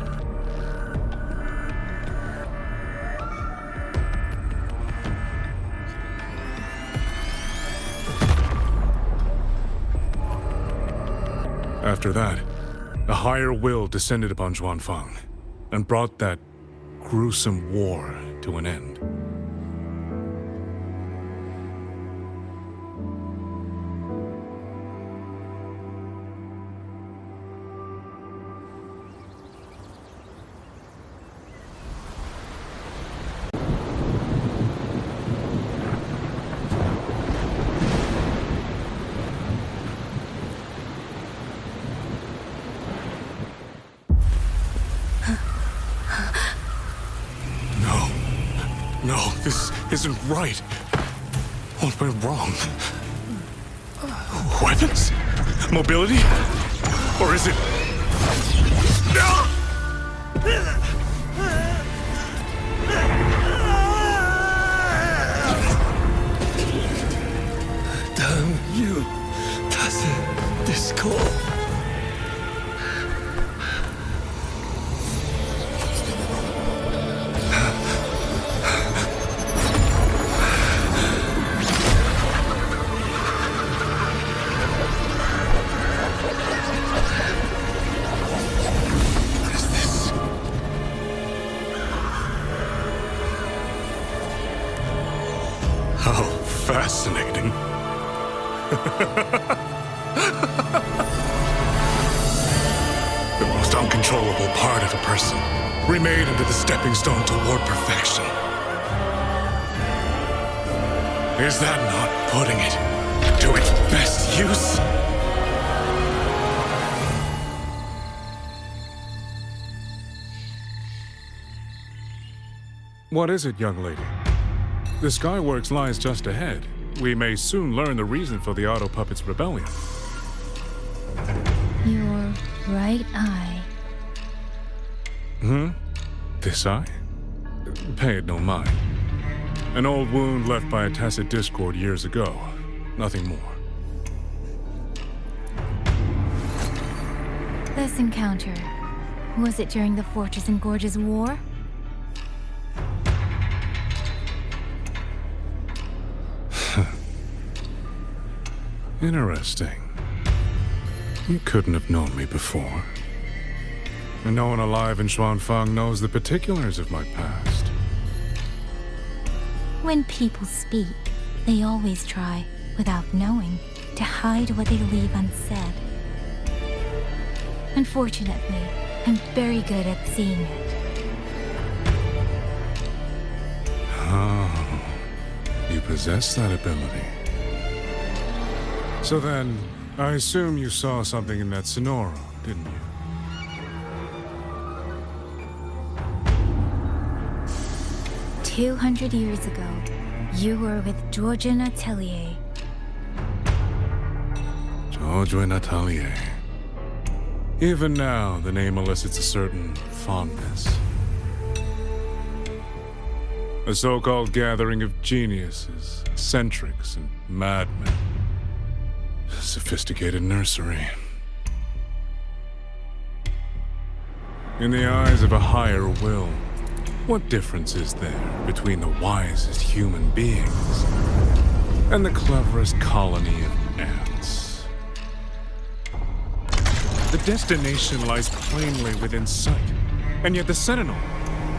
After that, a higher will descended upon Xuanfang and brought that gruesome war to an end. No, this isn't right. What went wrong? Weapons? Mobility? Or is it... Damn you, tacit discord. How fascinating. The most uncontrollable part of a person, remade into the stepping stone toward perfection. Is that not putting it to its best use? What is it, young lady? The Skyworks lies just ahead. We may soon learn the reason for the Auto Puppets' rebellion. Your right eye. This eye? Pay it no mind. An old wound left by a tacit discord years ago. Nothing more. This encounter, was it during the Fortress and Gorges War? Interesting. You couldn't have known me before. And no one alive in Xuanfang knows the particulars of my past. When people speak, they always try, without knowing, to hide what they leave unsaid. Unfortunately, I'm very good at seeing it. Oh, you possess that ability. So then, I assume you saw something in that Sonoro, didn't you? 200 years ago, you were with Georgian Atelier. Georgian Atelier. Even now, the name elicits a certain fondness. A so-called gathering of geniuses, eccentrics, and madmen. A sophisticated nursery. In the eyes of a higher will, what difference is there between the wisest human beings and the cleverest colony of ants? The destination lies plainly within sight, and yet the Sentinel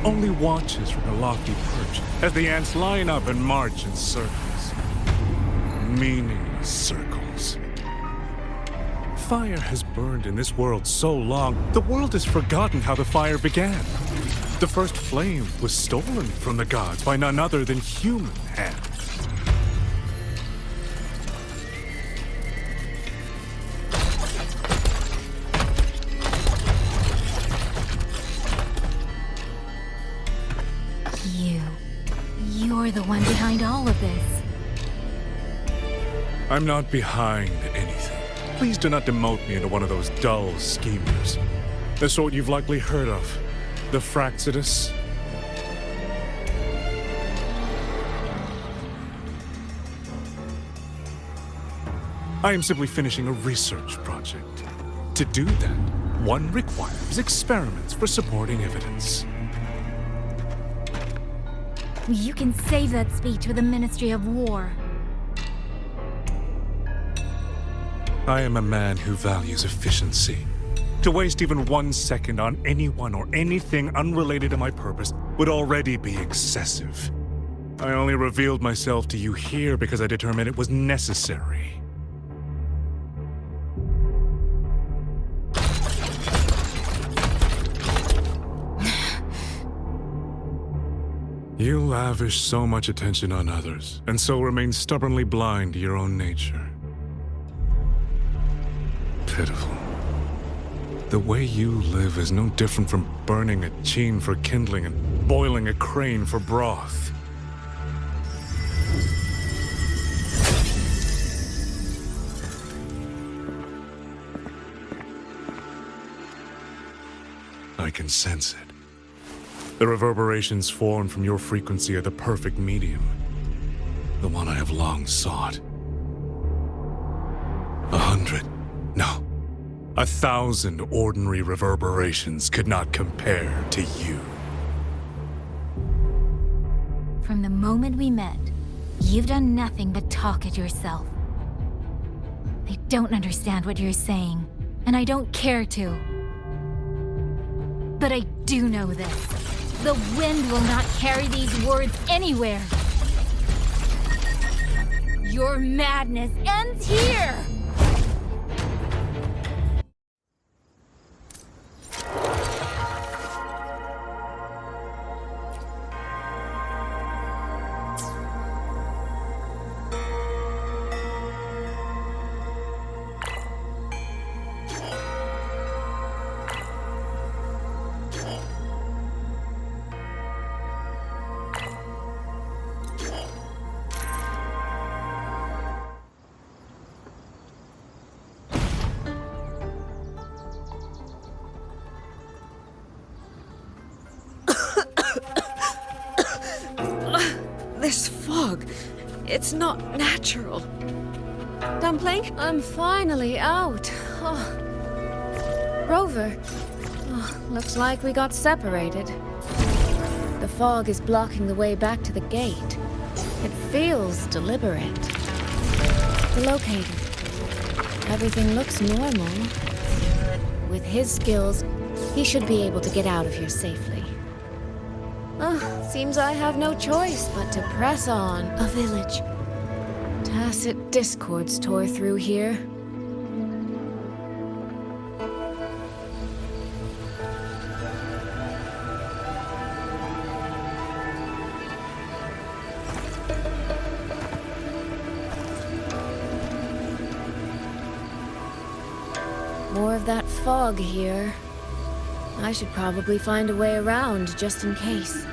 only watches from a lofty perch as the ants line up and march in circles. Meaningless circles. Fire has burned in this world so long, the world has forgotten how the fire began. The first flame was stolen from the gods by none other than human hands. You're you're the one behind all of this. I'm not behind anything. Please do not demote me into one of those dull schemers. The sort you've likely heard of. The Fraxidus. I am simply finishing a research project. To do that, one requires experiments for supporting evidence. You can save that speech with the Ministry of War. I am a man who values efficiency. To waste even 1 second on anyone or anything unrelated to my purpose would already be excessive. I only revealed myself to you here because I determined it was necessary. You lavish so much attention on others, and so remain stubbornly blind to your own nature. Pitiful. The way you live is no different from burning a chine for kindling and boiling a crane for broth. I can sense it. The reverberations formed from your frequency are the perfect medium. The one I have long sought. 100, no, 1,000 ordinary reverberations could not compare to you. From the moment we met, you've done nothing but talk at yourself. I don't understand what you're saying, and I don't care to. But I do know this. The wind will not carry these words anywhere. Your madness ends here! This fog, it's not natural. Dumpling? I'm finally out. Oh. Rover. Oh, looks like we got separated. The fog is blocking the way back to the gate. It feels deliberate. The locator. Everything looks normal. With his skills, he should be able to get out of here safely. Seems I have no choice but to press on. A village. Tacit discords tore through here. More of that fog here. I should probably find a way around just in case.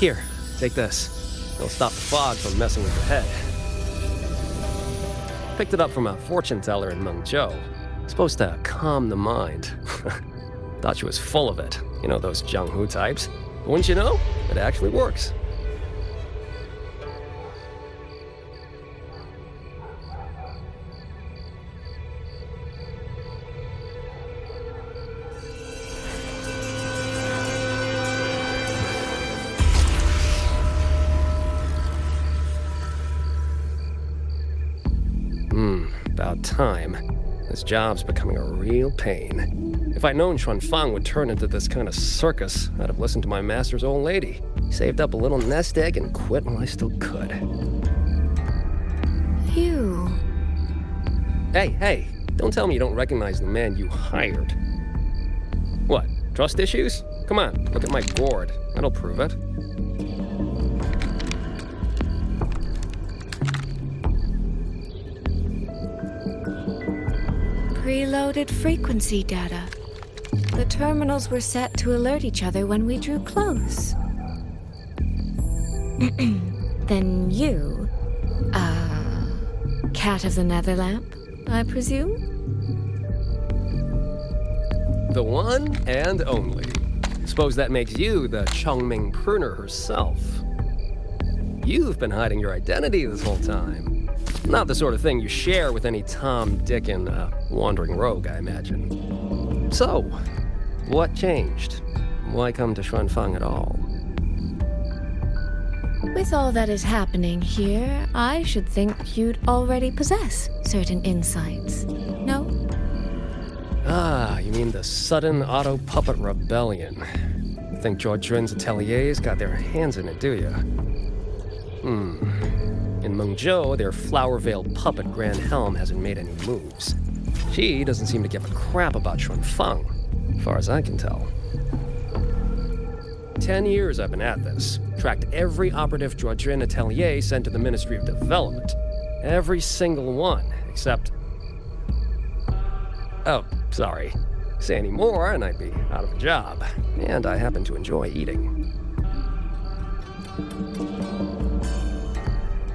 Here, take this. It'll stop the fog from messing with your head. Picked it up from a fortune teller in Mengzhou. Supposed to calm the mind. Thought she was full of it. You know, those Jianghu types. But wouldn't you know? It actually works. About time. This job's becoming a real pain. If I'd known Xuanfang would turn into this kind of circus, I'd have listened to my master's old lady. Saved up a little nest egg and quit while I still could. You... Hey, don't tell me you don't recognize the man you hired. What, trust issues? Come on, look at my gourd. That'll prove it. Preloaded frequency data. The terminals were set to alert each other when we drew close. Then you, cat of the Netherlamp, I presume? The one and only. Suppose that makes you the Chongming pruner herself. You've been hiding your identity this whole time. Not the sort of thing you share with any Tom, Dick, and wandering rogue, I imagine. So, what changed? Why come to Xuanfang at all? With all that is happening here, I should think you'd already possess certain insights. No? Ah, you mean the sudden auto-puppet rebellion. You think George Jun's ateliers got their hands in it, do you? In Mengzhou, their flower-veiled puppet Grand Helm hasn't made any moves. She doesn't seem to give a crap about Xuanfang, as far as I can tell. 10 years I've been at this. Tracked every operative Jun atelier sent to the Ministry of Development. Every single one, except... Oh, sorry. Say any more and I'd be out of a job. And I happen to enjoy eating.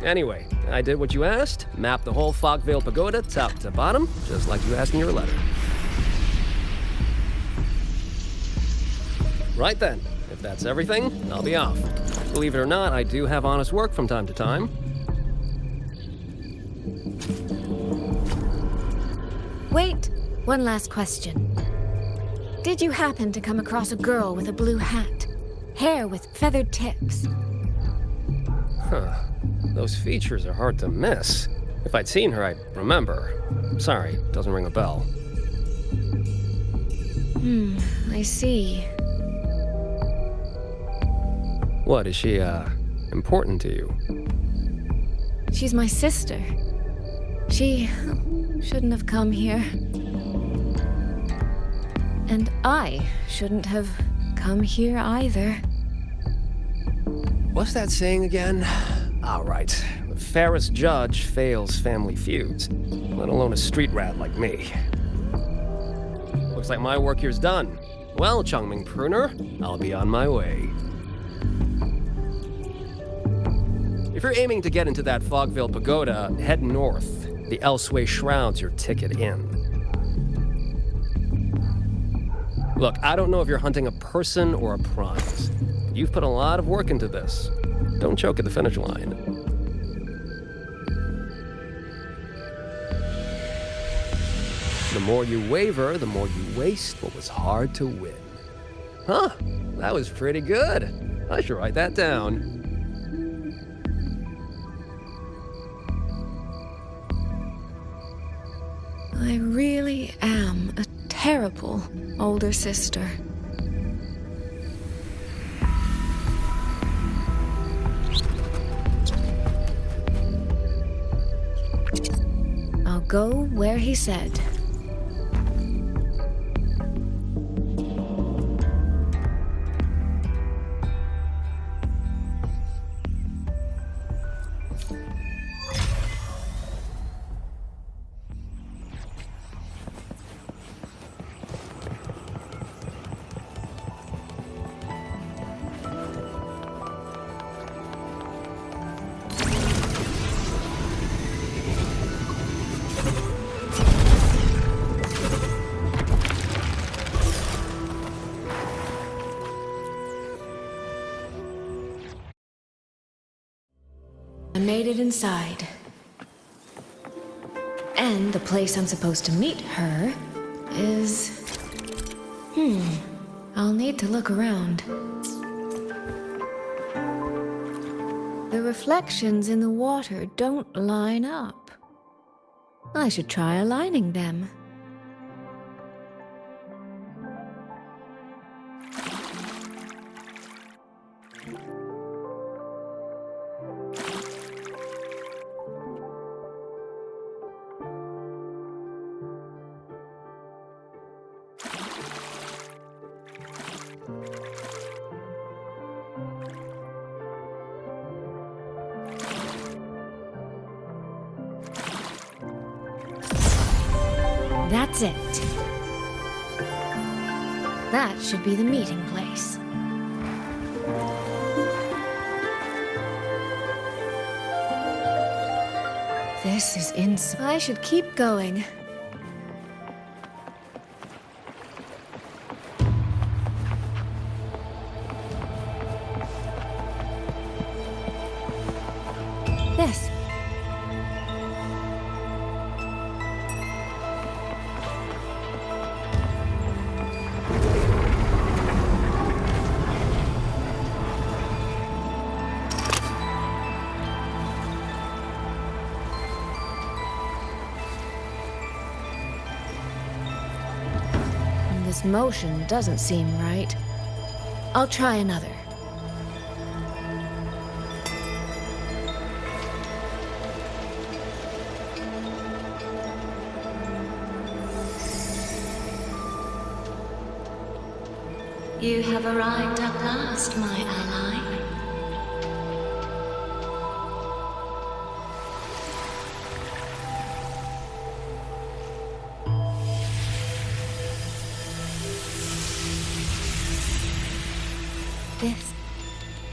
Anyway, I did what you asked, mapped the whole Fogvale Pagoda top to bottom, just like you asked in your letter. Right then, if that's everything, I'll be off. Believe it or not, I do have honest work from time to time. Wait, one last question. Did you happen to come across a girl with a blue hat? Hair with feathered tips? Huh. Those features are hard to miss. If I'd seen her, I'd remember. Sorry, doesn't ring a bell. I see. What, is she, important to you? She's my sister. She shouldn't have come here. And I shouldn't have come here either. What's that saying again? All right. The fairest judge fails family feuds, let alone a street rat like me. Looks like my work here's done. Well, Chongming Pruner, I'll be on my way. If you're aiming to get into that Fogvale Pagoda, head north. The Elseway Shroud's your ticket in. Look, I don't know if you're hunting a person or a prize. You've put a lot of work into this. Don't choke at the finish line. The more you waver, the more you waste what was hard to win. Huh, that was pretty good. I should write that down. I really am a terrible older sister. I'll go where he said. I made it inside. And the place I'm supposed to meet her is... I'll need to look around. The reflections in the water don't line up. I should try aligning them. That's it. That should be the meeting place. This is insane. I should keep going. Yes. This motion doesn't seem right. I'll try another. You have arrived at last, my ally.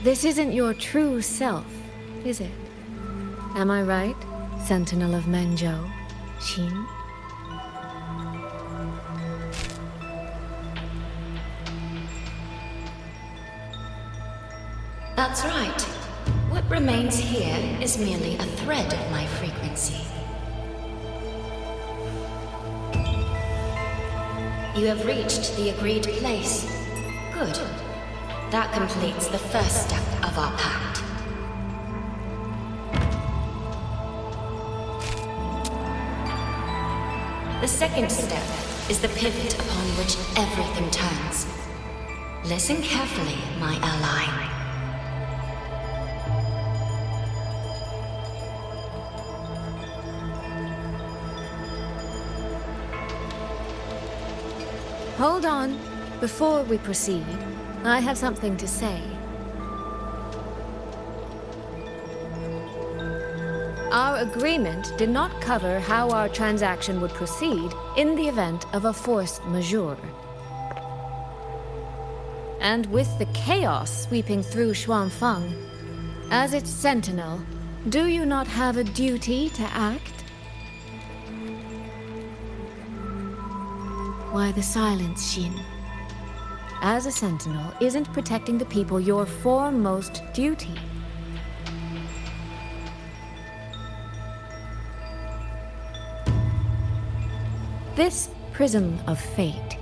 This isn't your true self, is it? Am I right, Sentinel of Mengzhou, Xin? That's right. What remains here is merely a thread of my frequency. You have reached the agreed place. Good. That completes the first step of our pact. The second step is the pivot upon which everything turns. Listen carefully, my ally. Hold on. Before we proceed, I have something to say. Our agreement did not cover how our transaction would proceed in the event of a force majeure. And with the chaos sweeping through Xuanfeng, as its sentinel, do you not have a duty to act? Why the silence, Xin? As a sentinel, isn't protecting the people your foremost duty? This prism of fate,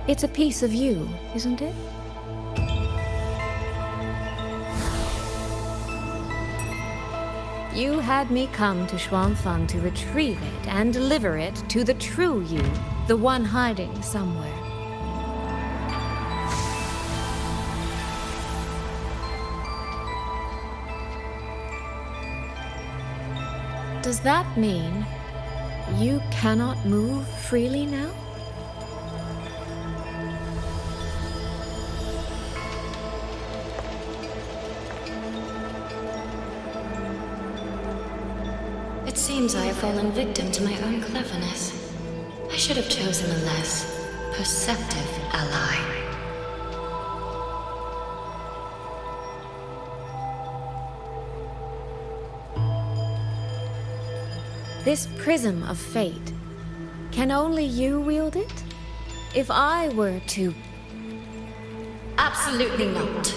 it's a piece of you, isn't it? You had me come to Xuanfeng to retrieve it and deliver it to the true you, the one hiding somewhere. Does that mean you cannot move freely now? It seems I have fallen victim to my own cleverness. I should have chosen a less perceptive ally. This prism of fate, can only you wield it? If I were to... Absolutely not.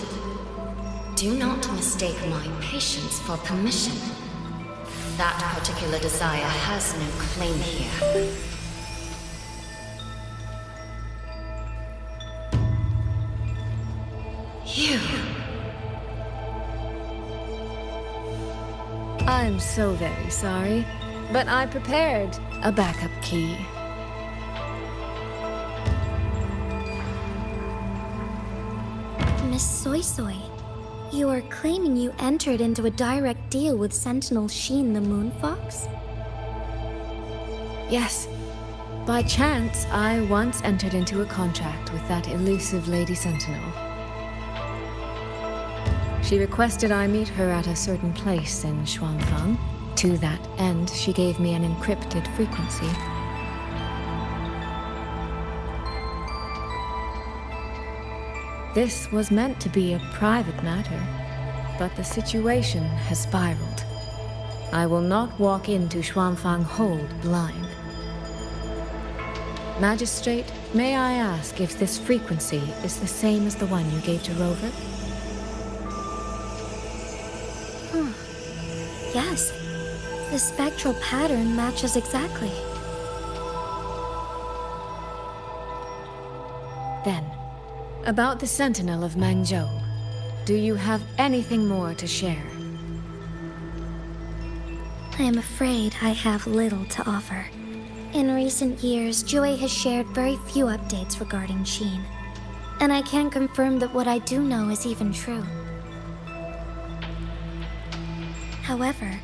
Do not mistake my patience for permission. That particular desire has no claim here. You. I'm so very sorry, but I prepared a backup key. Miss Soy Soy, you are claiming you entered into a direct deal with Sentinel Sheen the Moon Fox? Yes. By chance, I once entered into a contract with that elusive Lady Sentinel. She requested I meet her at a certain place in Xuanfang. To that end, she gave me an encrypted frequency. This was meant to be a private matter, but the situation has spiraled. I will not walk into Xuanfang Hold blind. Magistrate, may I ask if this frequency is the same as the one you gave to Rover? Yes. The spectral pattern matches exactly. Then, about the Sentinel of Mangzhou, do you have anything more to share? I am afraid I have little to offer. In recent years, Jue has shared very few updates regarding Sheen, and I can't confirm that what I do know is even true. However,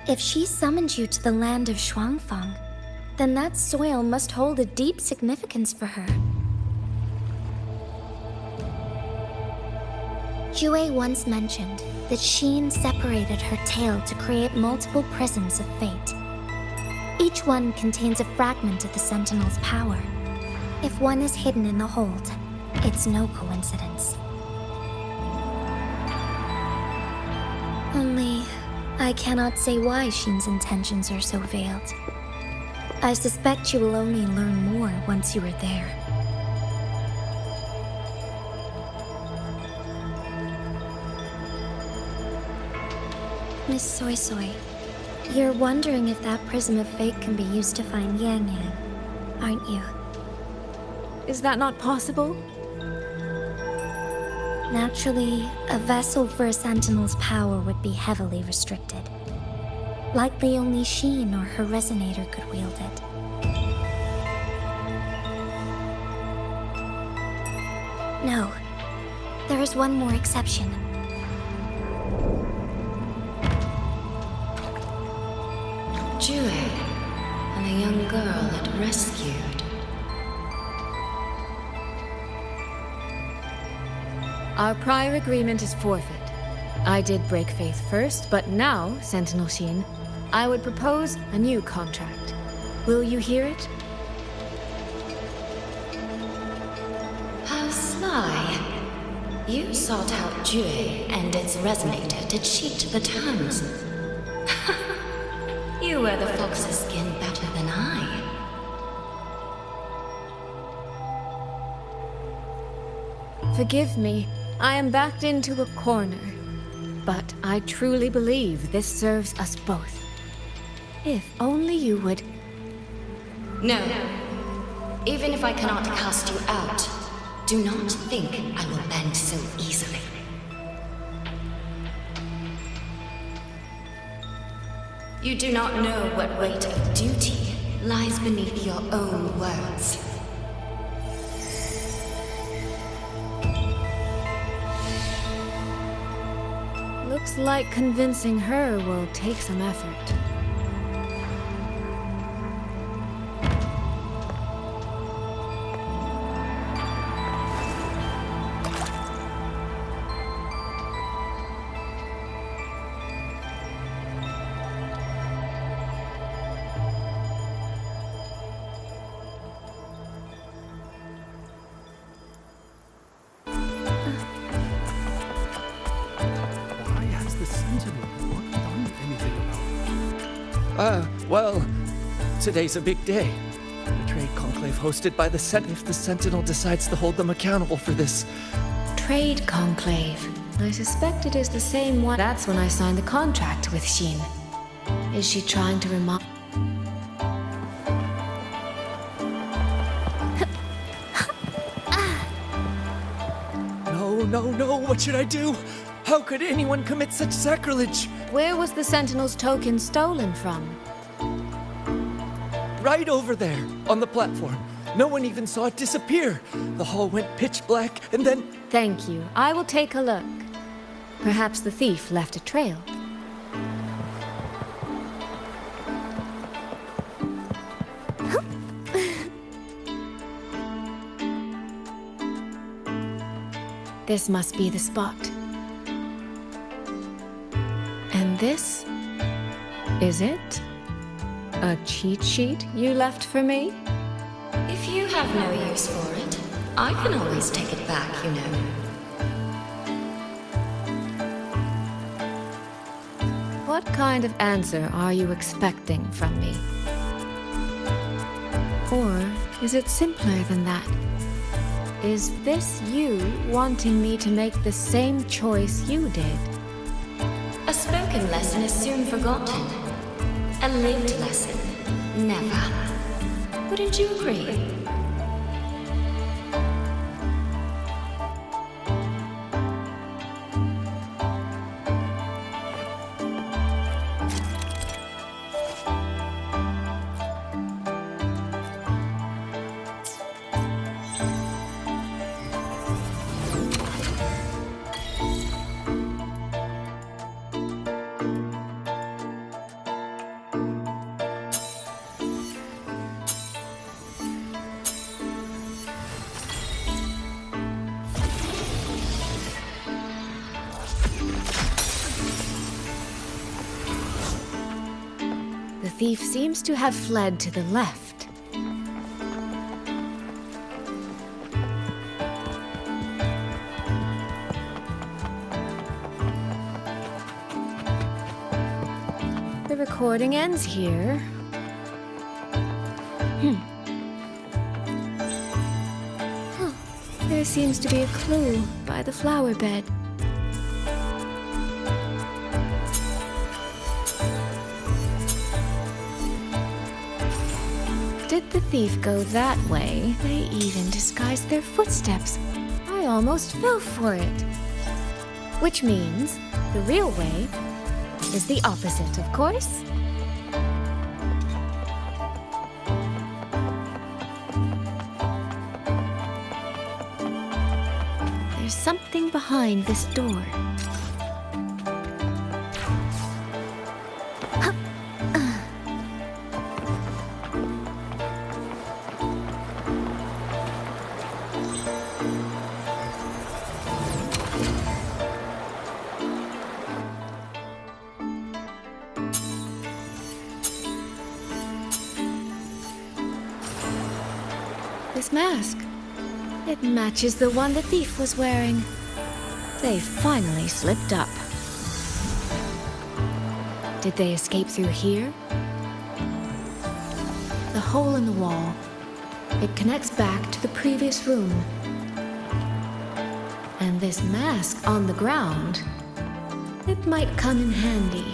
if she summoned you to the land of Xuanfang, then that soil must hold a deep significance for her. Jue once mentioned that Sheen separated her tail to create multiple prisms of fate. Each one contains a fragment of the Sentinel's power. If one is hidden in the hold, it's no coincidence. Only, I cannot say why Sheen's intentions are so veiled. I suspect you will only learn more once you are there. Miss Soy Soy, you're wondering if that prism of fate can be used to find Yangyang, aren't you? Is that not possible? Naturally, a vessel for a Sentinel's power would be heavily restricted. Likely only Sheen or her resonator could wield it. No, there is one more exception. Jue, and a young girl it rescued. Our prior agreement is forfeit. I did break faith first, but now, Sentinel Sheen, I would propose a new contract. Will you hear it? How sly. You sought out Jue and its resonator to cheat the terms. You wear the fox's skin better than I. Forgive me, I am backed into a corner. But I truly believe this serves us both. If only you would... No. Even if I cannot cast you out, do not think I will bend so easily. You do not know what weight of duty lies beneath your own words. Looks like convincing her will take some effort. Well, today's a big day. A trade conclave hosted by the if the Sentinel decides to hold them accountable for this. Trade conclave. I suspect it is the same one. That's when I signed the contract with Xin. Is she trying to remind... No, what should I do? How could anyone commit such sacrilege? Where was the Sentinel's token stolen from? Right over there, on the platform. No one even saw it disappear. The hall went pitch black, and then... Thank you. I will take a look. Perhaps the thief left a trail. This must be the spot. And this? Is it? A cheat sheet you left for me? If you have no use for it, I can always take it back, you know. What kind of answer are you expecting from me? Or is it simpler than that? Is this you wanting me to make the same choice you did? A spoken lesson is soon forgotten. A lived lesson, never. Wouldn't you agree? The thief seems to have fled to the left. The recording ends here. There seems to be a clue by the flower bed. Did the thief go that way? They even disguised their footsteps. I almost fell for it. Which means the real way is the opposite, of course. There's something behind this door. This mask. It matches the one the thief was wearing. They finally slipped up. Did they escape through here? The hole in the wall. It connects back to the previous room. And this mask on the ground, it might come in handy.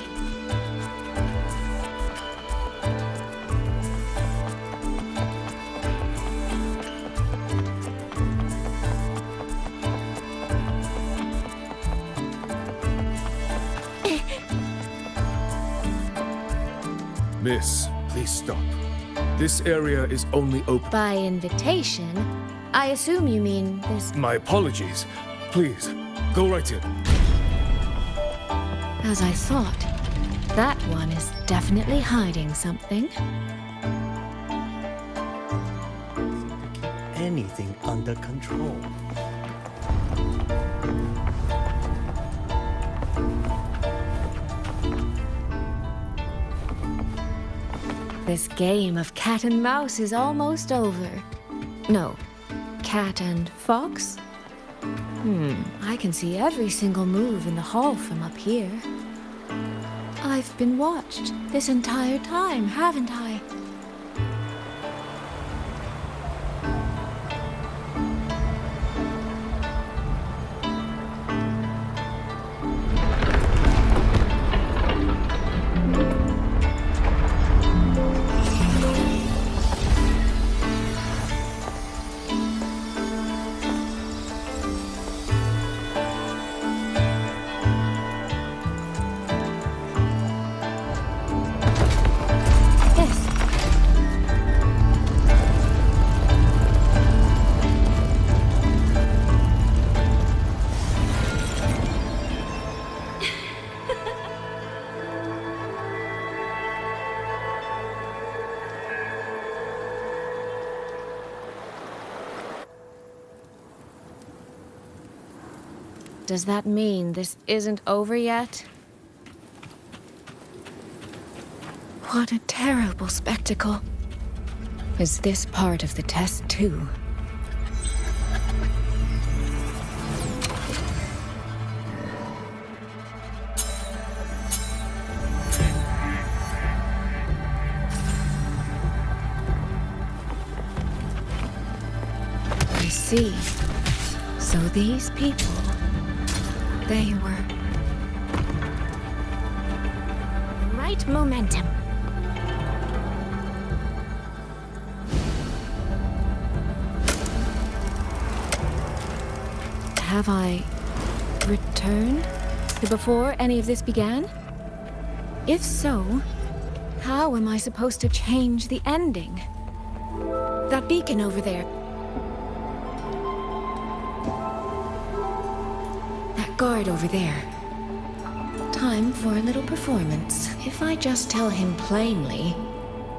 Miss, please stop. This area is only open. By invitation, I assume you mean this... My apologies. Please, go right in. As I thought, that one is definitely hiding something. Anything under control. This game of cat and mouse is almost over. No, cat and fox? I can see every single move in the hall from up here. I've been watched this entire time, haven't I? Does that mean this isn't over yet? What a terrible spectacle. Is this part of the test too? I see. So these people, they were... Right momentum. Have I returned to before any of this began? If so, how am I supposed to change the ending? That beacon over there. That guard over there. Time for a little performance. If I just tell him plainly,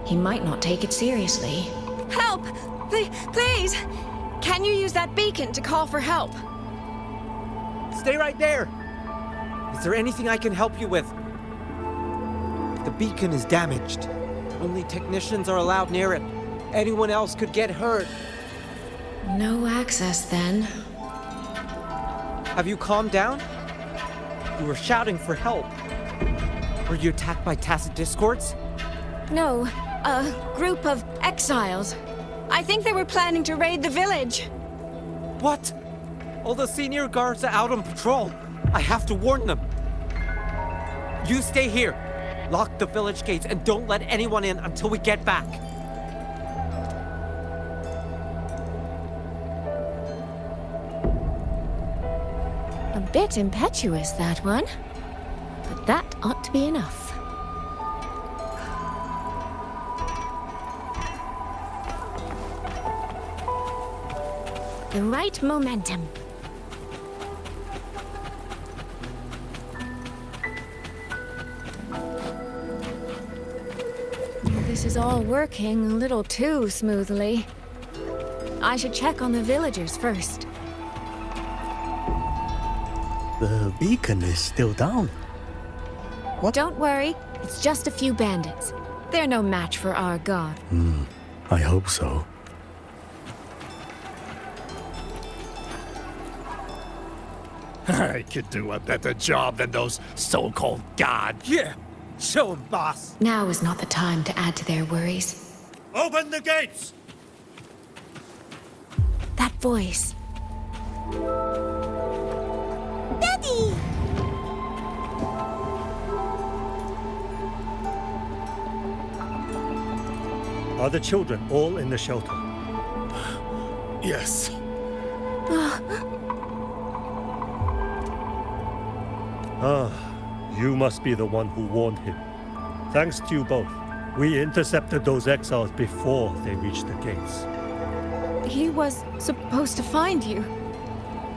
he might not take it seriously. Help! Please! Can you use that beacon to call for help? Stay right there! Is there anything I can help you with? The beacon is damaged. Only technicians are allowed near it. Anyone else could get hurt. No access, then. Have you calmed down? You were shouting for help. Were you attacked by tacit discords? No, a group of exiles. I think they were planning to raid the village. What? All the senior guards are out on patrol. I have to warn them. You stay here. Lock the village gates and don't let anyone in until we get back. A bit impetuous, that one. But that ought to be enough. The right momentum. This is all working a little too smoothly. I should check on the villagers first. The beacon is still down. What? Don't worry, it's just a few bandits. They're no match for our god. I hope so. I could do a better job than those so-called gods. Yeah, show 'em, boss. Now is not the time to add to their worries. Open the gates! That voice. Daddy! Are the children all in the shelter? Yes. You must be the one who warned him. Thanks to you both, we intercepted those exiles before they reached the gates. He was supposed to find you.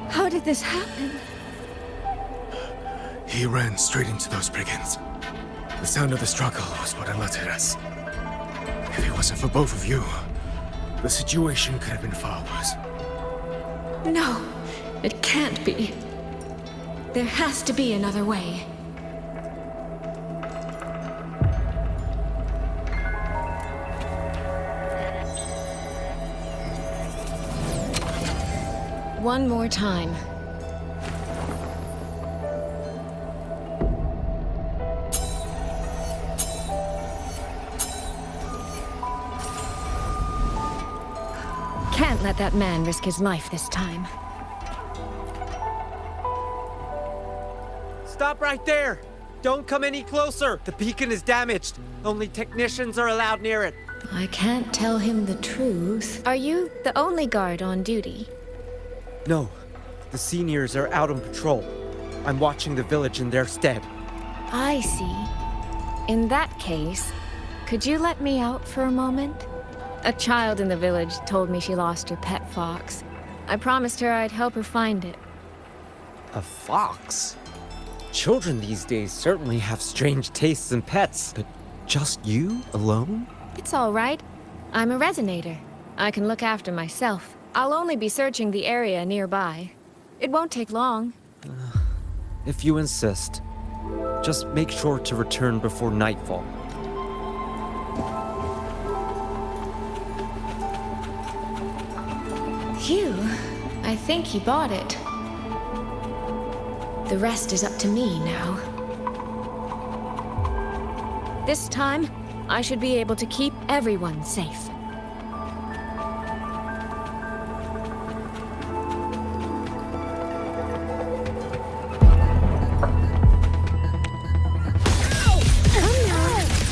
How did this happen? He ran straight into those brigands. The sound of the struggle was what alerted us. If it wasn't for both of you, the situation could have been far worse. No, it can't be. There has to be another way. One more time. Can't let that man risk his life this time. Stop right there! Don't come any closer! The beacon is damaged. Only technicians are allowed near it. I can't tell him the truth. Are you the only guard on duty? No, the seniors are out on patrol. I'm watching the village in their stead. I see. In that case, could you let me out for a moment? A child in the village told me she lost her pet fox. I promised her I'd help her find it. A fox? Children these days certainly have strange tastes in pets, but just you alone? It's all right. I'm a resonator. I can look after myself. I'll only be searching the area nearby. It won't take long. If you insist. Just make sure to return before nightfall. Phew, I think he bought it. The rest is up to me now. This time, I should be able to keep everyone safe.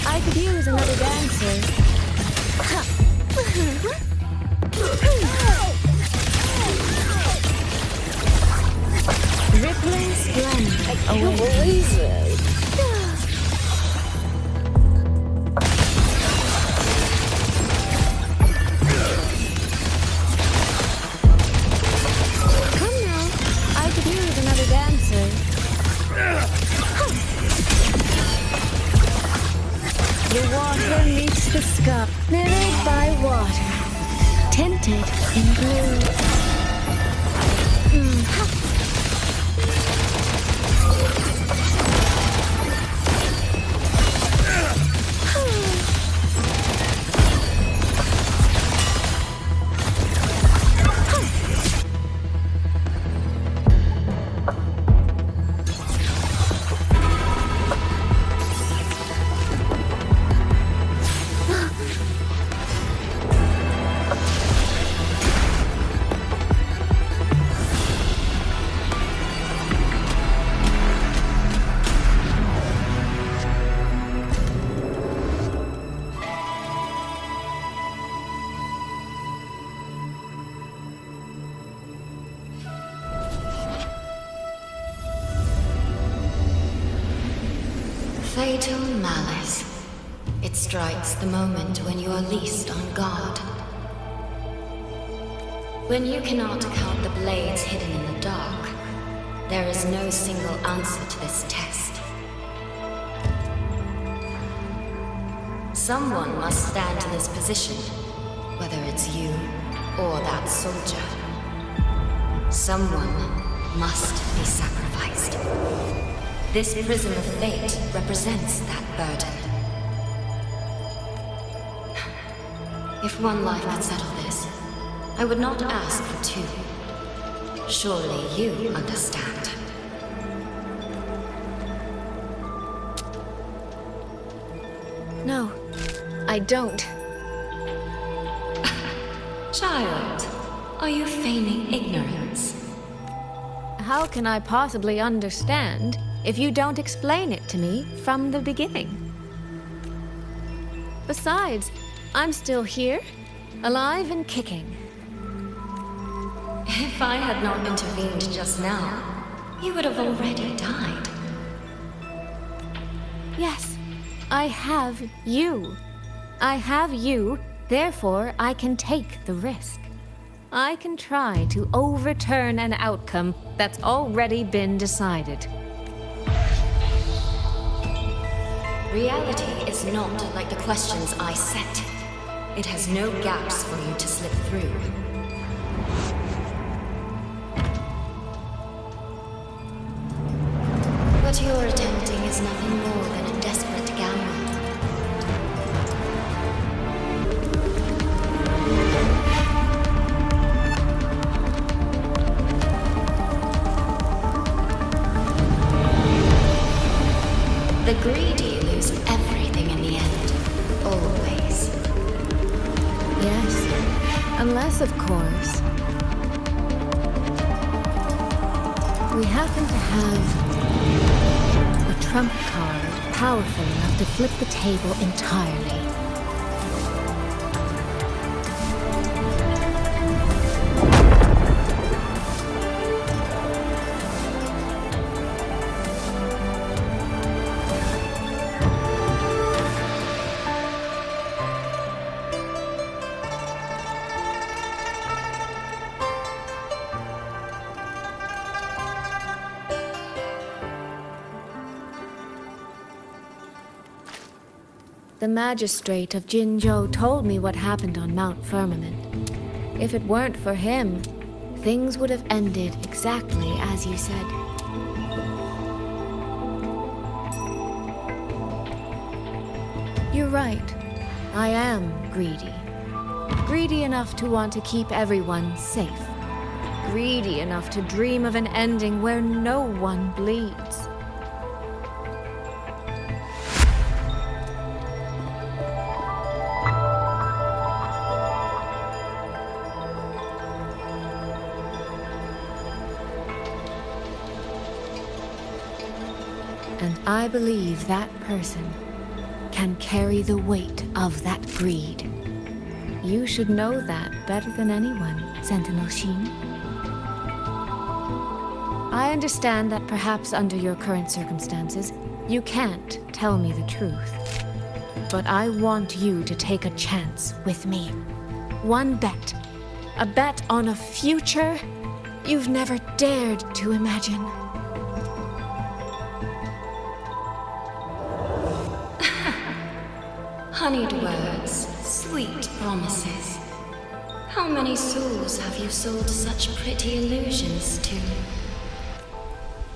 I could use another dancer. Rippling splendor. I can't believe it. Come now. I could use another dancer. The water meets the sky, mirrored by water, tinted in blue. Fatal malice. It strikes the moment when you are least on guard. When you cannot count the blades hidden in the dark, there is no single answer to this test. Someone must stand in this position, whether it's you or that soldier. Someone must be sacrificed. This prism of fate represents that burden. If one life could settle this, I would not ask for two. Surely you understand. No, I don't. Child, are you feigning ignorance? How can I possibly understand if you don't explain it to me from the beginning? Besides, I'm still here, alive and kicking. If I had not intervened just now, you would have already died. Yes, I have you. I have you, therefore I can take the risk. I can try to overturn an outcome that's already been decided. Reality is not like the questions I set. It has no gaps for you to slip through. What you're attempting is nothing more than a desperate gamble. The greedy lose everything in the end. Always. Yes, unless, of course, we happen to have a trump card powerful enough to flip the table entirely. The magistrate of Jinzhou told me what happened on Mount Firmament. If it weren't for him, things would have ended exactly as you said. You're right. I am greedy. Greedy enough to want to keep everyone safe. Greedy enough to dream of an ending where no one bleeds. And I believe that person can carry the weight of that greed. You should know that better than anyone, Sentinel Sheen. I understand that perhaps under your current circumstances, you can't tell me the truth. But I want you to take a chance with me. One bet. A bet on a future you've never dared to imagine. Honeyed words, sweet promises. How many souls have you sold such pretty illusions to?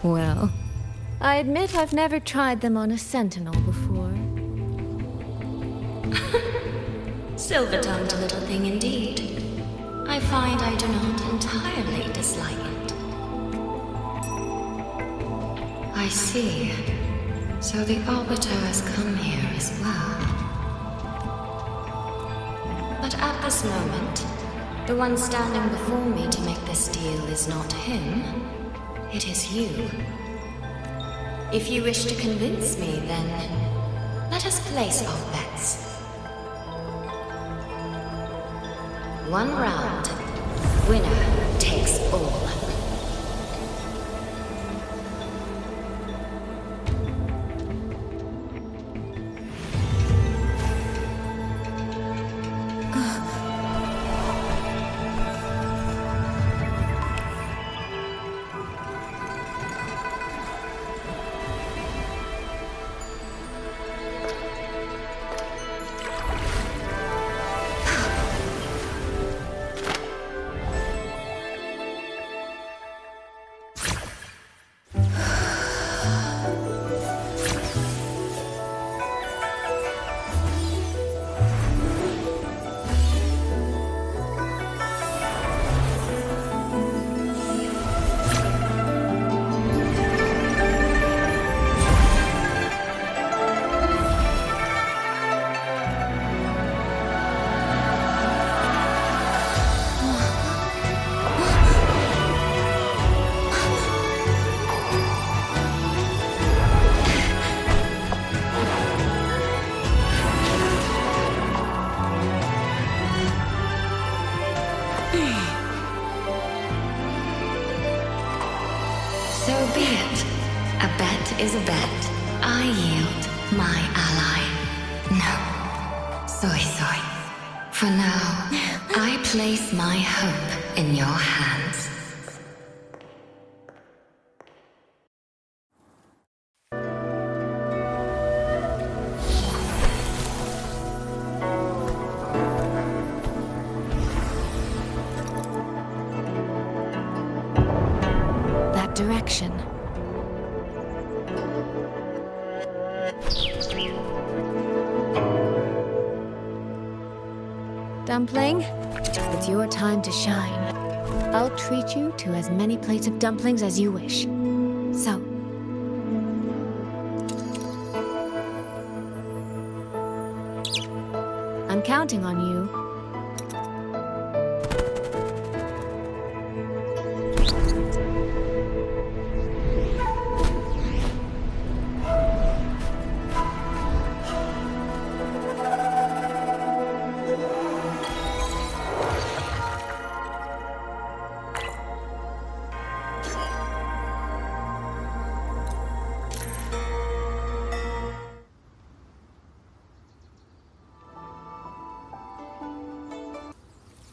Well, I admit I've never tried them on a sentinel before. Silver-tongued little thing indeed. I find I do not entirely dislike it. I see. So the Arbiter has come here as well. But at this moment, the one standing before me to make this deal is not him. It is you. If you wish to convince me, then let us place our bets. One round. Winner takes all. So be it. A bet is a bet. I yield my ally. No. Soy. For now, I place my hope in your hands. That direction. Dumpling, it's your time to shine. I'll treat you to as many plates of dumplings as you wish. So, I'm counting on you.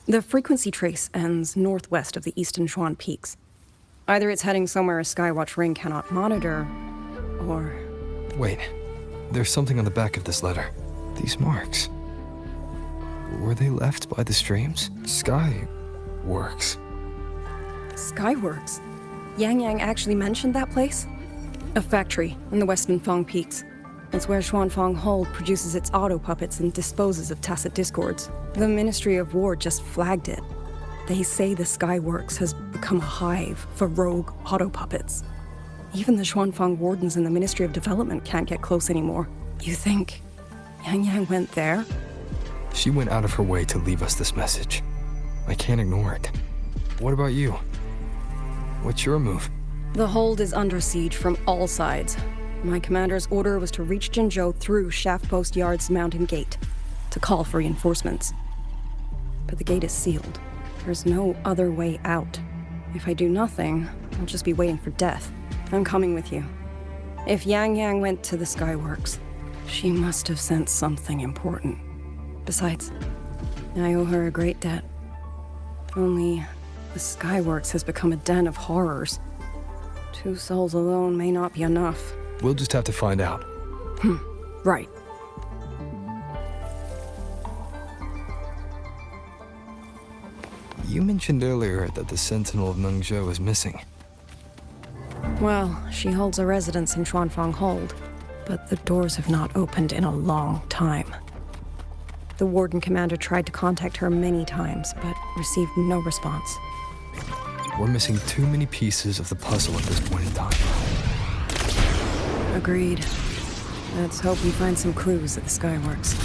The frequency trace ends northwest of the Eastern Shuan Peaks. Either it's heading somewhere a Skywatch ring cannot monitor, or... Wait, there's something on the back of this letter. These marks. Were they left by the streams? Skyworks. Skyworks? Yangyang actually mentioned that place? A factory in the Western Feng Peaks. It's where Xuanfang Hold produces its auto puppets and disposes of tacit discords. The Ministry of War just flagged it. They say the Skyworks has become a hive for rogue auto puppets. Even the Xuanfang wardens in the Ministry of Development can't get close anymore. You think Yangyang went there? She went out of her way to leave us this message. I can't ignore it. What about you? What's your move? The hold is under siege from all sides. My commander's order was to reach Jinzhou through Shaftpost Yard's mountain gate, to call for reinforcements. But the gate is sealed. There's no other way out. If I do nothing, I'll just be waiting for death. I'm coming with you. If Yangyang went to the Skyworks, she must have sent something important. Besides, I owe her a great debt. Only the Skyworks has become a den of horrors. 2 souls alone may not be enough. We'll just have to find out. Right. You mentioned earlier that the Sentinel of Mengzhou is missing. Well, she holds a residence in Xuanfang Hold, but the doors have not opened in a long time. The Warden Commander tried to contact her many times, but received no response. We're missing too many pieces of the puzzle at this point in time. Agreed. Let's hope we find some clues at the Skyworks.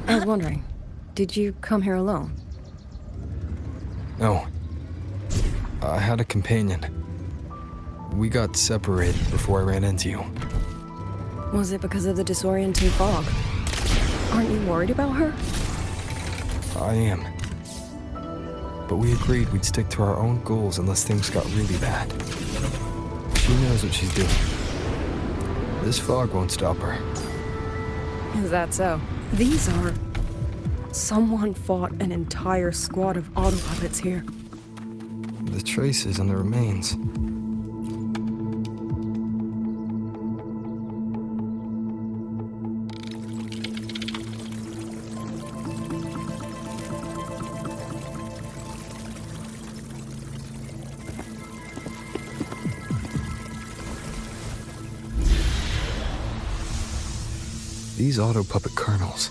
I was wondering, did you come here alone? No. I had a companion. We got separated before I ran into you. Was it because of the disorienting fog? Aren't you worried about her? I am. But we agreed we'd stick to our own goals unless things got really bad. She knows what she's doing. This fog won't stop her. Is that so? These are... Someone fought an entire squad of auto puppets here. The traces and the remains. These auto puppet kernels.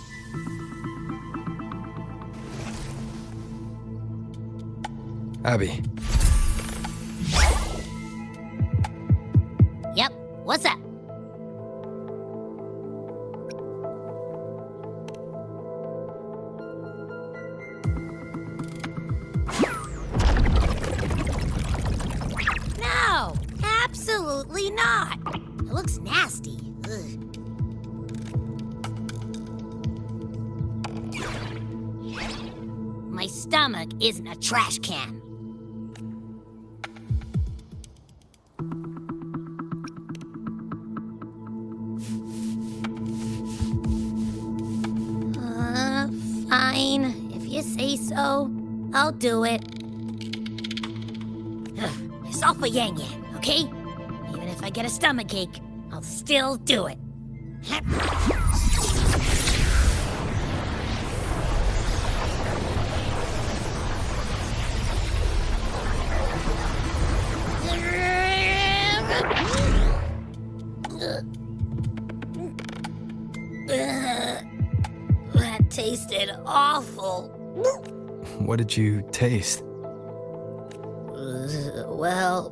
Abby. Yep, what's up? No, absolutely not. It looks nasty. Ugh. My stomach isn't a trash can. Fine. If you say so, I'll do it. It's all for Yangyang, okay? Even if I get a stomachache, I'll still do it. That tasted awful. What did you taste? Well,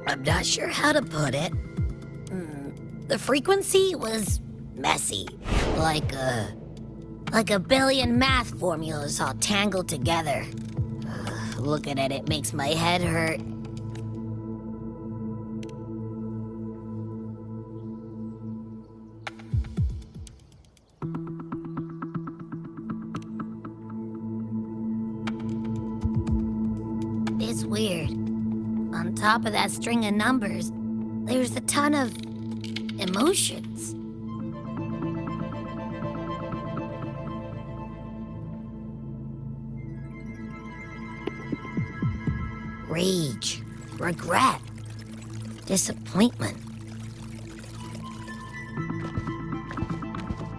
I'm not sure how to put it. The frequency was messy, like a billion math formulas all tangled together. Looking at it makes my head hurt. It's weird. On top of that string of numbers, there's a ton of emotions. Rage, regret, disappointment.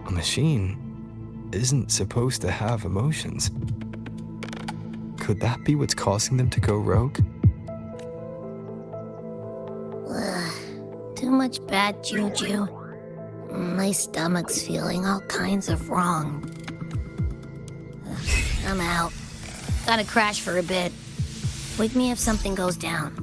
A machine isn't supposed to have emotions. Could that be what's causing them to go rogue? Too much bad juju. My stomach's feeling all kinds of wrong. I'm out. Gotta crash for a bit. Wake me if something goes down.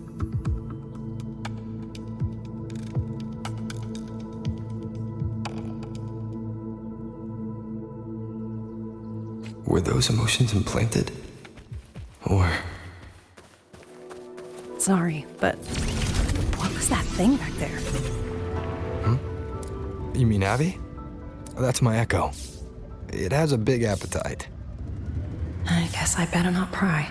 Were those emotions implanted? Or... Sorry, but what was that thing back there? You mean Abby? That's my echo. It has a big appetite. I guess I better not pry.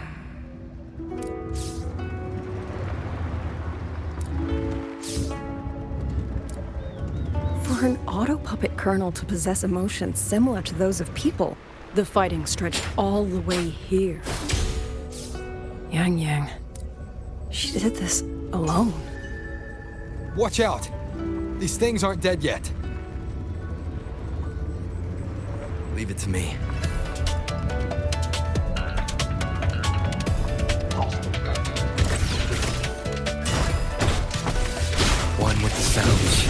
For an auto-puppet colonel to possess emotions similar to those of people, the fighting stretched all the way here. Yangyang. She did this alone. Watch out! These things aren't dead yet. Leave it to me. One with the sounds.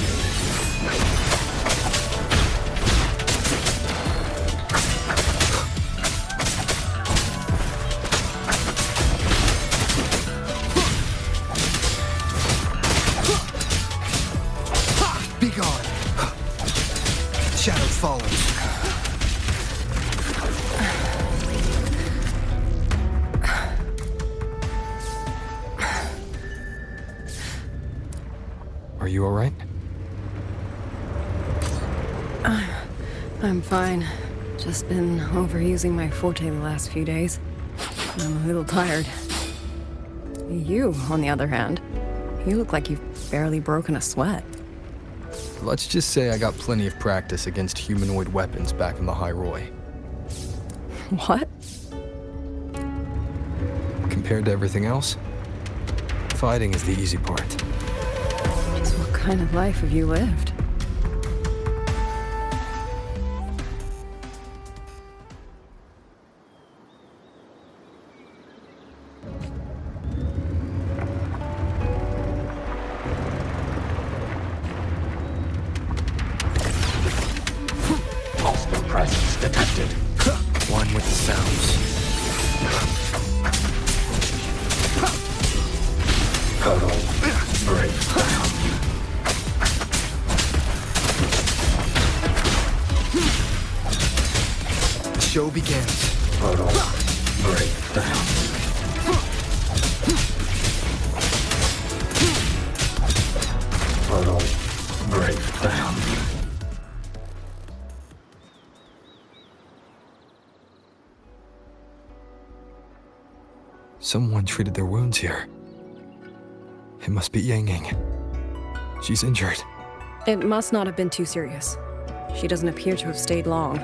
Be gone. Shadow follows. Are you all right? I'm fine. Just been overusing my forte the last few days. I'm a little tired. You, on the other hand, you look like you've barely broken a sweat. Let's just say I got plenty of practice against humanoid weapons back in the High Roy. What? Compared to everything else, fighting is the easy part. So what kind of life have you lived? Hostile presence detected. One with the sounds. Portal breakdown. The show begins. Portal breakdown. Portal breakdown. Someone treated their wounds here. It must be Yangyang. She's injured. It must not have been too serious. She doesn't appear to have stayed long.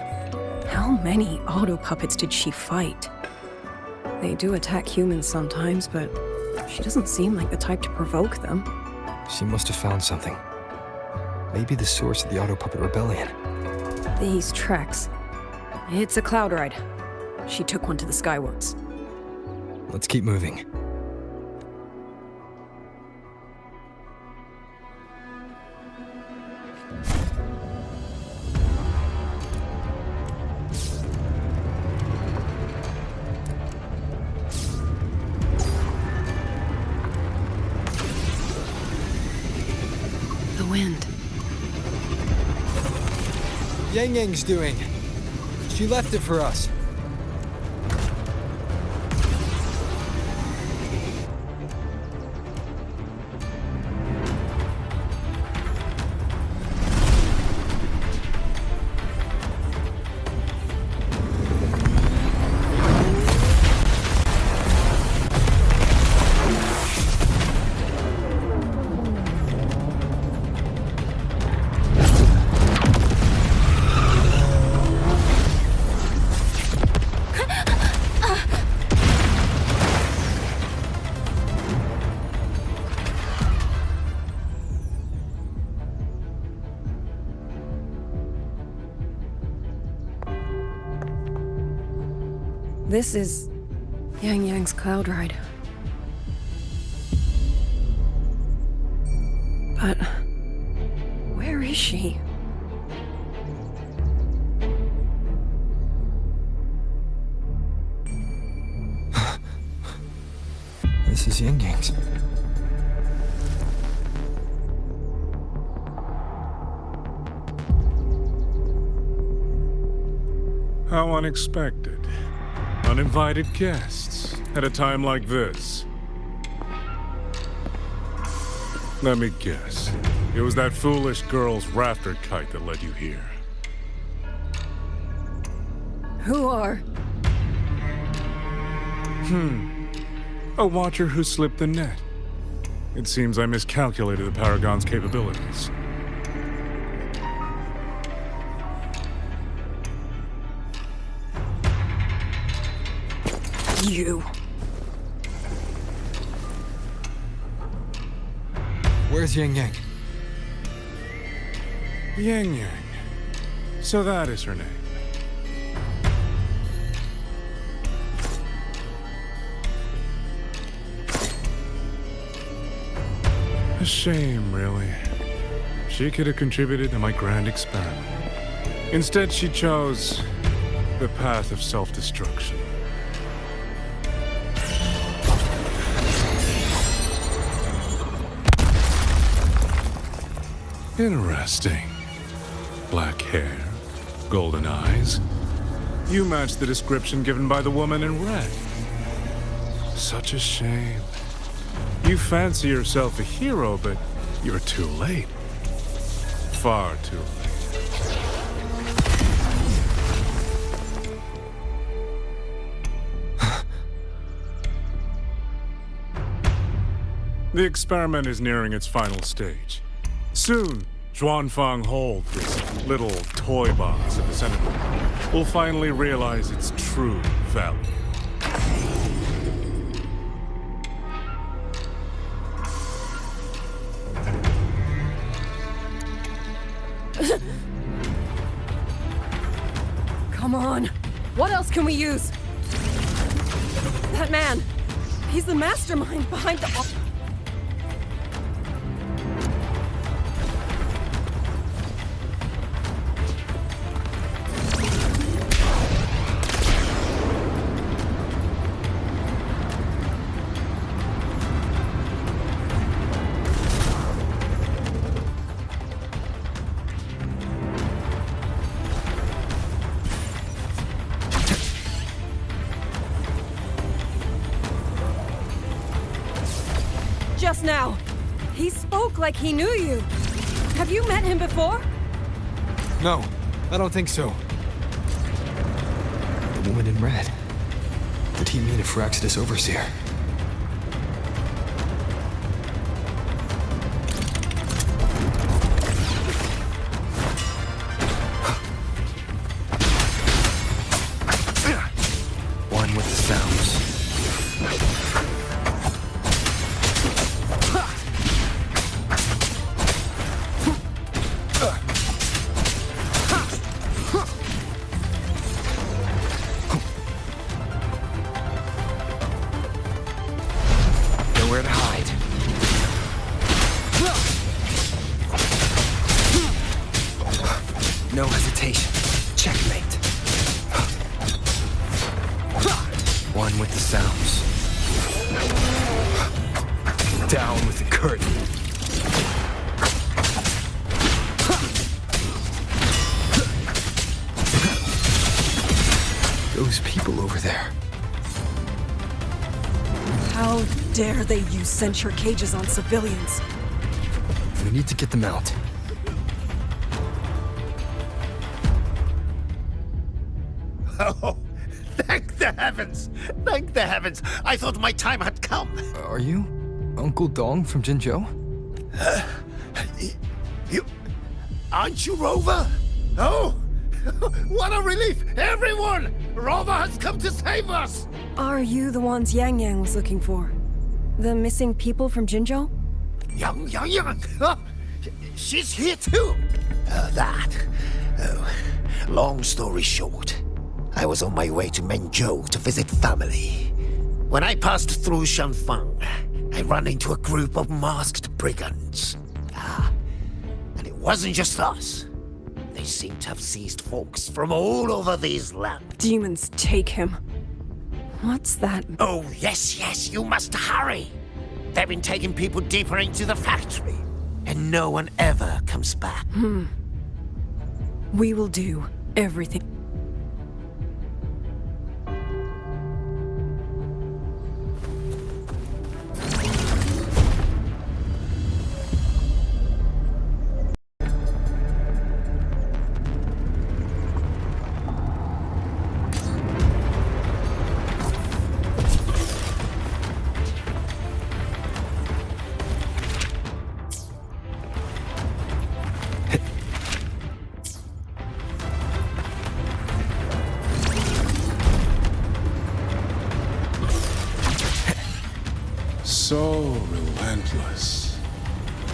How many auto-puppets did she fight? They do attack humans sometimes, but she doesn't seem like the type to provoke them. She must have found something. Maybe the source of the auto-puppet rebellion. These tracks. It's a cloud ride. She took one to the Skyworks. Let's keep moving. The wind. Yangyang's doing. She left it for us. This is Yangyang's cloud ride. But is she? This is Yangyang's. How unexpected. Uninvited guests at a time like this. Let me guess. It was that foolish girl's rafter kite that led you here. Who are? A watcher who slipped the net. It seems I miscalculated the Paragon's capabilities. You. Where's Yangyang? Yangyang. So that is her name. A shame, really. She could have contributed to my grand experiment. Instead, she chose the path of self-destruction. Interesting. Black hair, golden eyes. You match the description given by the woman in red. Such a shame. You fancy yourself a hero, but you're too late. Far too late. The experiment is nearing its final stage. Soon, Xuanfang Hold, this little toy box at the center, will finally realize its true value. Come on. What else can we use? That man. He's the mastermind behind the... Just now. He spoke like he knew you. Have you met him before? No, I don't think so. The woman in red. Did he mean a Firaxidus overseer? One with the sounds. Nowhere to hide. No hesitation. Checkmate. One with the sounds. Down with the curtain. Those people over there. How dare they use censure cages on civilians? We need to get them out. Oh, thank the heavens! Thank the heavens! I thought my time had come. Are you Uncle Dong from Jinzhou? You... Aren't you Rover? Oh! What a relief! Everyone! Rover has come to save us! Are you the ones Yangyang was looking for? The missing people from Jinzhou? Yangyang! She's here too! Oh, long story short, I was on my way to Menzhou to visit family. When I passed through Shanfang, I ran into a group of masked brigands. And it Wasn't just us. They seem to have seized folks from all over these lands. Demons take him. What's that? Oh, yes, you must hurry. They've been taking people deeper into the factory, and no one ever comes back. We will do everything. So relentless.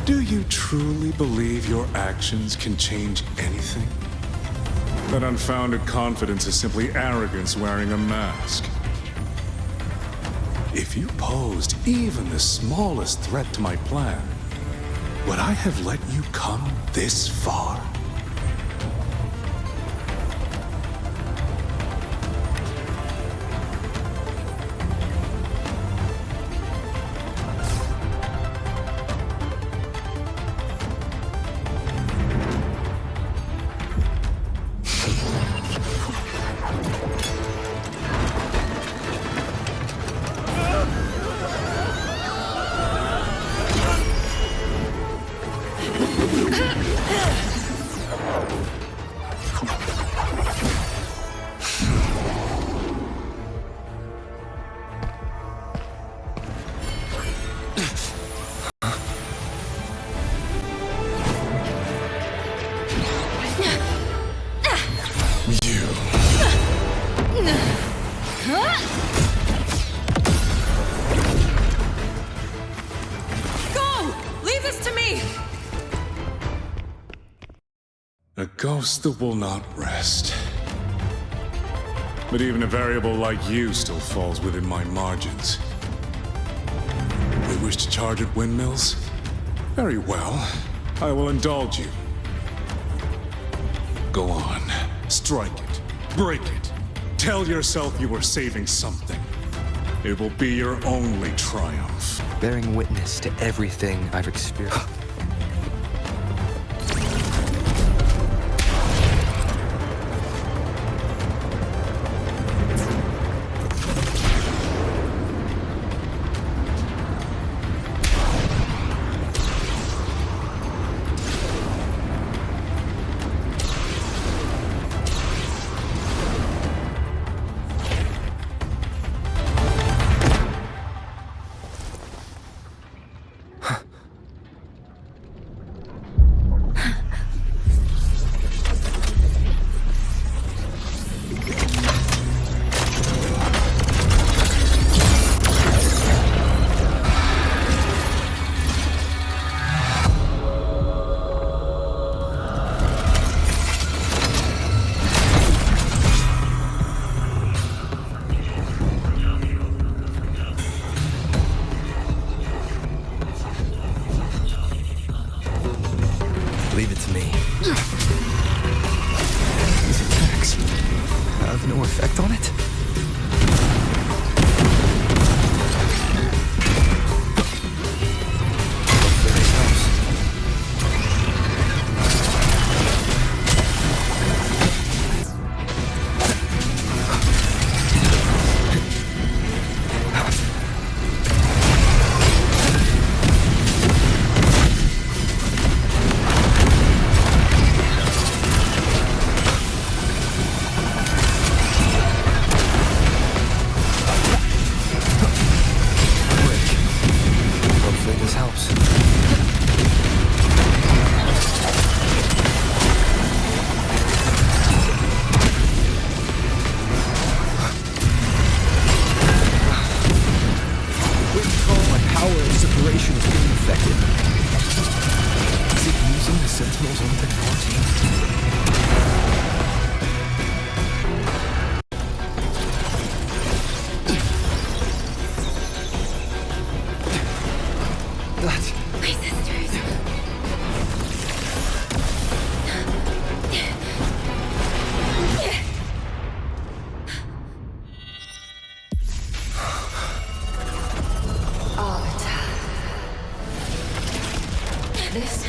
Do you truly believe your actions can change anything? That unfounded confidence is simply arrogance wearing a mask. If you posed even the smallest threat to my plan, would I have let you come this far? A ghost that will not rest. But even a variable like you still falls within my margins. You wish to charge at windmills? Very well. I will indulge you. Go on. Strike it. Break it. Tell yourself you were saving something. It will be your only triumph. Bearing witness to everything I've experienced. Leave it to me. These attacks have no effect on it?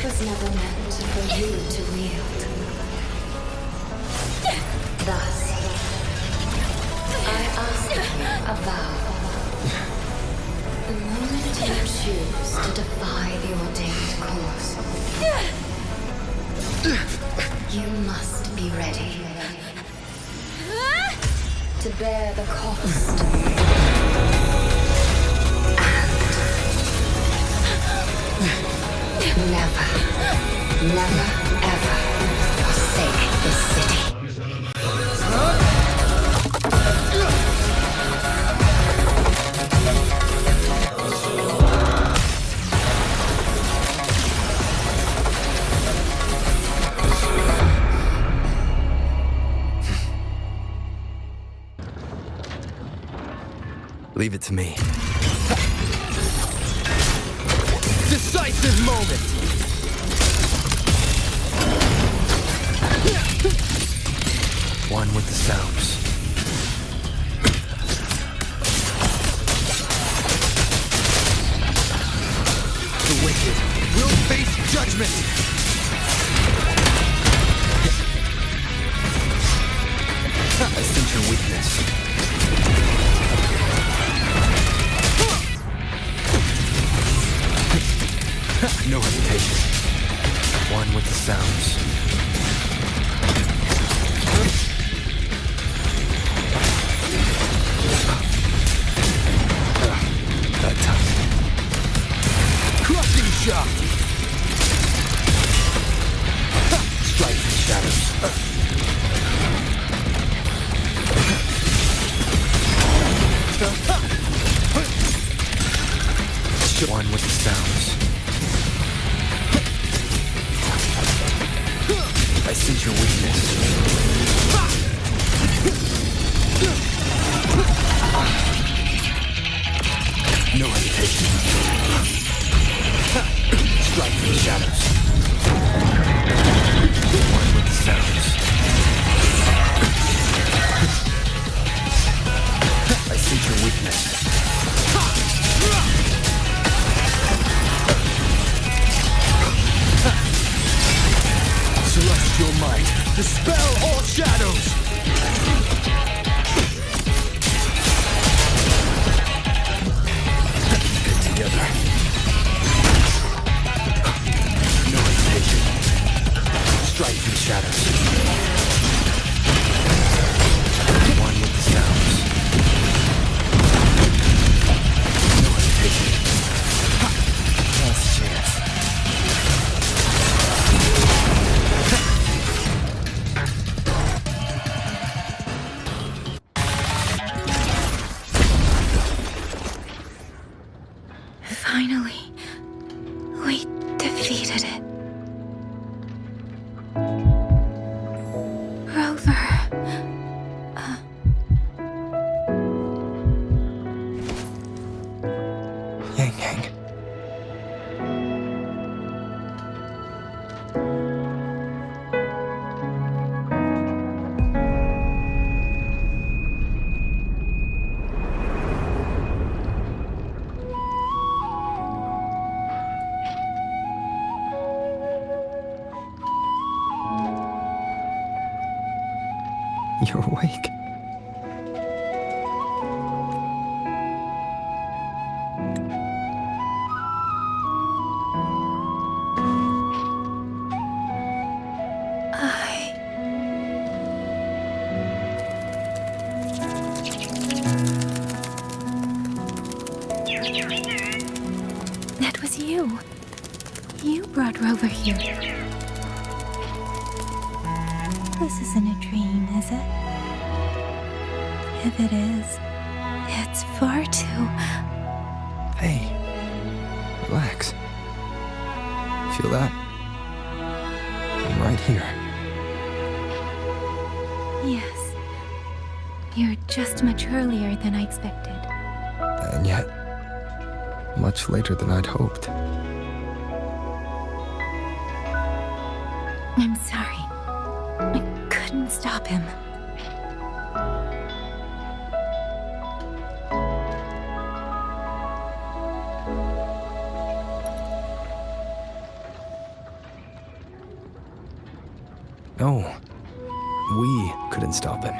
was never meant for you to wield. Thus, I ask you a vow. The moment you choose to defy the ordained course, you must be ready to bear the cost. And never, ever forsake this city. Leave it to me. Decisive moment! One with the sounds. The wicked will face judgment! I sense your weakness. No hesitation. One with the sounds. That time. Crushing shot! Strike the shadows. One with the sounds. I sense your weakness. No hesitation. Strike the shadows. One with the sounds. I sense your weakness. Celestial might, dispel all shadows! Get together. No hesitation. Strike the shadows. One with the sounds. No hesitation. Last chance. Finally, we defeated it. Rover. Yangyang. You're awake. That was you. You brought Rover here. This isn't a dream, is it? If it is, it's far too... Hey, relax. Feel that? I'm right here. Yes. You're just much earlier than I expected. And yet, much later than I'd hoped. I'm sorry. I couldn't stop him. No, we couldn't stop him.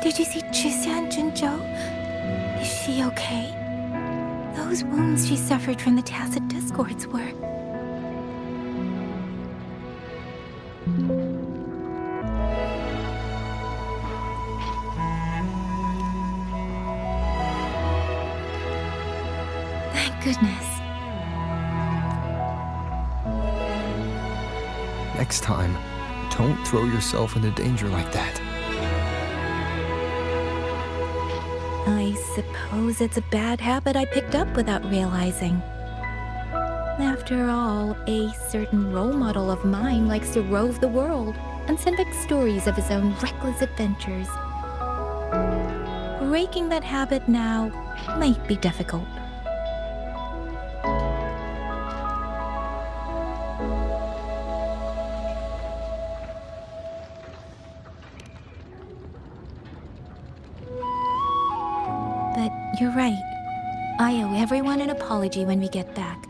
Did you see Chixia and Jinzhou? Is she okay? Those wounds she suffered from the tacit discords were... Thank goodness. Next time, don't throw yourself into danger like that. I suppose it's a bad habit I picked up without realizing. After all, a certain role model of mine likes to rove the world and send back stories of his own reckless adventures. Breaking that habit now might be difficult. But you're right. I owe everyone an apology when we get back.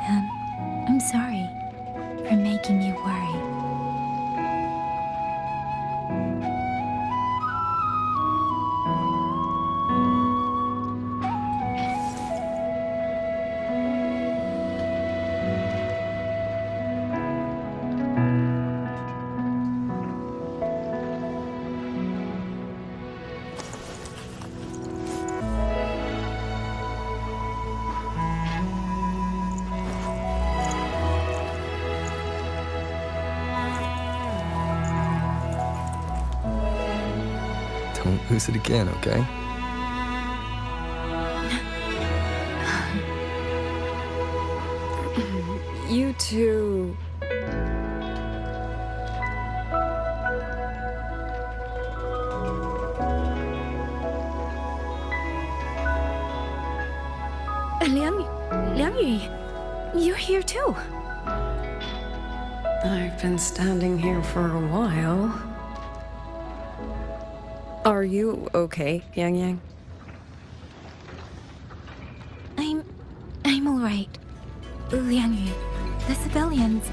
And I'm sorry for making you worry. Don't lose it again, okay? You two... Liangyu, you're here too. I've been standing here for a while. Are you okay, Yangyang? I'm all right. Liangyu, the civilians,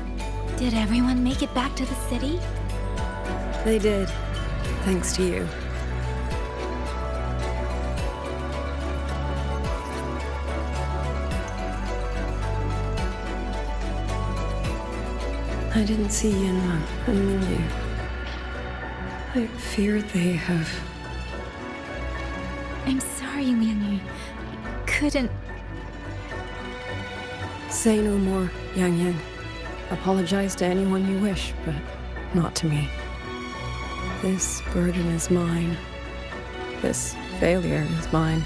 did everyone make it back to the city? They did, thanks to you. I didn't see Yangyang and Minyu. I fear they have... I'm sorry, Liangyu. Couldn't... Say no more, Yangyang. Apologize to anyone you wish, but not to me. This burden is mine. This failure is mine.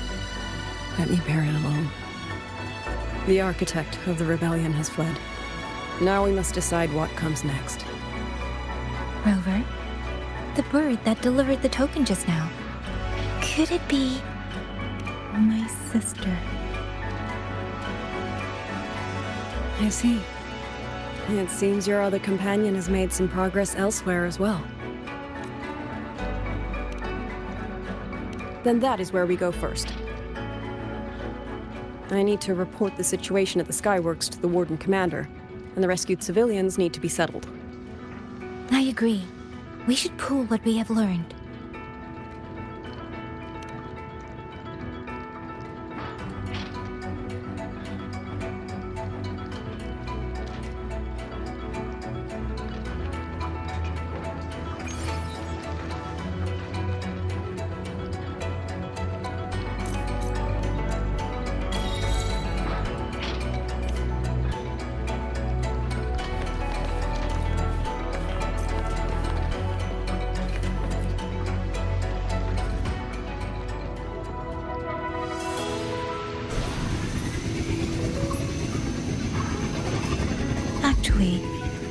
Let me bear it alone. The architect of the rebellion has fled. Now we must decide what comes next. Rover, the bird that delivered the token just now. Could it be... my sister? I see. It seems your other companion has made some progress elsewhere as well. Then that is where we go first. I need to report the situation at the Skyworks to the Warden Commander, and the rescued civilians need to be settled. I agree. We should pool what we have learned.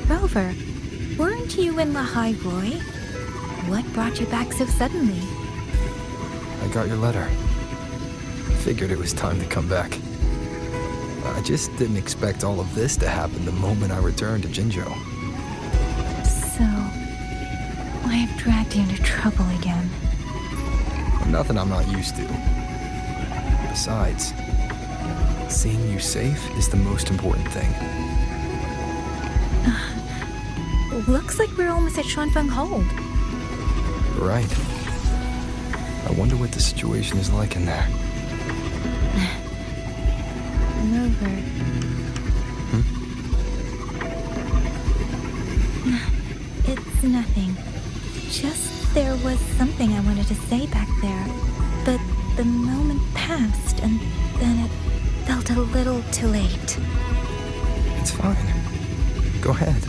Rover, weren't you in Lahai Roy? What brought you back so suddenly? I got your letter. Figured it was time to come back. I just didn't expect all of this to happen the moment I returned to Jinzhou. So, I have dragged you into trouble again. Nothing I'm not used to. Besides, seeing you safe is the most important thing. Looks like we're almost at Xuanfeng Hold. Right. I wonder what the situation is like in there. Rover. It's nothing. Just there was something I wanted to say back there. But the moment passed, and then it felt a little too late. It's fine. Go ahead.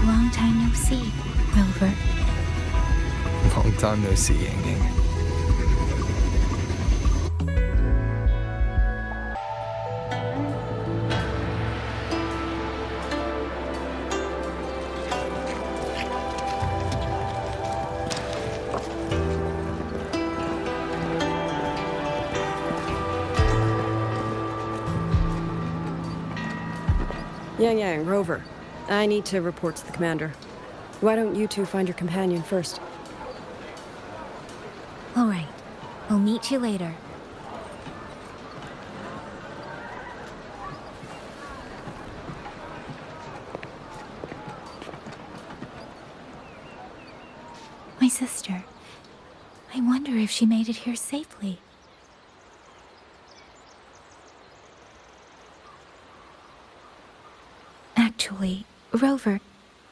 Long time no see, Rover. Long time no see, Yangyang. Yangyang, Rover. I need to report to the commander. Why don't you two find your companion first? All right. I'll meet you later. My sister. I wonder if she made it here safely. Actually, Rover,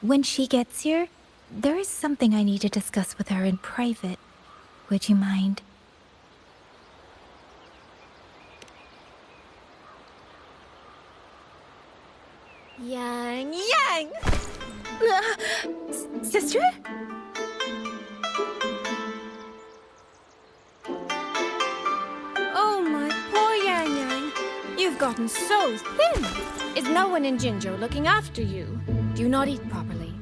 when she gets here, there is something I need to discuss with her in private. Would you mind? Yangyang! Sister? Oh, my poor Yangyang. You've gotten so thin. Is no one in Jinzhou looking after you? Do you not eat properly?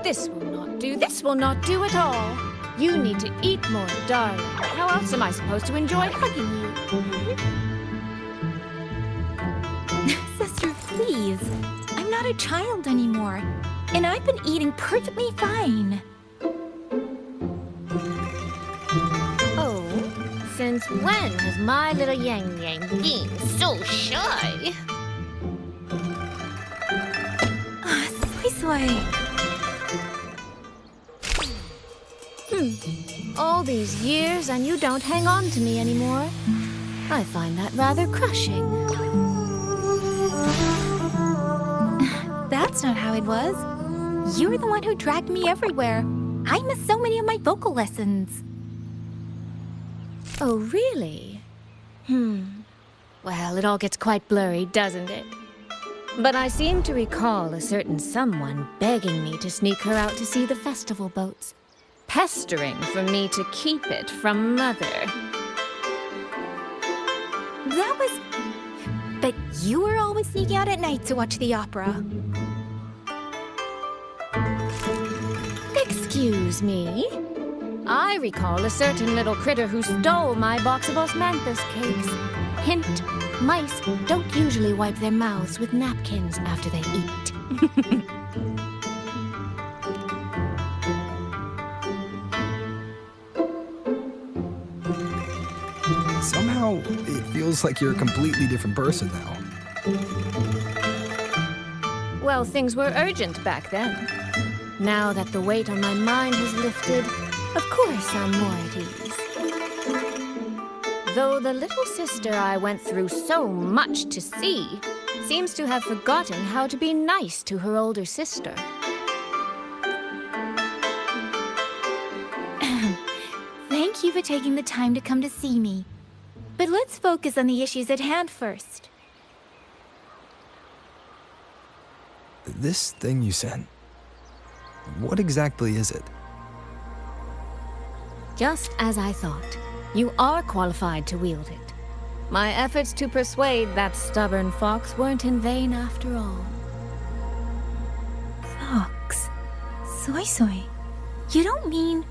This will not do. This will not do at all. You need to eat more, darling. How else am I supposed to enjoy hugging you? Sister, please. I'm not a child anymore. And I've been eating perfectly fine. Oh, since when has my little Yangyang been so shy? Soy. All these years and you don't hang on to me anymore. I find that rather crushing. That's not how it was. You were the one who dragged me everywhere. I missed so many of my vocal lessons. Oh, really? Well, it all gets quite blurry, doesn't it? But I seem to recall a certain someone begging me to sneak her out to see the festival boats. Pestering for me to keep it from Mother. That was... But you were always sneaking out at night to watch the opera. Excuse me? I recall a certain little critter who stole my box of osmanthus cakes. Hint, mice don't usually wipe their mouths with napkins after they eat. Somehow, it feels like you're a completely different person now. Well, things were urgent back then. Now that the weight on my mind has lifted, of course I'm more at ease. Though the little sister I went through so much to see seems to have forgotten how to be nice to her older sister. Thank you for taking the time to come to see me. But let's focus on the issues at hand first. This thing you sent, what exactly is it? Just as I thought. You are qualified to wield it. My efforts to persuade that stubborn fox weren't in vain after all. Fox? Soy Soy? You don't mean...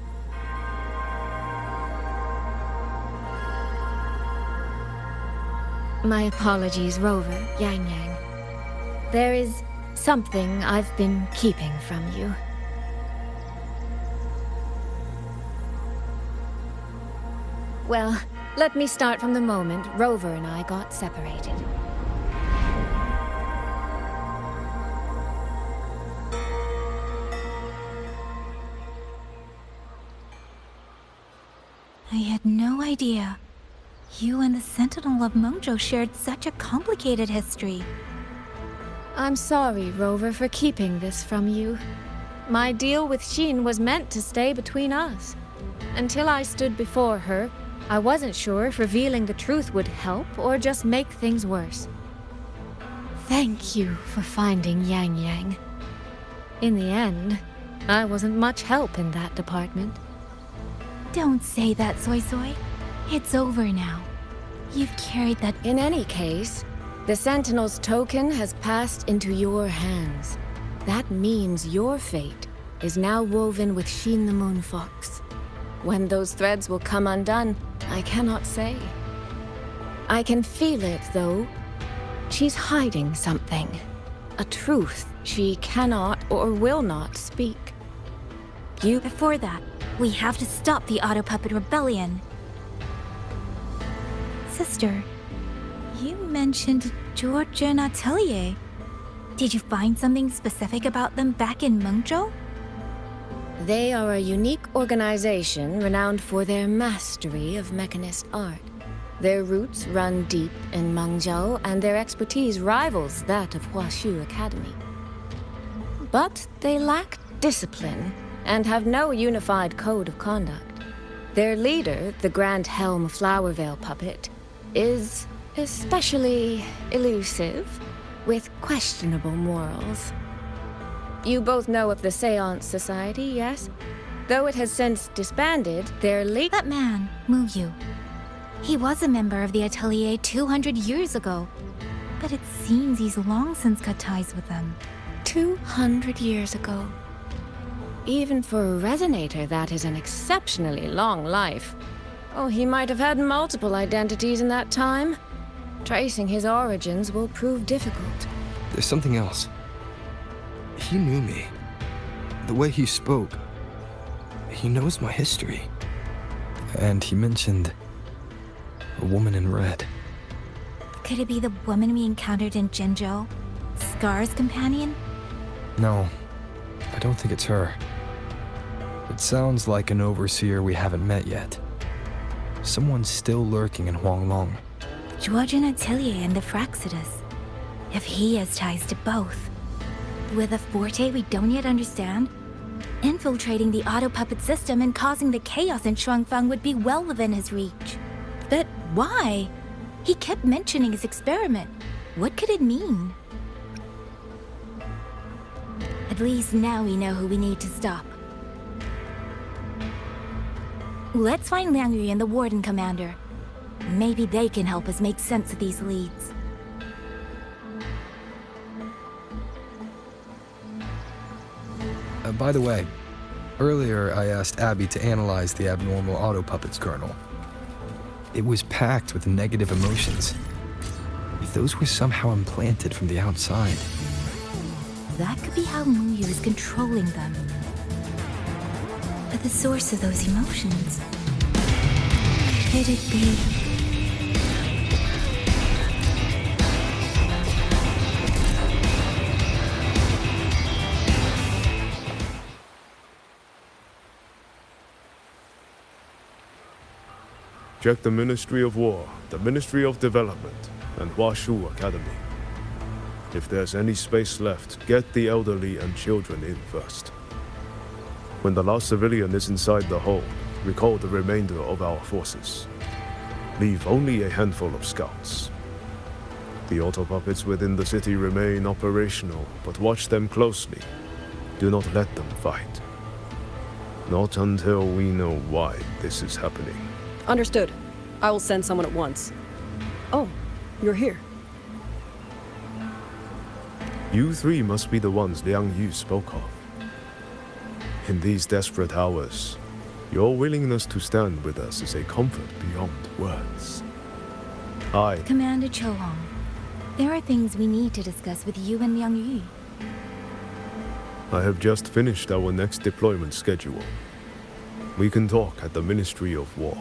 My apologies, Rover, Yangyang. There is something I've been keeping from you. Well, let me start from the moment Rover and I got separated. I had no idea. You and the Sentinel of Mengzhou shared such a complicated history. I'm sorry, Rover, for keeping this from you. My deal with Xin was meant to stay between us. Until I stood before her, I wasn't sure if revealing the truth would help or just make things worse. Thank you for finding Yangyang. In the end, I wasn't much help in that department. Don't say that, Soy Soy. It's over now. You've carried that. In any case, the Sentinel's token has passed into your hands. That means your fate is now woven with Xin the Moon Fox. When those threads will come undone, I cannot say. I can feel it, though. She's hiding something. A truth she cannot or will not speak. Before that, we have to stop the Auto Puppet Rebellion. Sister, you mentioned George and Atelier. Did you find something specific about them back in Mengzhou? They are a unique organization renowned for their mastery of mechanist art. Their roots run deep in Mengzhou, and their expertise rivals that of Huashu Academy. But they lack discipline and have no unified code of conduct. Their leader, the Grand Helm Flowervale puppet, is especially elusive, with questionable morals. You both know of the Seance Society, yes? Though it has since disbanded, their leader— That man, Mu Yu. He was a member of the Atelier 200 years ago, but it seems he's long since cut ties with them. 200 years ago. Even for a resonator, that is an exceptionally long life. Oh, he might have had multiple identities in that time. Tracing his origins will prove difficult. There's something else. He knew me. The way he spoke. He knows my history. And he mentioned a woman in red. Could it be the woman we encountered in Jinzhou? Scar's companion? No, I don't think it's her. It sounds like an overseer we haven't met yet. Someone still lurking in Huanglong. George and Atelier and the Fraxidus. If he has ties to both. With a forte we don't yet understand, infiltrating the auto puppet system and causing the chaos in Shuangfang would be well within his reach. But why? He kept mentioning his experiment. What could it mean? At least now we know who we need to stop. Let's find Liang Yu and the Warden Commander. Maybe they can help us make sense of these leads. By the way, earlier I asked Abby to analyze the abnormal auto puppet's kernel. It was packed with negative emotions. If those were somehow implanted from the outside. That could be how Mu Yu is controlling them. But the source of those emotions... Could it be... Check the Ministry of War, the Ministry of Development, and Huashu Academy. If there's any space left, get the elderly and children in first. When the last civilian is inside the hold, recall the remainder of our forces. Leave only a handful of scouts. The auto puppets within the city remain operational, but watch them closely. Do not let them fight. Not until we know why this is happening. Understood. I will send someone at once. Oh, you're here. You three must be the ones Liang Yu spoke of. In these desperate hours, your willingness to stand with us is a comfort beyond words. Aye. Commander Chohong, there are things we need to discuss with you and Yangyang. I have just finished our next deployment schedule. We can talk at the Ministry of War.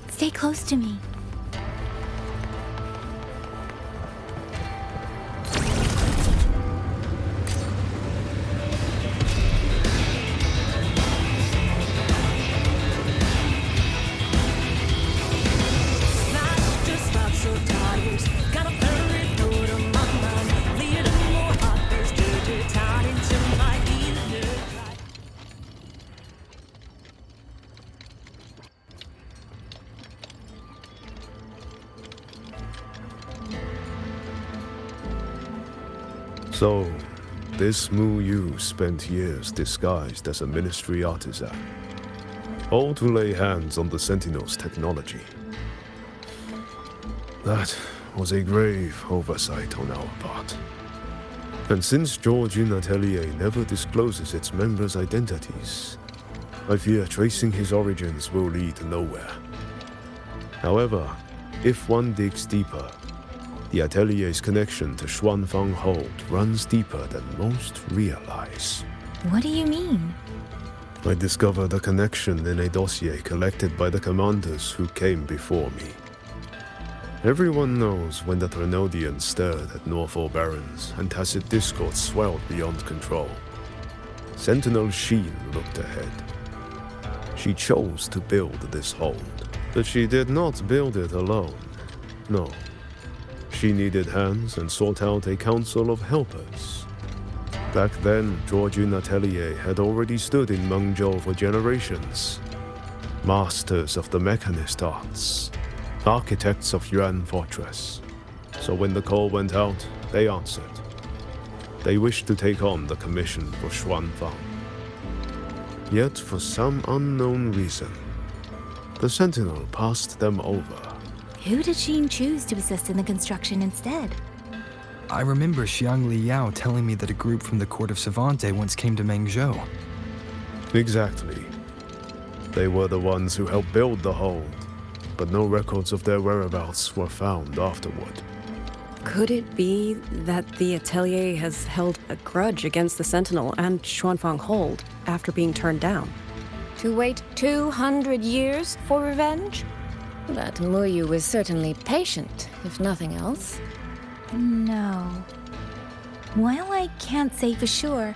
Stay close to me. So, this Mu Yu spent years disguised as a ministry artisan, all to lay hands on the Sentinel's technology. That was a grave oversight on our part. And since Georgian Atelier never discloses its members' identities, I fear tracing his origins will lead nowhere. However, if one digs deeper, the Atelier's connection to Xuanfang Hold runs deeper than most realize. What do you mean? I discovered a connection in a dossier collected by the commanders who came before me. Everyone knows when the Trinodians stirred at Norfolk Barrens and tacit discord swelled beyond control. Sentinel Sheen looked ahead. She chose to build this hold, but she did not build it alone. No. She needed hands and sought out a council of helpers. Back then, Georgian Atelier had already stood in Mengzhou for generations. Masters of the mechanist arts, architects of Yuan Fortress. So when the call went out, they answered. They wished to take on the commission for Xuanfang. Yet, for some unknown reason, the Sentinel passed them over. Who did Sheen choose to assist in the construction instead? I remember Xiang Liao telling me that a group from the court of Savante once came to Mengzhou. Exactly. They were the ones who helped build the hold, but no records of their whereabouts were found afterward. Could it be that the Atelier has held a grudge against the Sentinel and Xuanfang Hold after being turned down? To wait 200 years for revenge? That Muyu was certainly patient, if nothing else. No. While I can't say for sure,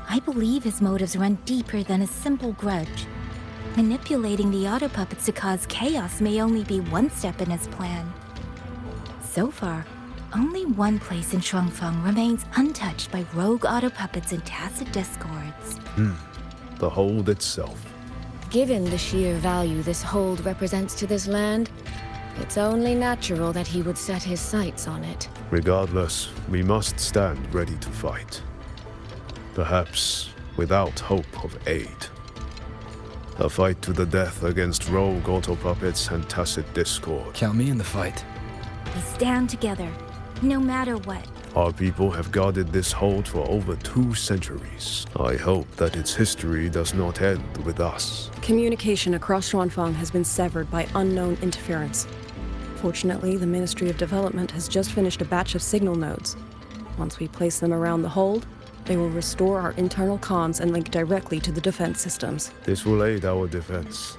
I believe his motives run deeper than a simple grudge. Manipulating the auto puppets to cause chaos may only be one step in his plan. So far, only one place in Shuangfeng remains untouched by rogue auto puppets and tacit discords. The hold itself. Given the sheer value this hold represents to this land, it's only natural that he would set his sights on it. Regardless, we must stand ready to fight. Perhaps without hope of aid. A fight to the death against rogue auto puppets and tacit discord. Count me in the fight. We stand together, no matter what. Our people have guarded this hold for over 2 centuries. I hope that its history does not end with us. Communication across Xuanfang has been severed by unknown interference. Fortunately, the Ministry of Development has just finished a batch of signal nodes. Once we place them around the hold, they will restore our internal comms and link directly to the defense systems. This will aid our defense.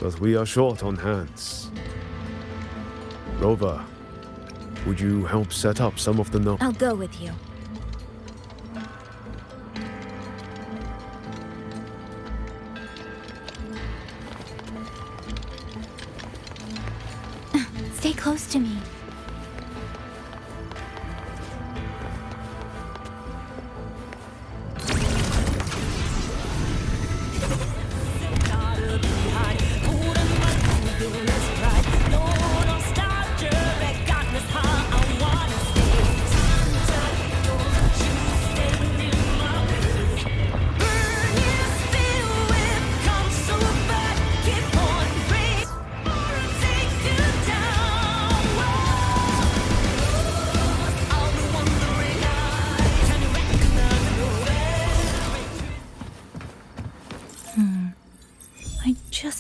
But we are short on hands. Rover, would you help set up some of the nodes? I'll go with you. Stay close to me.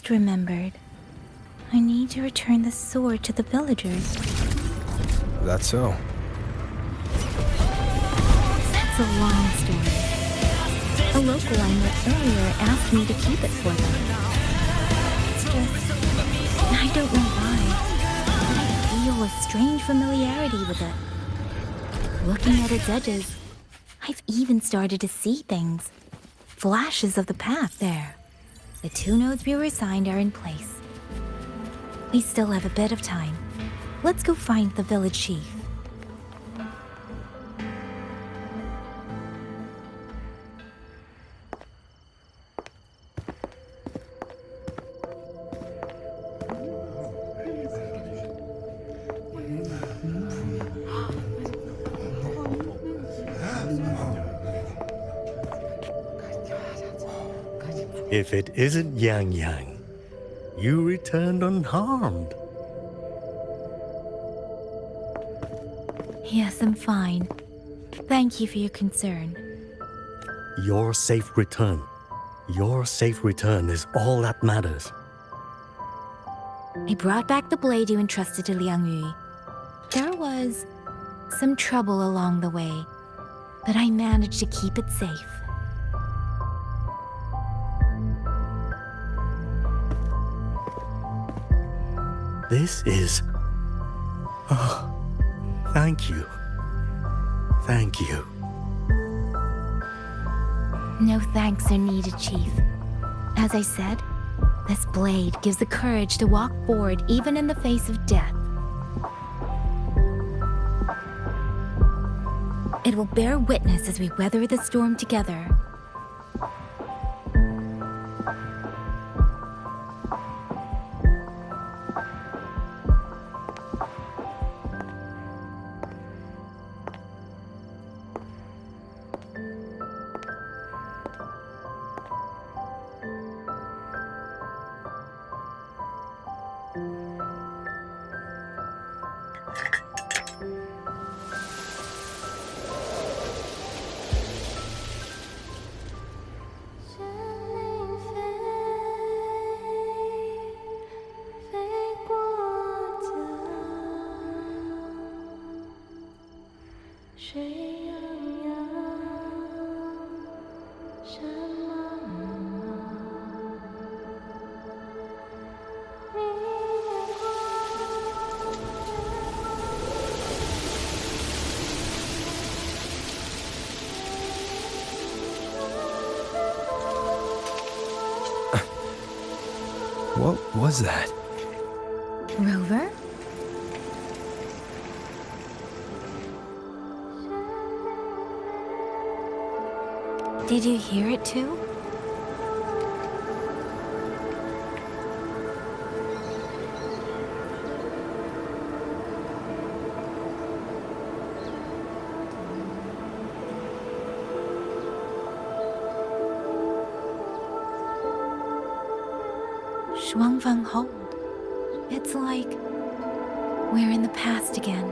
just remembered. I need to return the sword to the villagers. That's so. That's a long story. A local I met earlier asked me to keep it for them. It's just... I don't know why. I feel a strange familiarity with it. Looking at its edges, I've even started to see things. Flashes of the path there. The 2 nodes we were assigned are in place. We still have a bit of time. Let's go find the village chief. If it isn't Yangyang, you returned unharmed. Yes, I'm fine. Thank you for your concern. Your safe return. Your safe return is all that matters. I brought back the blade you entrusted to Liang Yu. There was some trouble along the way, but I managed to keep it safe. This is... Oh, thank you. Thank you. No thanks are needed, Chief. As I said, this blade gives the courage to walk forward even in the face of death. It will bear witness as we weather the storm together. What was that? Rover? Did you hear it too? Shuangfeng hold. It's like we're in the past again.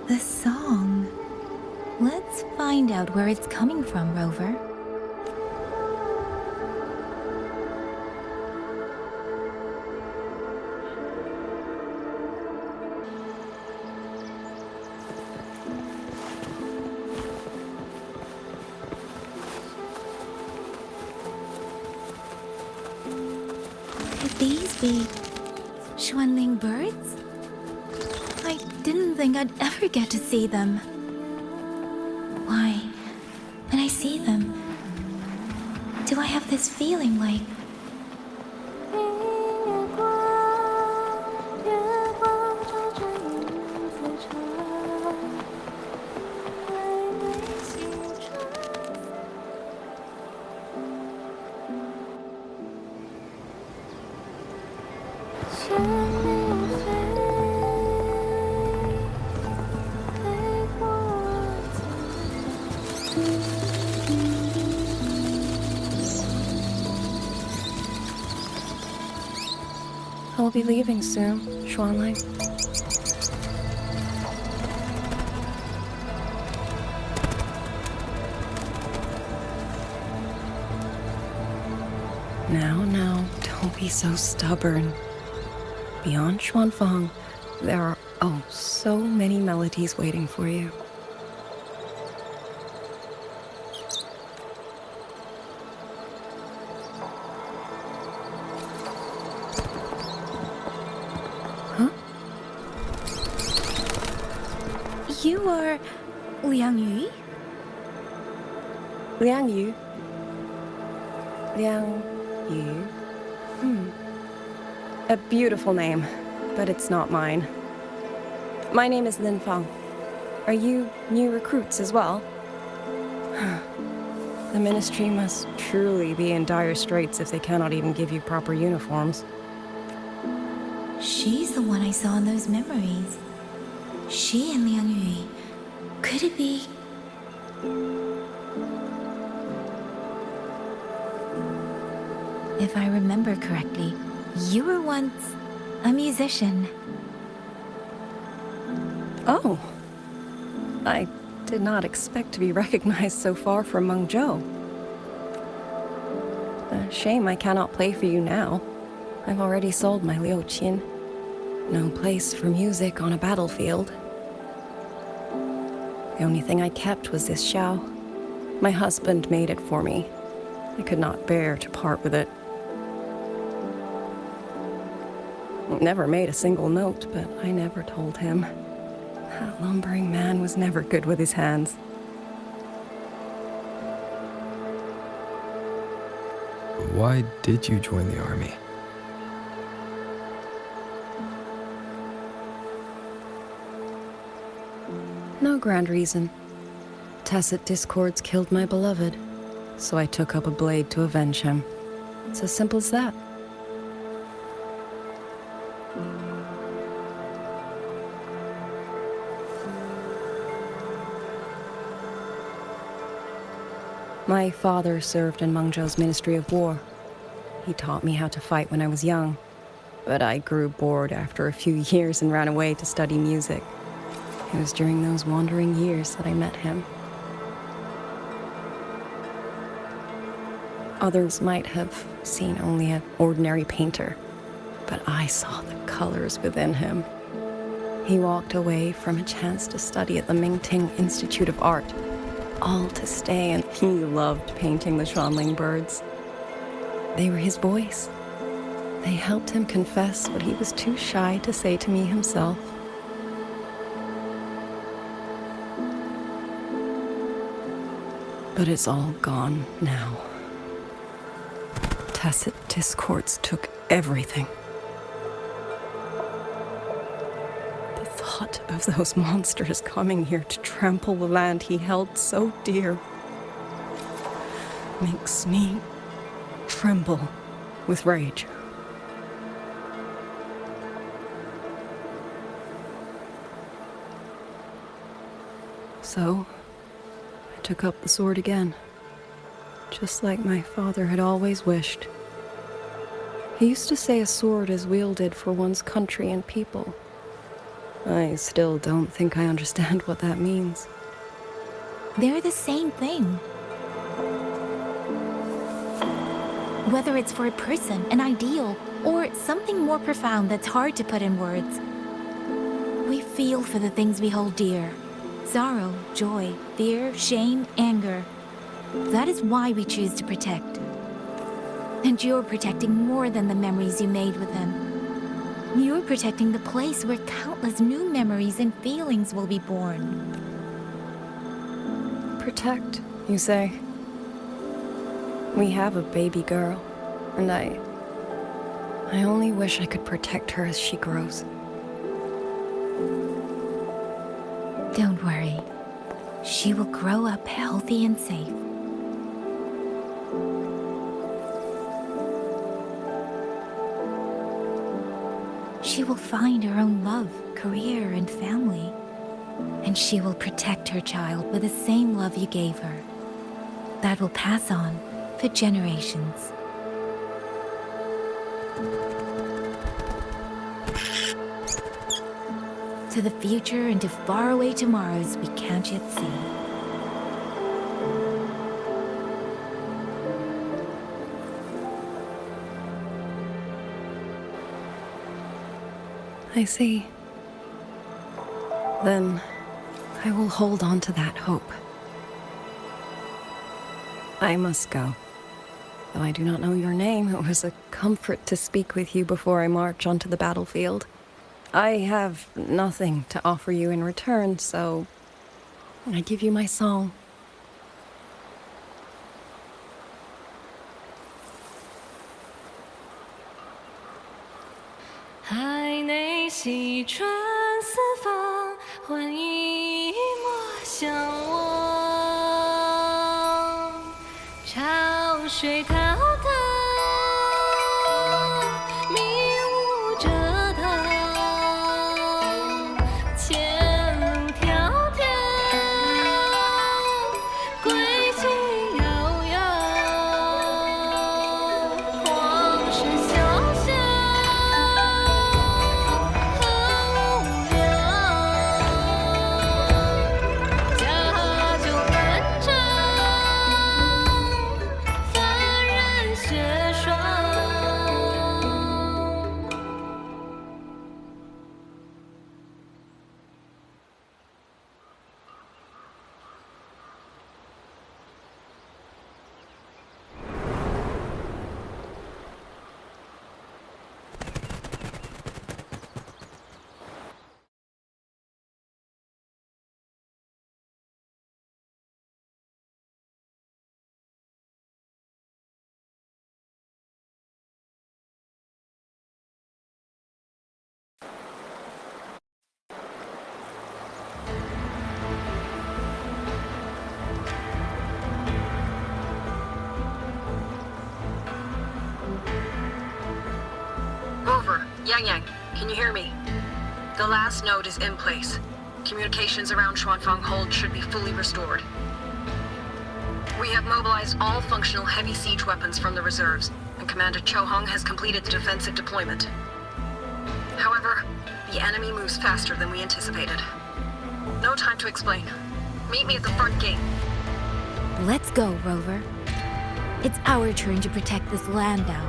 The song. Let's find out where it's coming from, Rover. Could these be Xuanling birds? I didn't think I'd ever get to see them. Why, when I see them, do I have this feeling like... I'll be leaving soon, Xuanling. Now, don't be so stubborn. Beyond Xuanfang, there are, oh, so many melodies waiting for you. Huh? You are Liang Yu? Liang Yu? Liang Yu? A beautiful name, but it's not mine. My name is Lin Fang. Are you new recruits as well? The Ministry must truly be in dire straits if they cannot even give you proper uniforms. She's the one I saw in those memories. She and Liang Yu. Could it be? If I remember correctly, you were once a musician. Oh. I did not expect to be recognized so far from Mengzhou. A shame I cannot play for you now. I've already sold my liuqin. No place for music on a battlefield. The only thing I kept was this xiao. My husband made it for me. I could not bear to part with it. It never made a single note, but I never told him. That lumbering man was never good with his hands. Why did you join the army? No grand reason. Tacit discords killed my beloved, so I took up a blade to avenge him. It's as simple as that. My father served in Mengzhou's Ministry of War. He taught me how to fight when I was young, but I grew bored after a few years and ran away to study music. It was during those wandering years that I met him. Others might have seen only an ordinary painter, but I saw the colors within him. He walked away from a chance to study at the Mingting Institute of Art, all to stay, and he loved painting the Xuanling birds. They were his voice. They helped him confess what he was too shy to say to me himself. But it's all gone now. Tacit discords took everything. The thought of those monsters coming here to trample the land he held so dear makes me tremble with rage. So, I took up the sword again, just like my father had always wished. He used to say a sword is wielded for one's country and people. I still don't think I understand what that means. They're the same thing. Whether it's for a person, an ideal, or something more profound that's hard to put in words. We feel for the things we hold dear. Sorrow, joy, fear, shame, anger. That is why we choose to protect. And you're protecting more than the memories you made with him. You're protecting the place where countless new memories and feelings will be born. Protect, you say? We have a baby girl, and I only wish I could protect her as she grows. Don't worry. She will grow up healthy and safe. She will find her own love, career, and family. And she will protect her child with the same love you gave her. That will pass on for generations. To the future and to faraway tomorrows we can't yet see. I see. Then I will hold on to that hope. I must go. Though I do not know your name, it was a comfort to speak with you before I march onto the battlefield. I have nothing to offer you in return, so I give you my song.海内西川四方，欢迎莫相忘。潮水滔滔，迷雾遮挡，前路迢迢，归期遥遥，黄石萧萧。Rover, Yangyang, can you hear me? The last node is in place. Communications around Xuanfang Hold should be fully restored. We have mobilized all functional heavy siege weapons from the reserves, and Commander Cho Hong has completed the defensive deployment. However, the enemy moves faster than we anticipated. No time to explain. Meet me at the front gate. Let's go, Rover. It's our turn to protect this land now.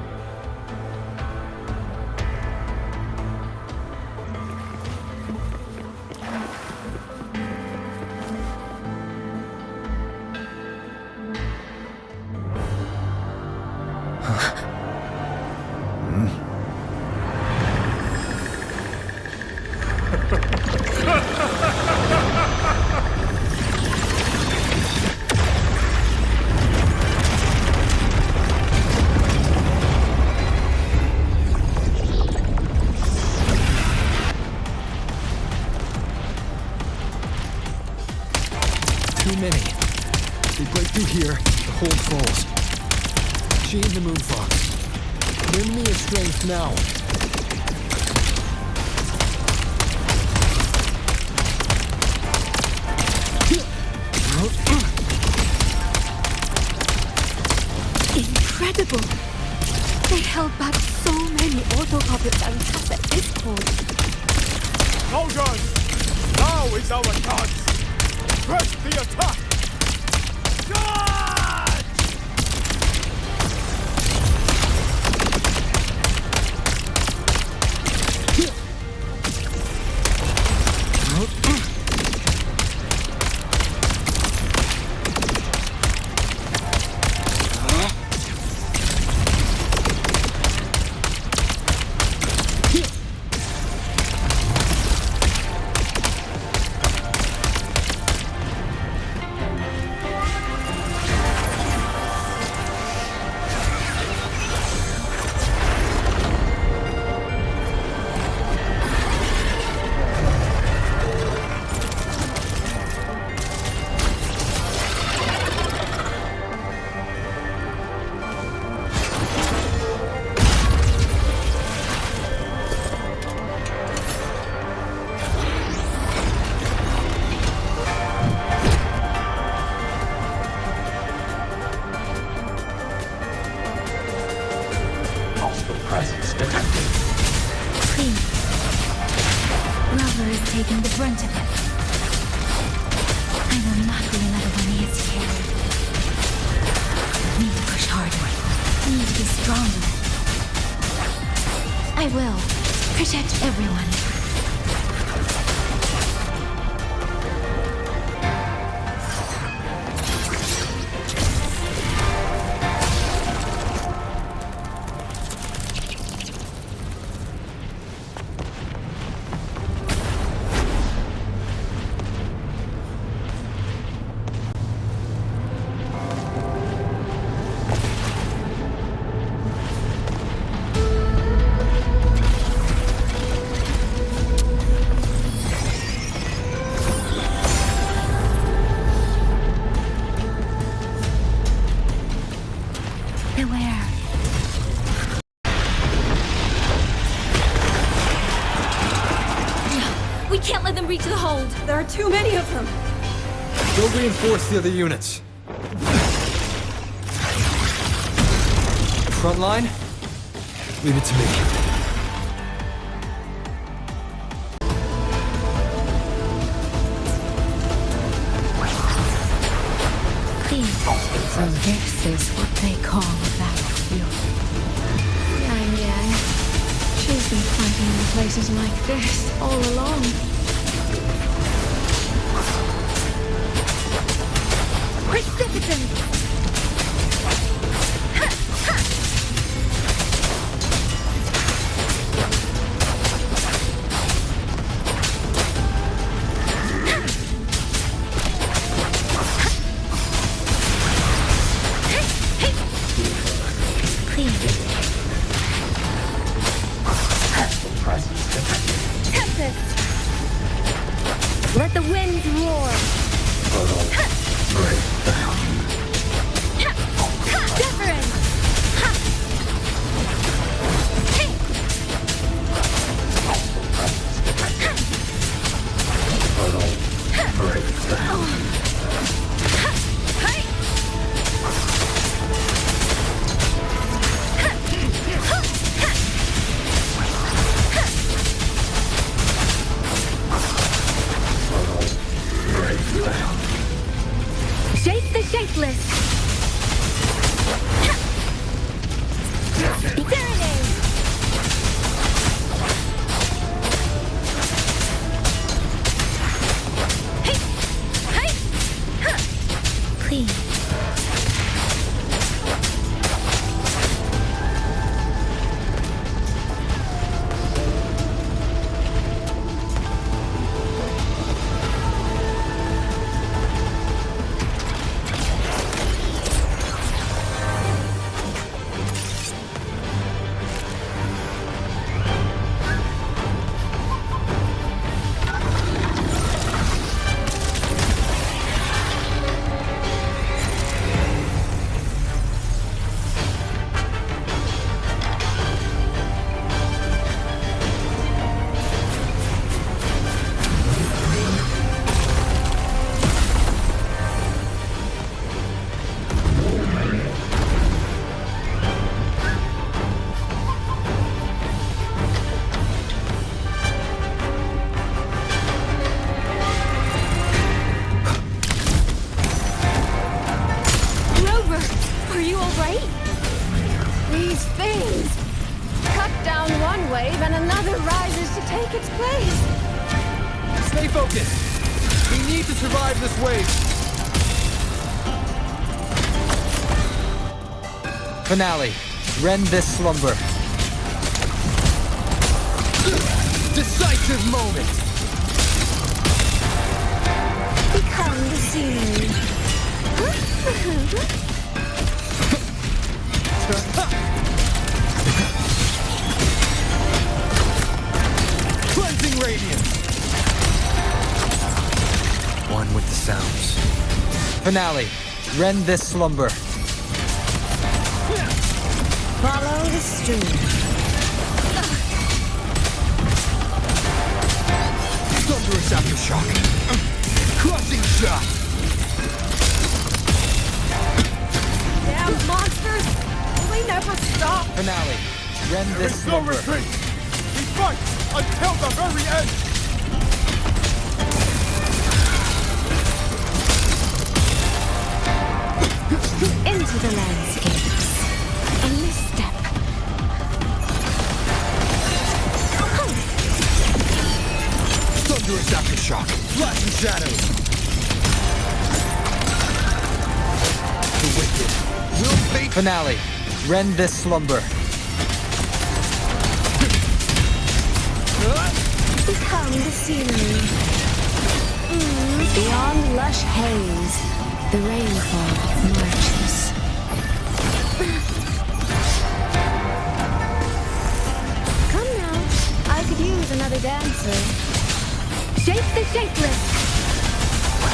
Too many. They break through here, the hold falls. She and the Moonfox. Lend me a strength now. Incredible! They held back so many auto-puppets and Tacet Discord. Soldiers! Now is our chance! Press the attack! Charge! Presence detected. Please. Rover is taking the brunt of it. I will not be another one he has carried. Need to push harder. Need to be stronger. I will protect everyone. can't let them reach the hold. There are too many of them. Go reinforce the other units. Front line? Leave it to me. So this is what they call a battlefield. Yangyang. She's been fighting in places like this all along. Precipitance! Let the winds roar! Different! Shape the shapeless! Serenade! Clean. Are you alright? These things! Cut down one wave and another rises to take its place. Stay focused. We need to survive this wave. Finale. Rend this slumber. Decisive moment. Become the scenery. Cleansing radiance. One with the sounds. Finale. Rend this slumber. Follow the stream. Thunderous aftershock. Crushing shot. Damn monsters! Will they never stop? Finale. Rend this There is slumber. no retreat. We fight until the very end. Into the landscapes. A misstep. Thunderous aftershock. Flashing shadows. The wicked will fate. Finale. Rend this slumber. Become the scenery. Beyond lush haze, the rainfall marches. Come now, I could use another dancer. Shape the shapeless!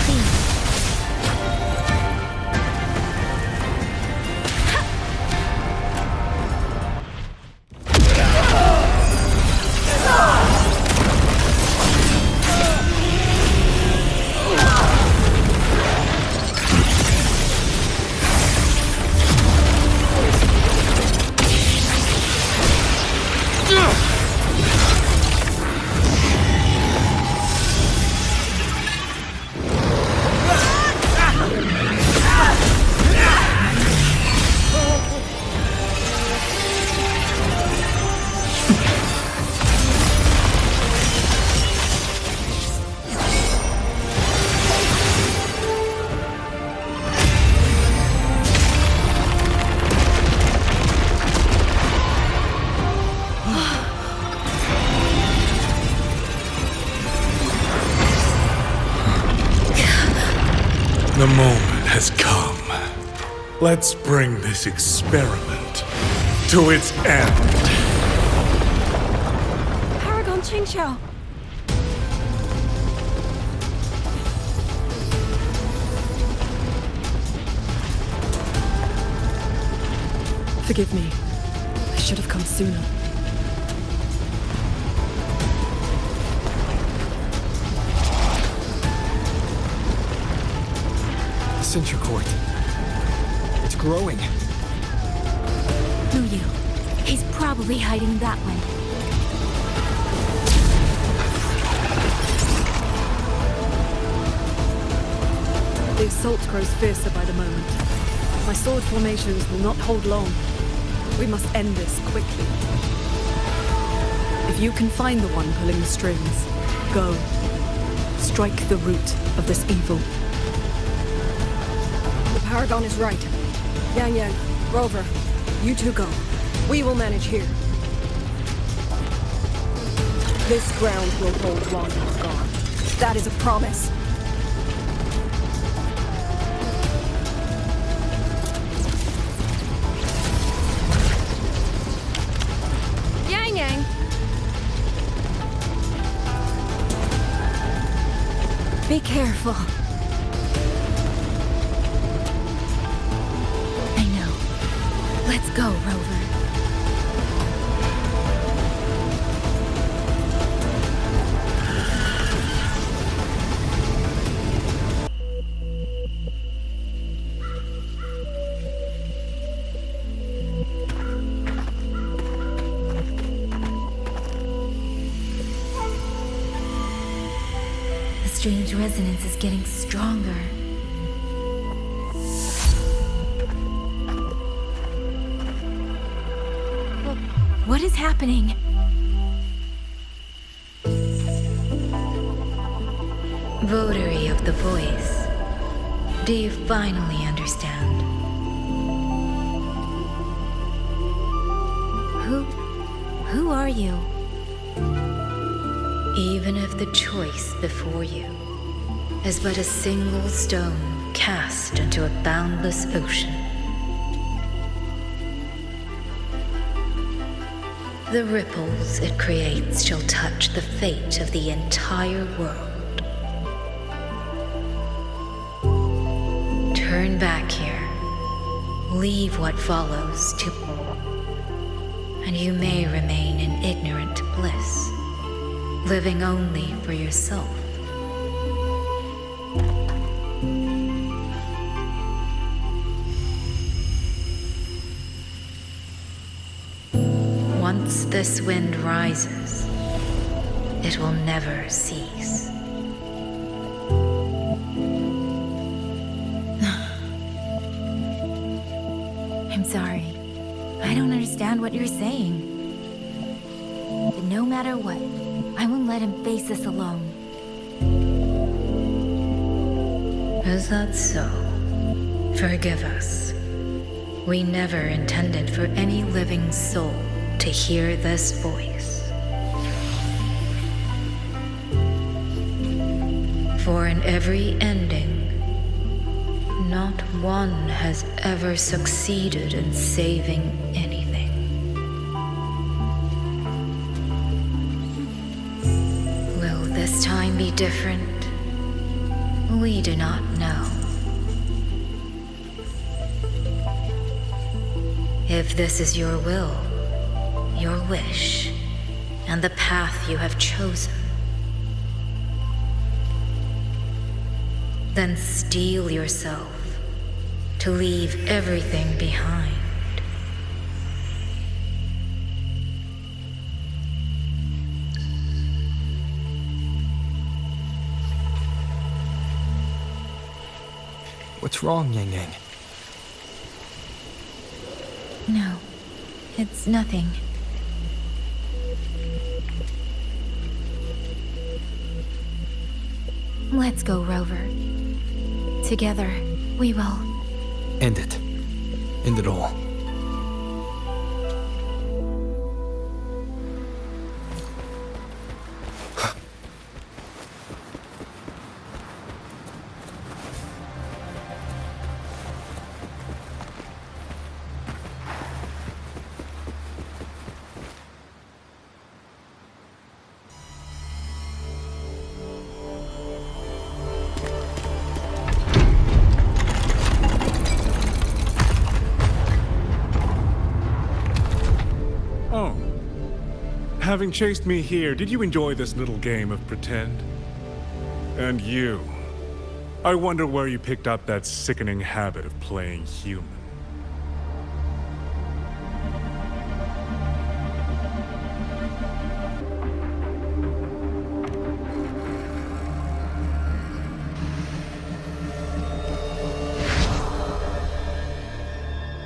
Please. The moment has come. Let's bring this experiment to its end. Paragon Qingxiao. Forgive me. I should have come sooner. Censure Court. It's growing. Who you? He's probably hiding that way. The assault grows fiercer by the moment. My sword formations will not hold long. We must end this quickly. If you can find the one pulling the strings, go. Strike the root of this evil. The Paragon is right. Yangyang, Rover, you two go. We will manage here. This ground will hold while you are gone. That is a promise. Yangyang! Be careful. I know. Let's go, Rover. The strange resonance is getting stronger. What is happening? Votary of the voice, do you finally understand? Who are you? Even if the choice before you is but a single stone cast into a boundless ocean, the ripples it creates shall touch the fate of the entire world. Turn back here, leave what follows to, and you may remain in ignorant bliss, living only for yourself. Once this wind rises, it will never cease. I'm sorry. I don't understand what you're saying. But no matter what, I won't let him face this alone. Is that so? Forgive us. We never intended for any living soul to hear this voice. For in every ending, not one has ever succeeded in saving anything. Will this time be different? We do not know. If this is your will, your wish, and the path you have chosen, then steel yourself to leave everything behind. What's wrong, Yangyang? No, it's nothing. Let's go, Rover. Together, we will. End it. End it all. Having chased me here, did you enjoy this little game of pretend? And you? I wonder where you picked up that sickening habit of playing human.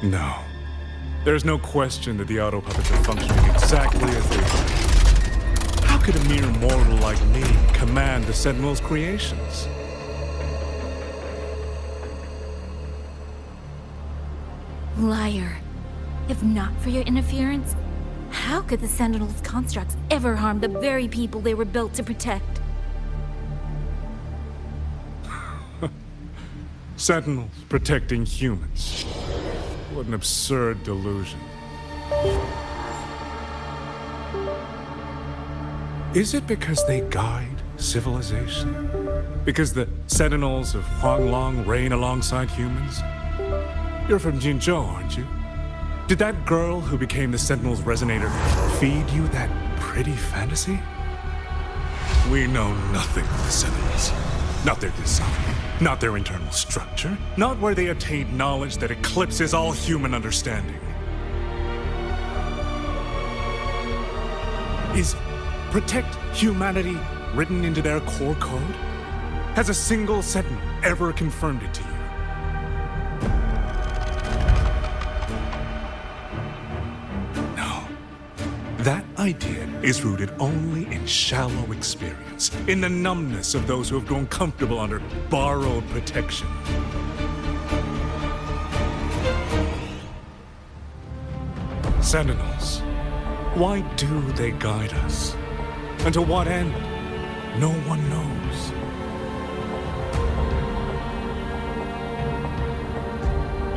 No. There's no question that the auto puppets are functioning exactly as they are. How could a mere mortal like me command the Sentinel's creations? Liar. If not for your interference, how could the Sentinel's constructs ever harm the very people they were built to protect? Sentinels protecting humans. What an absurd delusion. Is it because they guide civilization? Because the Sentinels of Huanglong reign alongside humans? You're from Jinzhou, aren't you? Did that girl who became the Sentinel's resonator feed you that pretty fantasy? We know nothing of the Sentinels. Not their design, not their internal structure, not where they attained knowledge that eclipses all human understanding. Is protect humanity written into their core code? Has a single Sentinel ever confirmed it to you? No. That idea is rooted only in shallow experience, in the numbness of those who have grown comfortable under borrowed protection. Sentinels, why do they guide us? And to what end? No one knows.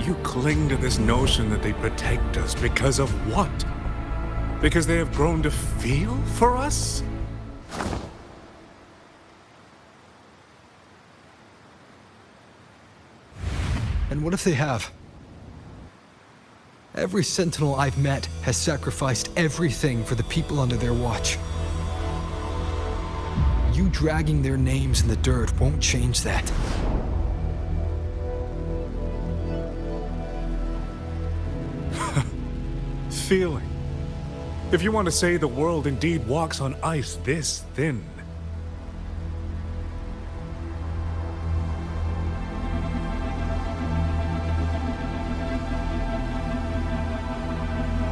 You cling to this notion that they protect us because of what? Because they have grown to feel for us? And what if they have? Every Sentinel I've met has sacrificed everything for the people under their watch. You dragging their names in the dirt won't change that. Feeling. If you want to say the world indeed walks on ice this thin.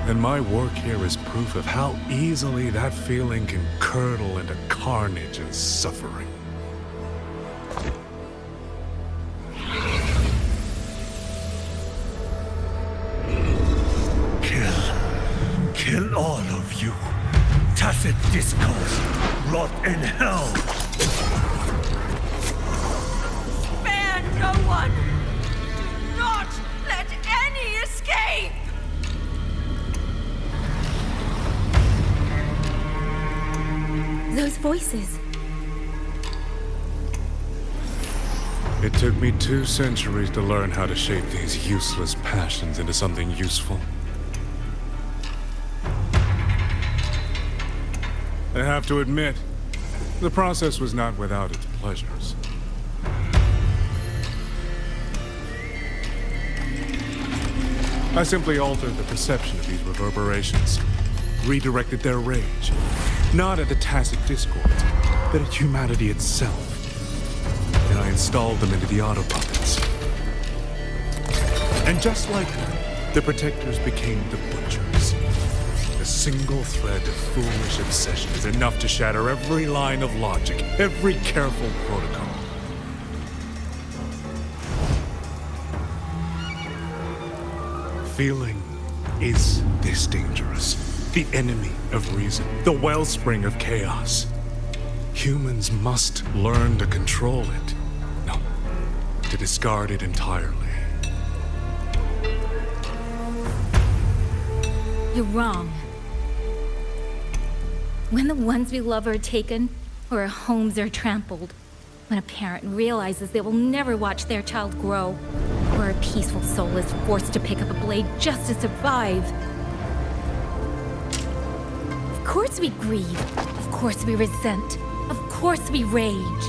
And my work here is proof of how easily that feeling can curdle into carnage and suffering. Kill all of you. Tacit discord, rot in hell. Spare no one! Do not let any escape! Those voices. It took me 2 centuries to learn how to shape these useless passions into something useful. I have to admit, the process was not without its pleasures. I simply altered the perception of these reverberations, redirected their rage, not at the tacit discords, but at humanity itself. And I installed them into the auto puppets. And just like her, the Protectors became the Butchers. A single thread of foolish obsession is enough to shatter every line of logic, every careful protocol. Feeling is this dangerous. The enemy of reason, the wellspring of chaos. Humans must learn to control it. No, to discard it entirely. You're wrong. When the ones we love are taken, or our homes are trampled, when a parent realizes they will never watch their child grow, or a peaceful soul is forced to pick up a blade just to survive. Of course we grieve. Of course we resent. Of course we rage.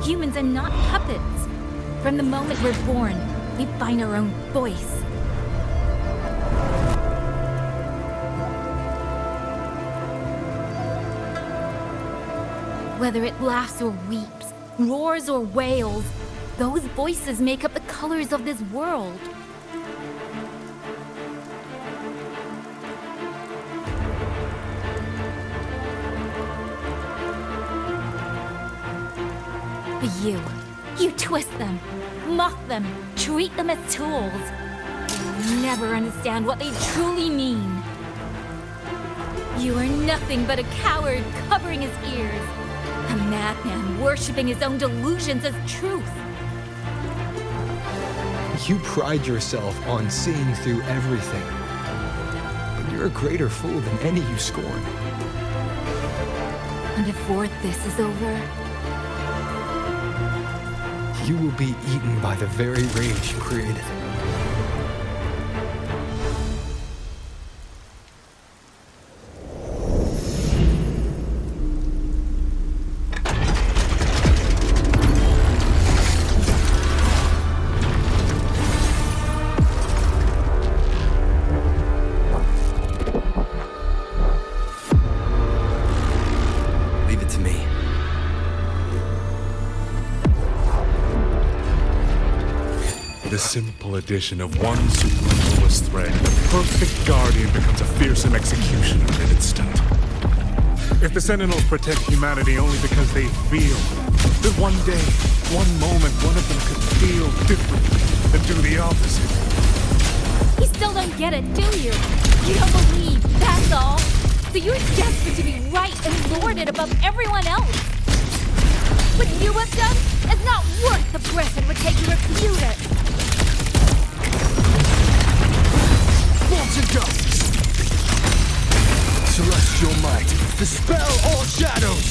Humans are not puppets. From the moment we're born, we find our own voice. Whether it laughs or weeps, roars or wails, those voices make up the colors of this world. But you twist them, mock them, treat them as tools. You'll never understand what they truly mean. You are nothing but a coward covering his ears. A madman worshipping his own delusions as truth. You pride yourself on seeing through everything. But you're a greater fool than any you scorn. And before this is over, you will be eaten by the very rage you created. The simple addition of one superfluous thread, the perfect guardian becomes a fearsome executioner in its stead. If the Sentinels protect humanity only because they feel, then one day, one moment, one of them could feel differently and do the opposite. You still don't get it, do you? You don't believe, that's all. So you're desperate to be right and lord it above everyone else. What you have done is not worth the breath it would take to refute it. Bolts and ghosts! Celestial might, dispel all shadows!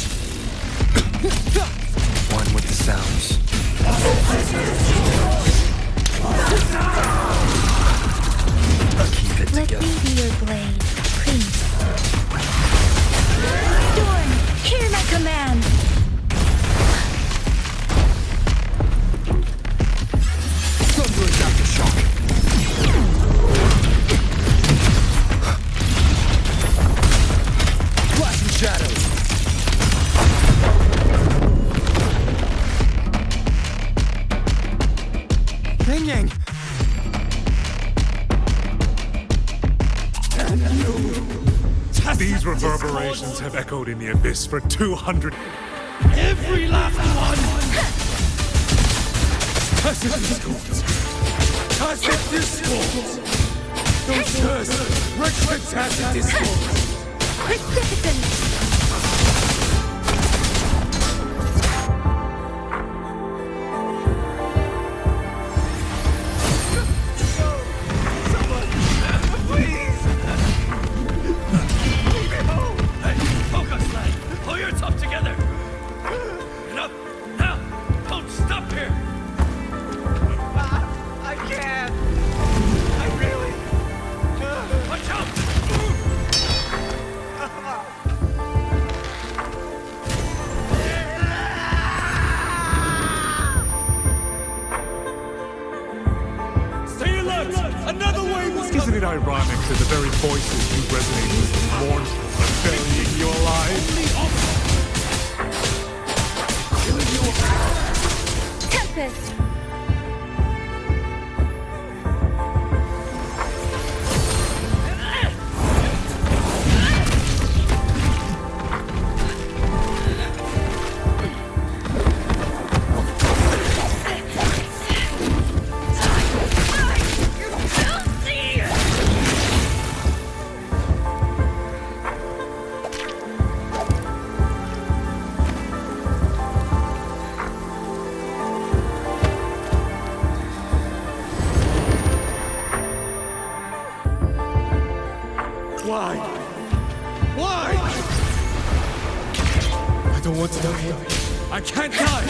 One with the sounds. Keep it Let together. me be your blade, please. Storm, hear my command! Thundering aftershock! Flashing shadows! Yangyang! These reverberations have echoed in the abyss for 200... Every last one! Tacit discords! Tacit discords! Those cursed, wretched tacit discords! Precipitant! Isn't it ironic that the very voices you resonate with are mournful and burying you alive? Tempest! Why? Why? I don't want to die. I can't die!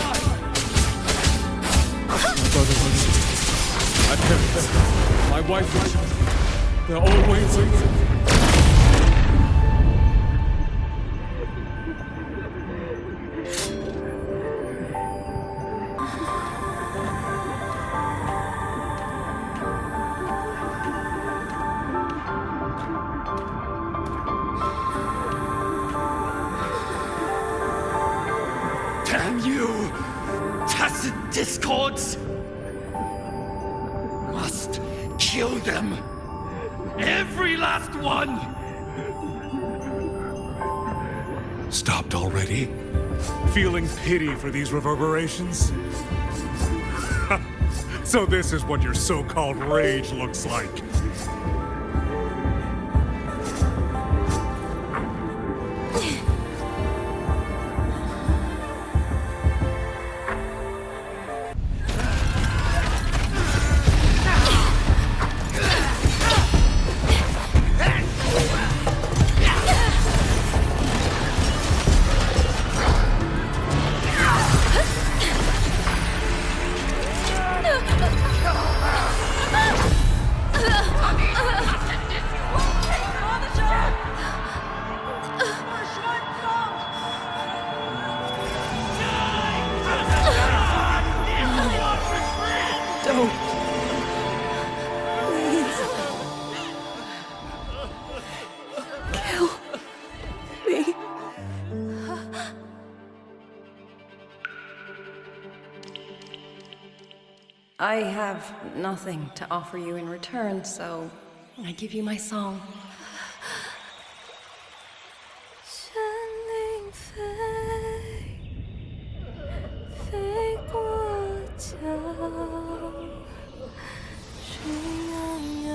My brothers and sisters, my parents, my wife and children, they're all waiting. Damn you! Tacit discords! Must kill them! Every last one! Stopped already? Feeling pity for these reverberations? So this is what your so-called rage looks like. I have nothing to offer you in return, so I give you my song. 神灵飞，飞过江，水洋洋，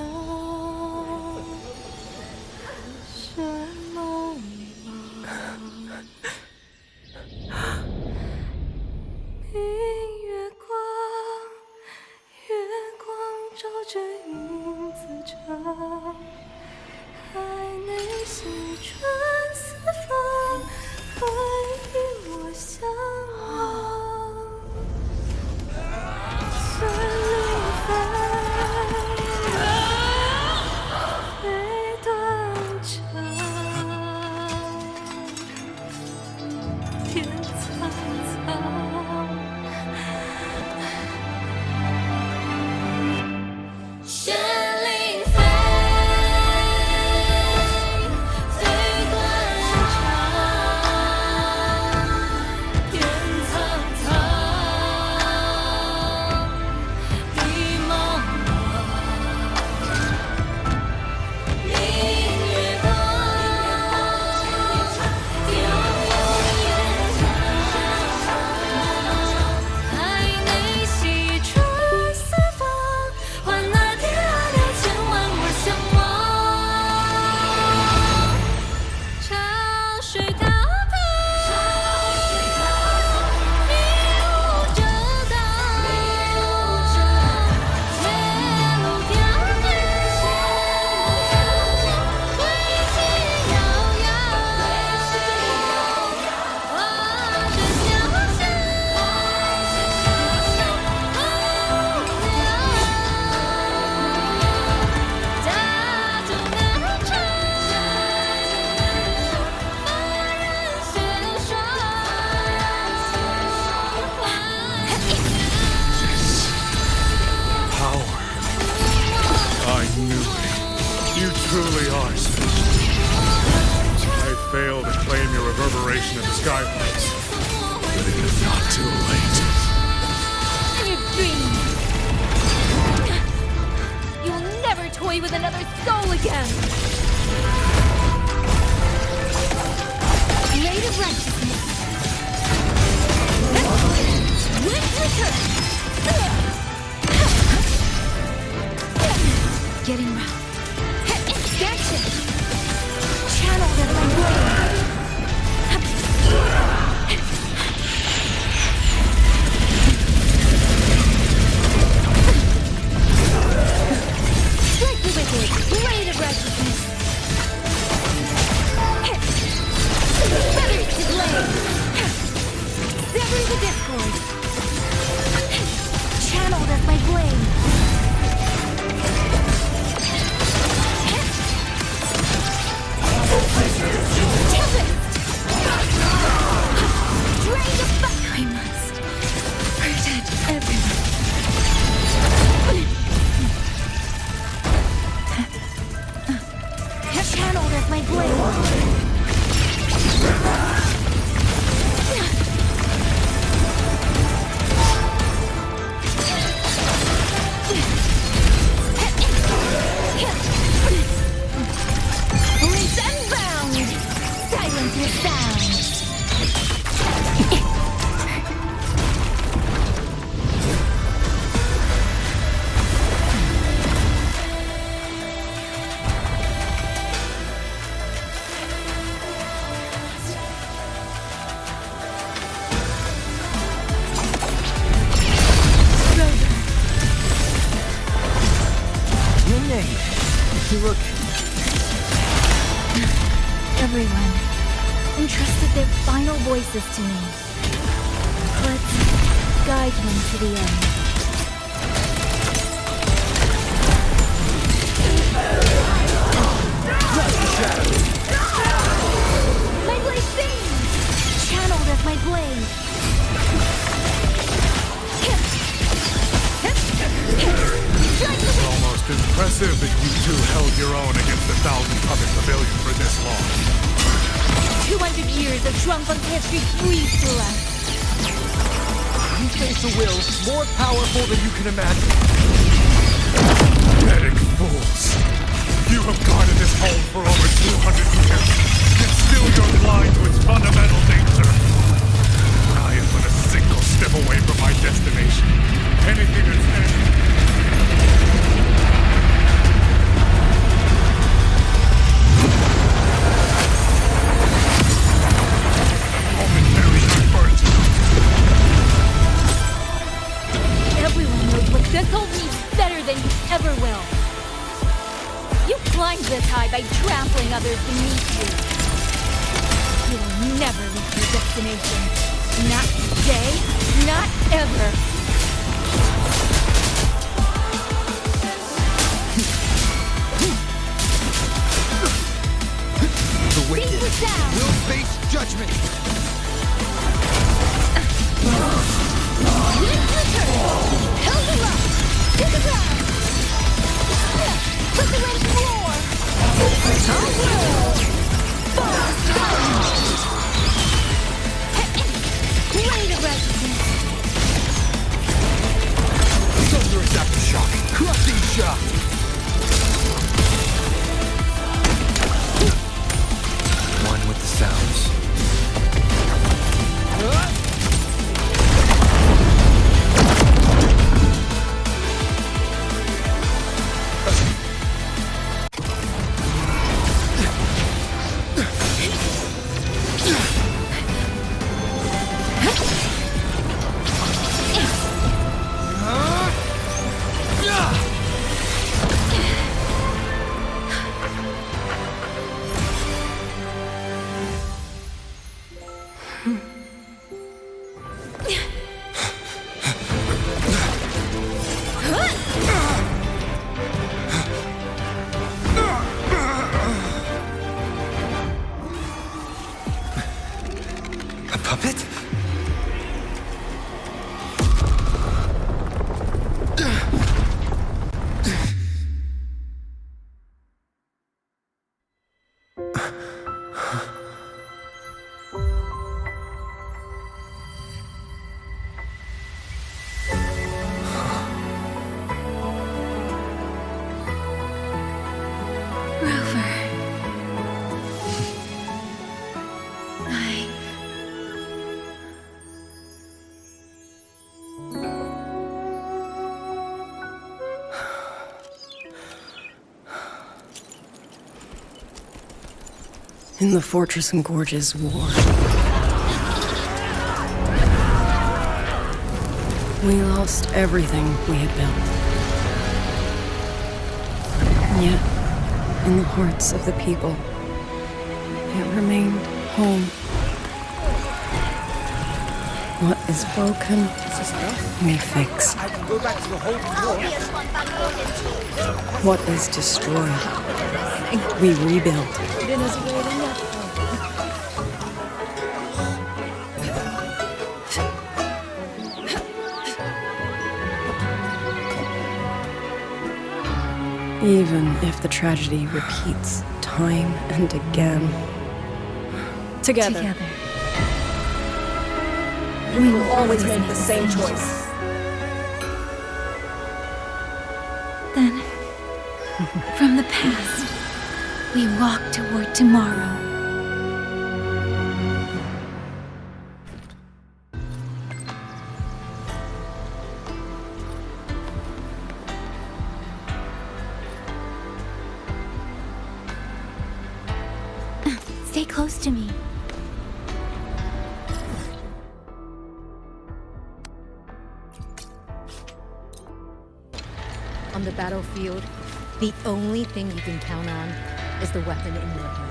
是茫茫。明月光。 照着影子长，海内西传四方，欢迎我向往。神灵飞，飞断肠，天苍苍。 神灵飞，飞断肠，天苍苍，地茫茫，明月光，悠悠延长，海内西传四方，换那。 Truly are special. I failed to claim your reverberation in the skyplace, but it is not too late. You dream. You'll never toy with another soul again. Blade of righteousness. Wind return. Getting round. Expansion! Channel that my blade! Strike the wicked! Blade of righteousness! blade! Drain the fire! I must protect everyone. Channeled as my blade. Leaps and bound! Silence with sound! Yangyang, you look... Everyone entrusted their final voices to me. Let's guide them to the end. My blade sings! Channeled as my blade. It's almost impressive that you two held your own against 1,000 puppet pavilion for this long. 200 years of Shuangfeng's history breathe through us. You face a will more powerful than you can imagine. Pathetic fools. You have guarded this home for over 200 years, yet still you're blind to its fundamental nature. I am but a single step away from my destination. Anything that's Everyone knows what this hole needs better than you ever will. You climbed this high by trampling others beneath you. You will never reach your destination. Not today, not ever. The wicked will face judgment. Held her up! To the ground! Put the red floor! Blade of resistance! Thunderous aftershock! Crushing shock! One with the sounds. In the Fortress and Gorges War, we lost everything we had built. And yet, in the hearts of the people, it remained home. What is broken, we fix. I can go back to the whole floor. What is destroyed, we rebuild. Even if the tragedy repeats time and again. Together. We will always make the same choice. Then, from the past, we walk toward tomorrow. Stay close to me. On the battlefield, the only thing you can count on is the weapon in your hand.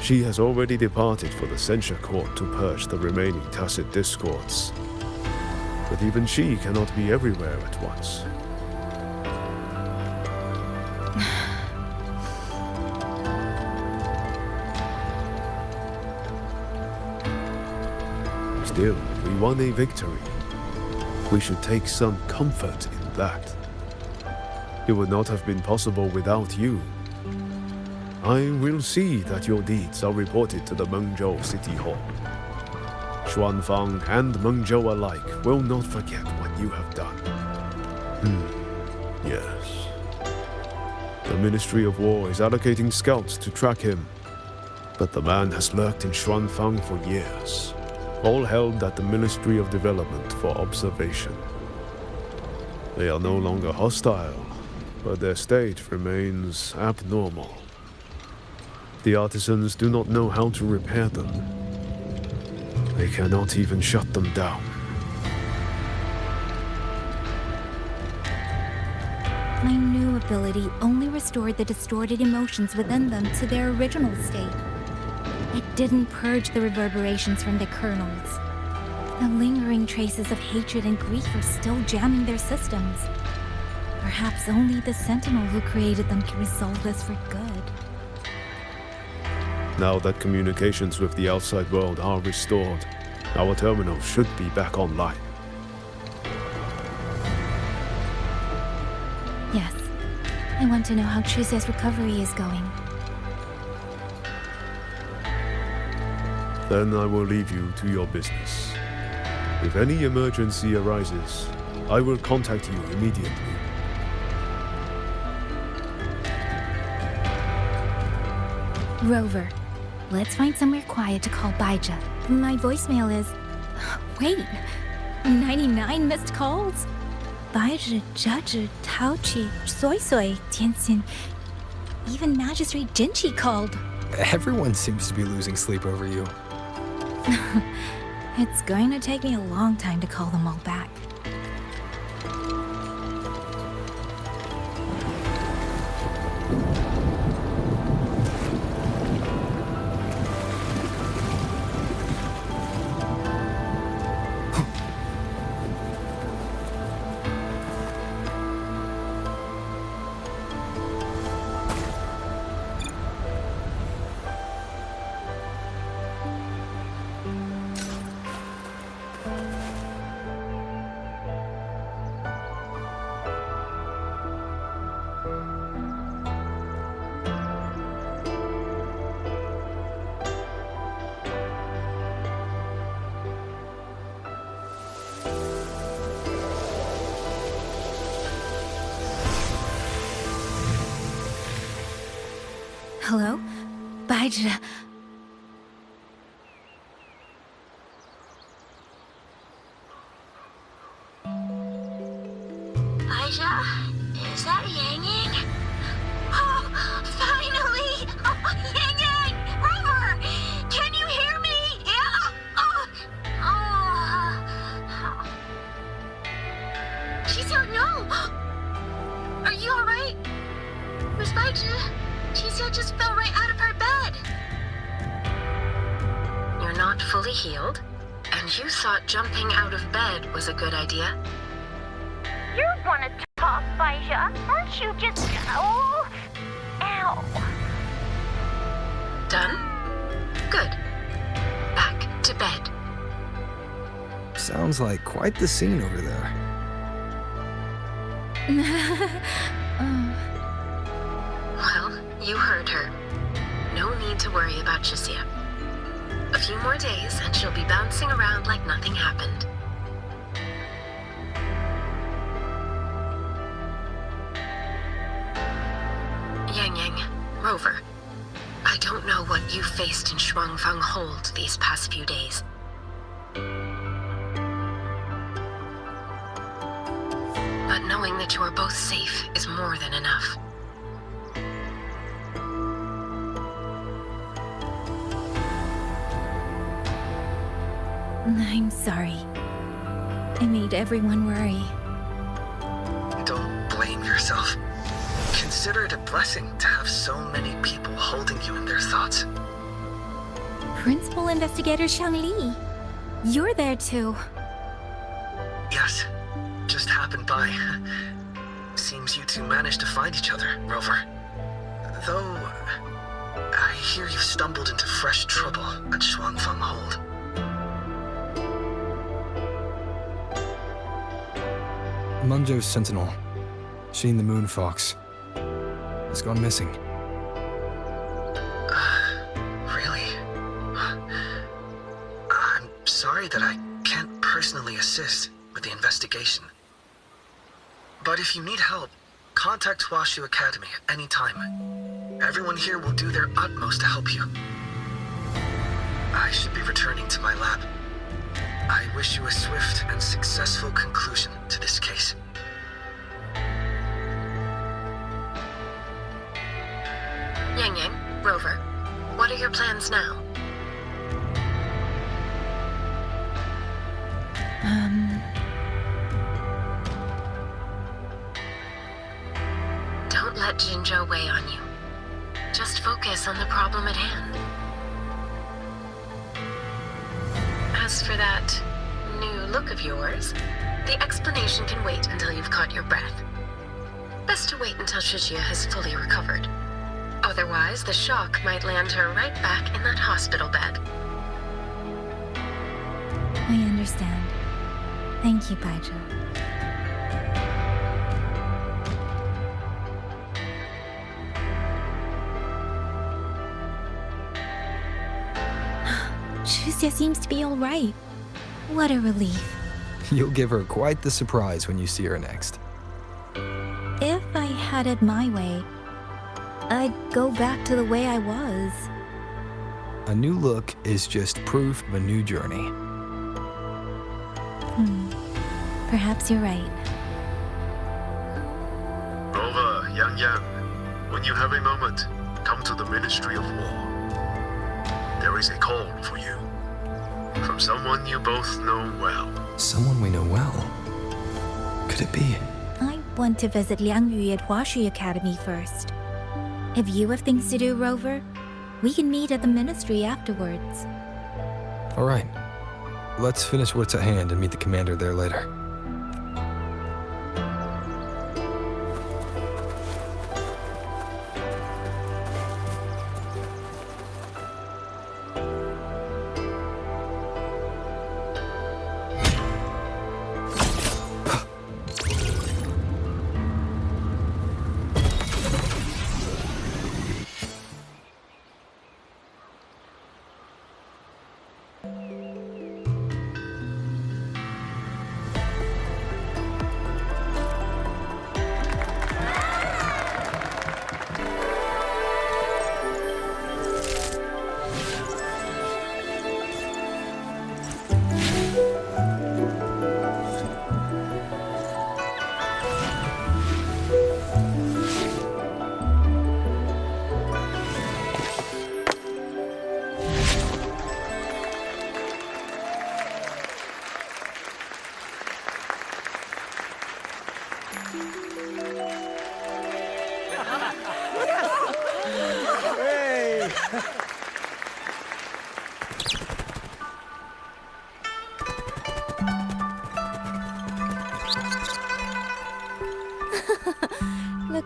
She has already departed for the censure court to purge the remaining tacit discords. But even she cannot be everywhere at once. Still, we won a victory. We should take some comfort in that. It would not have been possible without you. I will see that your deeds are reported to the Mengzhou City Hall. Xuanfang and Mengzhou alike will not forget what you have done. Yes. The Ministry of War is allocating scouts to track him. But the man has lurked in Xuanfang for years, all held at the Ministry of Development for observation. They are no longer hostile, but their state remains abnormal. The artisans do not know how to repair them. They cannot even shut them down. My new ability only restored the distorted emotions within them to their original state. It didn't purge the reverberations from their kernels. The lingering traces of hatred and grief are still jamming their systems. Perhaps only the Sentinel who created them can resolve this for good. Now that communications with the outside world are restored, our terminal should be back online. Yes. I want to know how Chuse's recovery is going. Then I will leave you to your business. If any emergency arises, I will contact you immediately. Rover, let's find somewhere quiet to call Baija. My voicemail is... Wait, 99 missed calls? Baija, Judge, Taochi, Soy Soy, Tianxin. Even Magistrate Jinchi called. Everyone seems to be losing sleep over you. It's going to take me a long time to call them all back. Hello? Baija. that Yangyang? Oh, finally! Oh, Yangyang! Rover! Can you hear me? Yeah! Qixia, no! Are you alright? Miss Baichi, Qixia just fell right out of her bed. You're not fully healed, and you thought jumping out of bed was a good idea. You want to talk, Baija? Aren't you just... Oh... Ow. Done? Good. Back to bed. Sounds like quite the scene over there. Well, you heard her. No need to worry about Qixia. A few more days and she'll be bouncing around like nothing happened. Yangyang, Rover, I don't know what you faced in Shuangfang Hold these past few days. But knowing that you are both safe is more than enough. I'm sorry. I made everyone worry. Don't blame yourself. Consider it a blessing to have so many people holding you in their thoughts. Principal Investigator Shang Li. You're there too. Yes, just happened by. Seems you two managed to find each other, Rover. Though, I hear you stumbled into fresh trouble at Shuangfang Hold. Munjo's sentinel, Sheen the Moon Fox, has gone missing. Really? I'm sorry that I can't personally assist with the investigation. But if you need help, contact Hwashu Academy at any time. Everyone here will do their utmost to help you. I should be returning to my lab. I wish you a swift and successful conclusion to this case. Yangyang, Rover, what are your plans now? Don't let Jinzhou weigh on you. Just focus on the problem at hand. As for that new look of yours, the explanation can wait until you've caught your breath. Best to wait until Shijia has fully recovered. Otherwise, the shock might land her right back in that hospital bed. I understand. Thank you, Baija. Qixia seems to be all right. What a relief. You'll give her quite the surprise when you see her next. If I had it my way, I'd go back to the way I was. A new look is just proof of a new journey. Perhaps you're right. Rover, Yangyang, when you have a moment, come to the Ministry of War. There is a call for you. From someone you both know well. Someone we know well? Could it be? I want to visit Liang Yu at Hwashu Academy first. If you have things to do, Rover, we can meet at the ministry afterwards. All right. Let's finish what's at hand and meet the commander there later.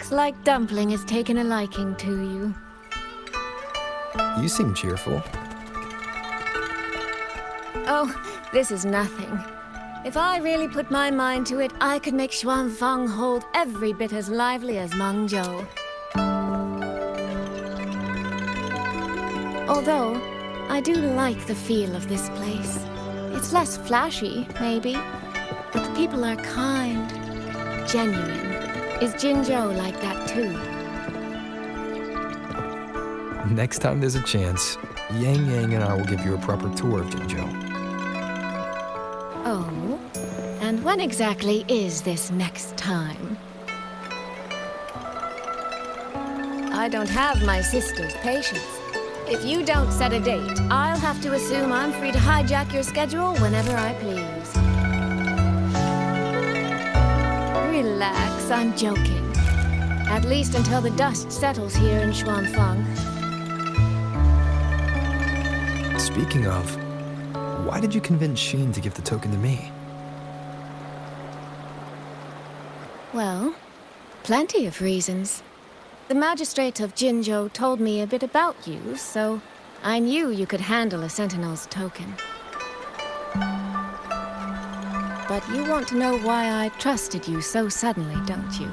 Looks like Dumpling has taken a liking to you. You seem cheerful. Oh, this is nothing. If I really put my mind to it, I could make Xuanfang hold every bit as lively as Mengzhou. Although, I do like the feel of this place. It's less flashy, maybe, but the people are kind, genuine. Is Jinzhou like that too? Next time there's a chance, Yangyang and I will give you a proper tour of Jinzhou. Oh? And when exactly is this next time? I don't have my sister's patience. If you don't set a date, I'll have to assume I'm free to hijack your schedule whenever I please. Relax, I'm joking. At least until the dust settles here in Xuanfang. Speaking of, why did you convince Xin to give the token to me? Well, plenty of reasons. The magistrate of Jinzhou told me a bit about you, so I knew you could handle a sentinel's token. But you want to know why I trusted you so suddenly, don't you?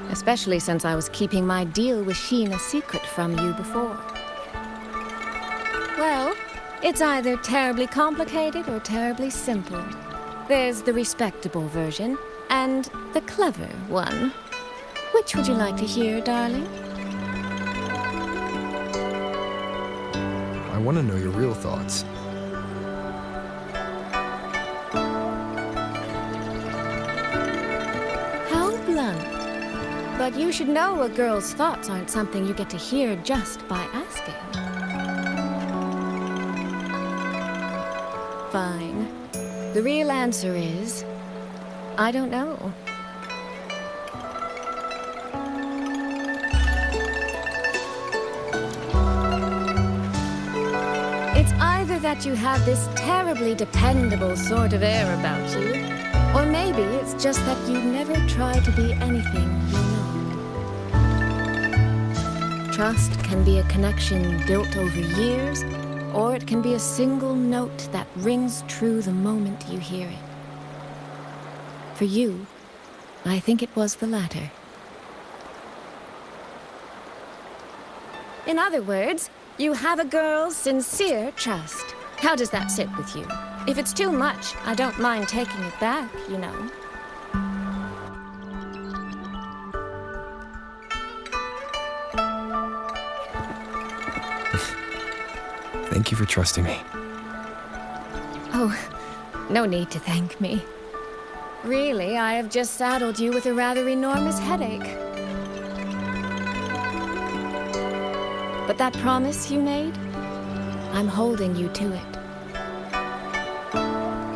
Especially since I was keeping my deal with Xin a secret from you before. Well, it's either terribly complicated or terribly simple. There's the respectable version, and the clever one. Which would you like to hear, darling? I want to know your real thoughts. How blunt. But you should know a girl's thoughts aren't something you get to hear just by asking. Fine. The real answer is, I don't know. It's either that you have this terribly dependable sort of air about you, or maybe it's just that you never try to be anything you're not. Trust can be a connection built over years, or it can be a single note that rings true the moment you hear it. For you, I think it was the latter. In other words, you have a girl's sincere trust. How does that sit with you? If it's too much, I don't mind taking it back, you know. Thank you for trusting me. Oh, no need to thank me. Really, I have just saddled you with a rather enormous headache. But that promise you made, I'm holding you to it.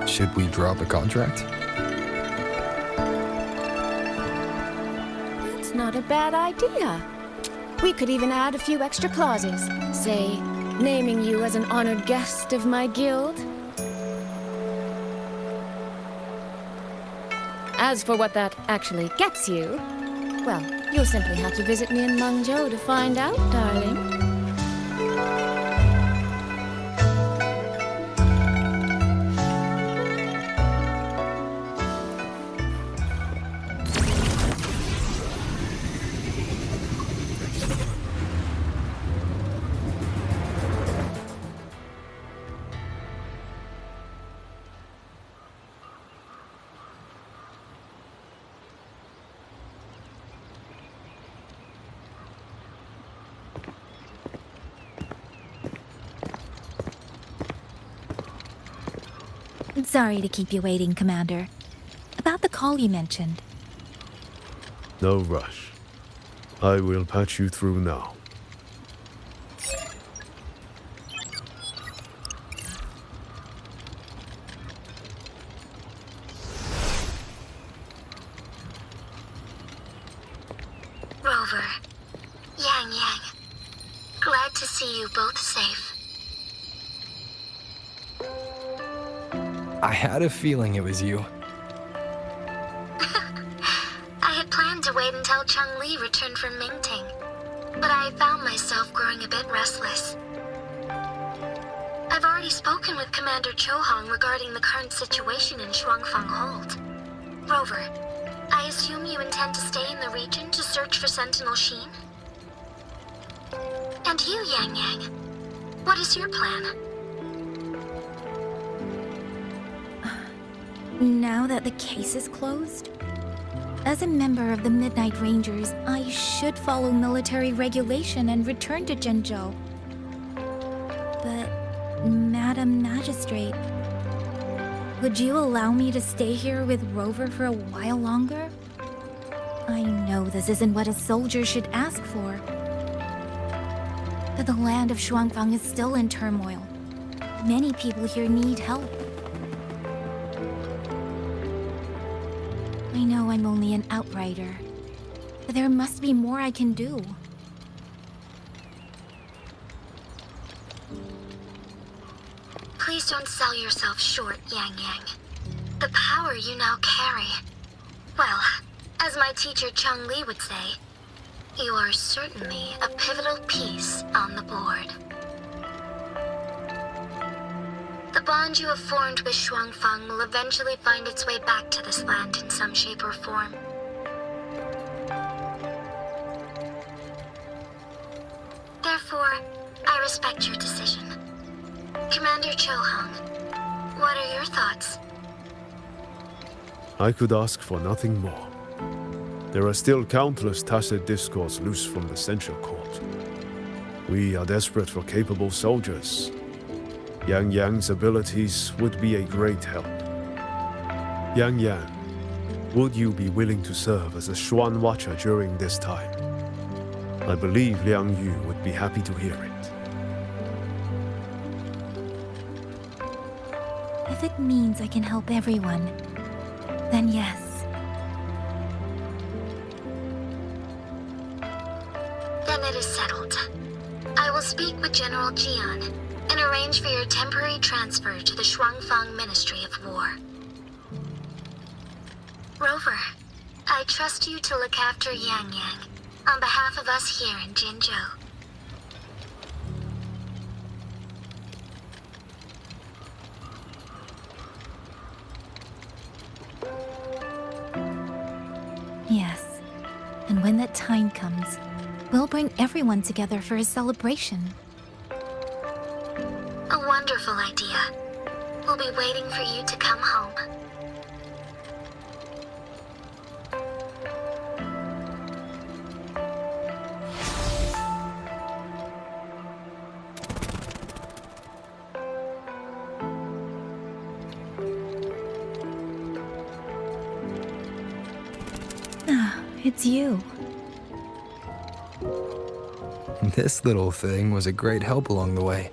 Should we drop a contract? That's not a bad idea. We could even add a few extra clauses. Say, naming you as an honored guest of my guild. As for what that actually gets you, well, you'll simply have to visit me in Mengzhou to find out, darling. Sorry to keep you waiting, Commander. About the call you mentioned. No rush. I will patch you through now. Rover, Yangyang, glad to see you both safe. I had a feeling it was you. I had planned to wait until Changli returned from Mingting, but I found myself growing a bit restless. I've already spoken with Commander Chohong regarding the current situation in Shuangfang Hold. Rover, I assume you intend to stay in the region to search for Sentinel Sheen? And you, Yangyang, what is your plan? Now that the case is closed, as a member of the Midnight Rangers, I should follow military regulation and return to Zhenzhou. But, Madam Magistrate, would you allow me to stay here with Rover for a while longer? I know this isn't what a soldier should ask for, but the land of Shuangfang is still in turmoil. Many people here need help. I know I'm only an outrider, but there must be more I can do. Please don't sell yourself short, Yangyang. The power you now carry. Well, as my teacher Changli would say, you are certainly a pivotal piece on the board. The bond you have formed with Shuangfang will eventually find its way back to this land in some shape or form. Therefore, I respect your decision. Commander Chohong, what are your thoughts? I could ask for nothing more. There are still countless tacit discords loose from the Central Court. We are desperate for capable soldiers. Yangyang's abilities would be a great help. Yangyang, would you be willing to serve as a Xuan Watcher during this time? I believe Liang Yu would be happy to hear it. If it means I can help everyone, then yes. Then it is settled. I will speak with General Jian and arrange for your temporary transfer to the Shuangfang Ministry of War. Rover, I trust you to look after Yangyang on behalf of us here in Jinzhou. Yes, and when that time comes, we'll bring everyone together for a celebration. A wonderful idea. We'll be waiting for you to come home. Ah, it's you. This little thing was a great help along the way.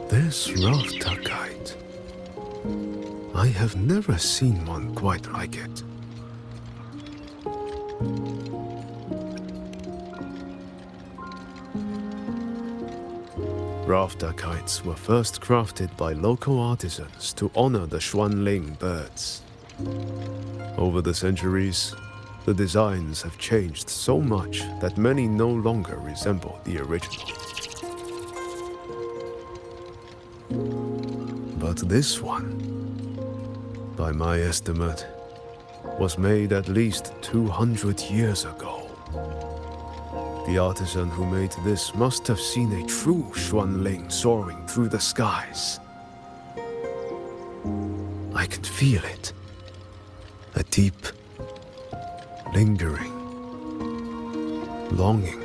This rafter kite. I have never seen one quite like it. Rafter kites were first crafted by local artisans to honor the Xuanling birds. Over the centuries, the designs have changed so much that many no longer resemble the original. But this one, by my estimate, was made at least 200 years ago. The artisan who made this must have seen a true Xuanling soaring through the skies. I can feel it. A deep, lingering longing.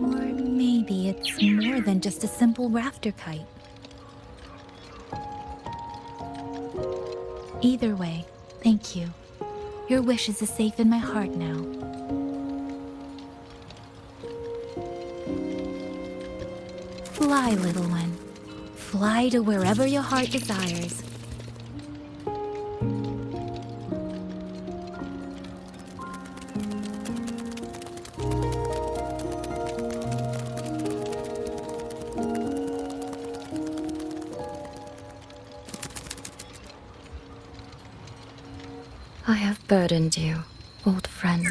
Or maybe it's more than just a simple rafter kite. Either way, thank you. Your wishes is safe in my heart now. Fly, little one. Fly to wherever your heart desires. I have burdened you, old friend.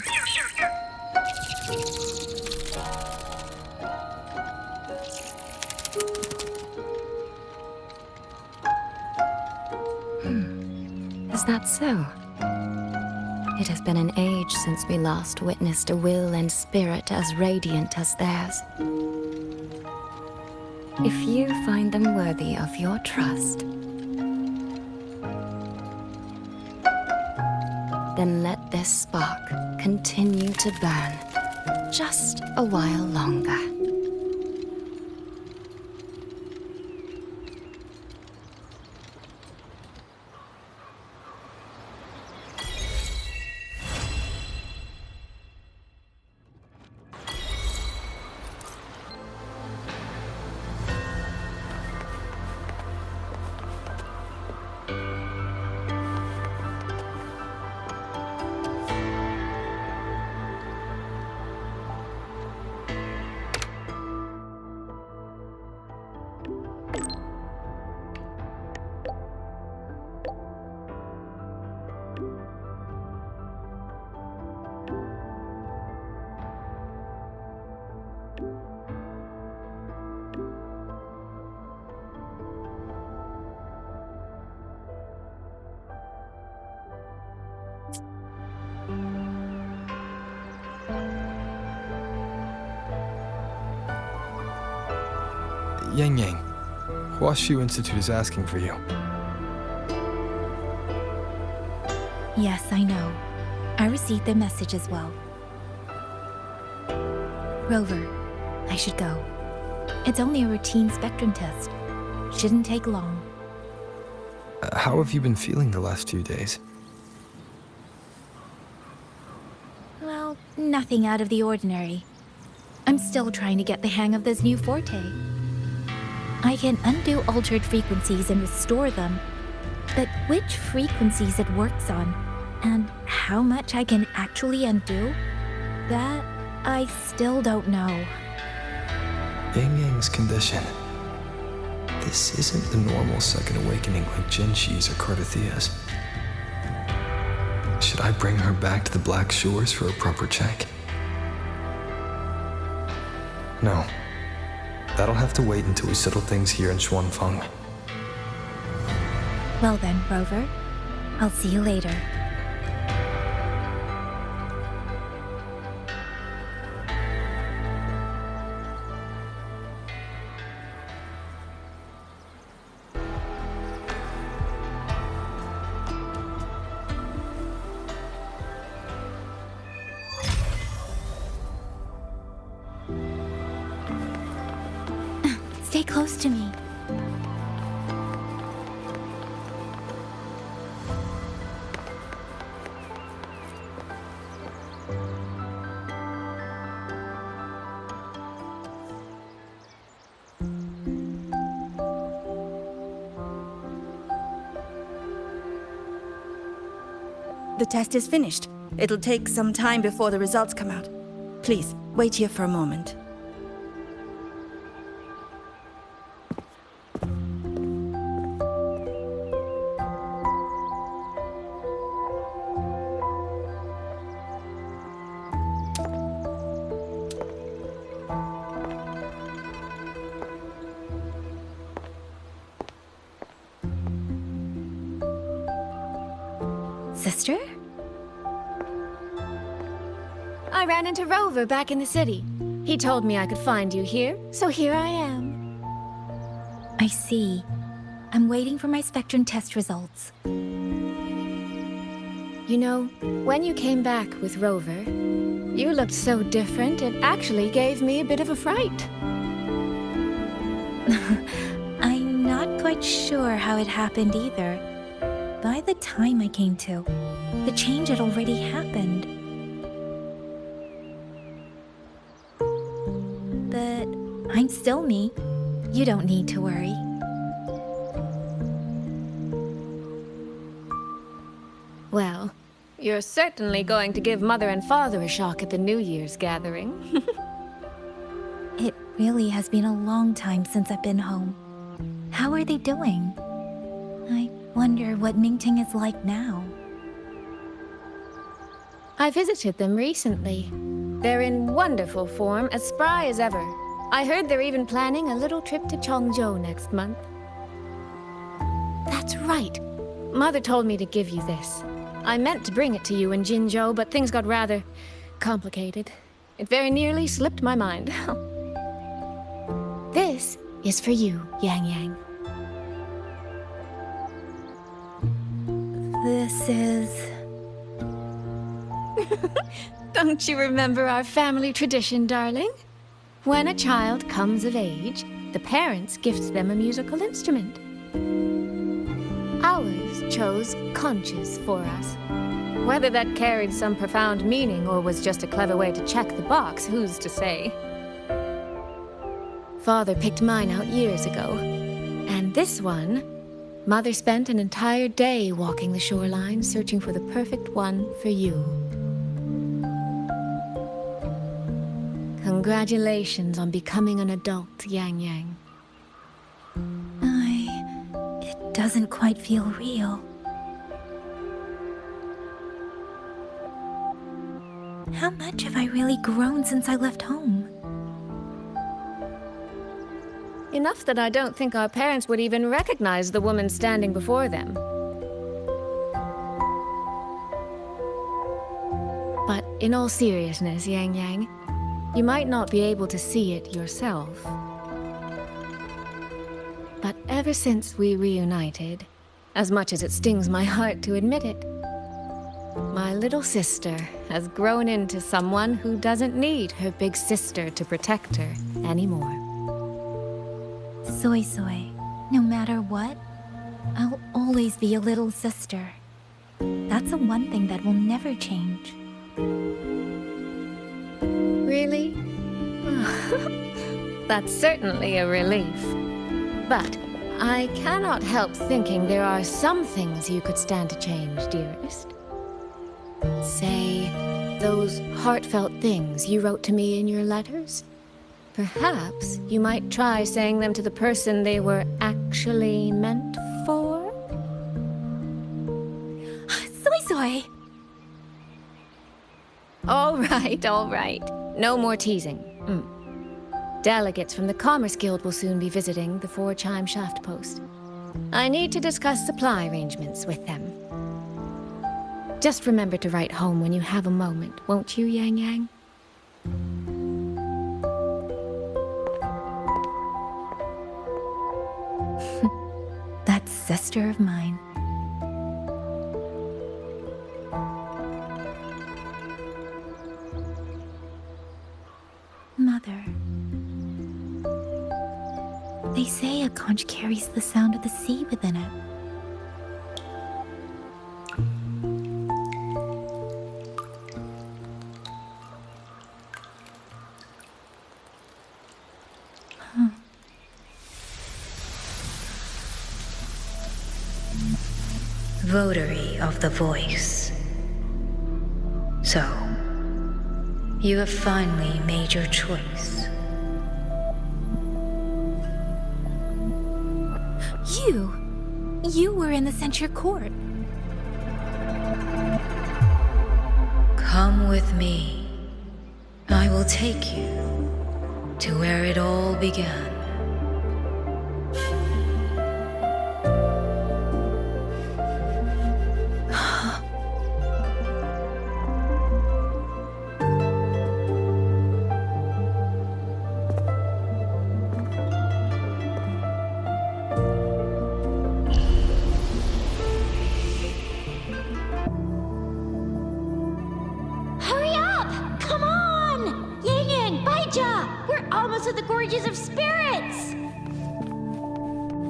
Is that so? It has been an age since we last witnessed a will and spirit as radiant as theirs. If you find them worthy of your trust, then let this spark continue to burn just a while longer. Yangyang, Huashu Institute is asking for you. Yes, I know. I received their message as well. Rover, I should go. It's only a routine spectrum test. Shouldn't take long. How have you been feeling the last few days? Well, nothing out of the ordinary. I'm still trying to get the hang of this new forte. I can undo altered frequencies and restore them, but which frequencies it works on, and how much I can actually undo, that I still don't know. Yangyang's condition. This isn't the normal second awakening like Jinshi's or Cardathia's. Should I bring her back to the Black Shores for a proper check? No. That'll have to wait until we settle things here in Xuanfang. Well then, Rover. I'll see you later. Stay close to me. The test is finished. It'll take some time before the results come out. Please, wait here for a moment. Sister? I ran into Rover back in the city. He told me I could find you here, so here I am. I see. I'm waiting for my spectrum test results. You know, when you came back with Rover, you looked so different, it actually gave me a bit of a fright. I'm not quite sure how it happened either. By the time I came to, the change had already happened. But I'm still me. You don't need to worry. Well, you're certainly going to give Mother and Father a shock at the New Year's gathering. It really has been a long time since I've been home. How are they doing? I wonder what Mingting is like now. I visited them recently. They're in wonderful form, as spry as ever. I heard they're even planning a little trip to Chongzhou next month. That's right. Mother told me to give you this. I meant to bring it to you in Jinzhou, but things got rather complicated. It very nearly slipped my mind. This is for you, Yangyang. This is... Don't you remember our family tradition, darling? When a child comes of age, the parents gift them a musical instrument. Ours chose conches for us. Whether that carried some profound meaning or was just a clever way to check the box, who's to say? Father picked mine out years ago. And this one, Mother spent an entire day walking the shoreline searching for the perfect one for you. Congratulations on becoming an adult, Yangyang. It doesn't quite feel real. How much have I really grown since I left home? Enough that I don't think our parents would even recognize the woman standing before them. But in all seriousness, Yangyang, you might not be able to see it yourself. But ever since we reunited, as much as it stings my heart to admit it, my little sister has grown into someone who doesn't need her big sister to protect her anymore. Soy Soy, no matter what, I'll always be a little sister. That's the one thing that will never change. Really? That's certainly a relief. But I cannot help thinking there are some things you could stand to change, dearest. Say, those heartfelt things you wrote to me in your letters? Perhaps you might try saying them to the person they were actually meant for? Soy Soy! All right. No more teasing. Delegates from the Commerce Guild will soon be visiting the Four-Chime Shaft Post. I need to discuss supply arrangements with them. Just remember to write home when you have a moment, won't you, Yangyang? That sister of mine. Mother. They say a conch carries the sound of the sea within it. Votary of the voice. So, you have finally made your choice. You were in the censure court. Come with me. I will take you to where it all began.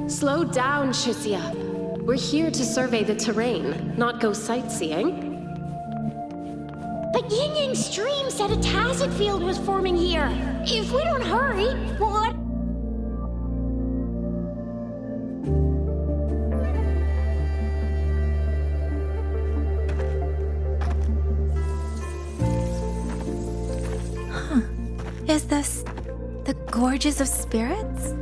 Slow down, Shisia. We're here to survey the terrain, not go sightseeing. But Yangyang's stream said a tacit field was forming here. If we don't hurry, what? Is this the Gorges of Spirits?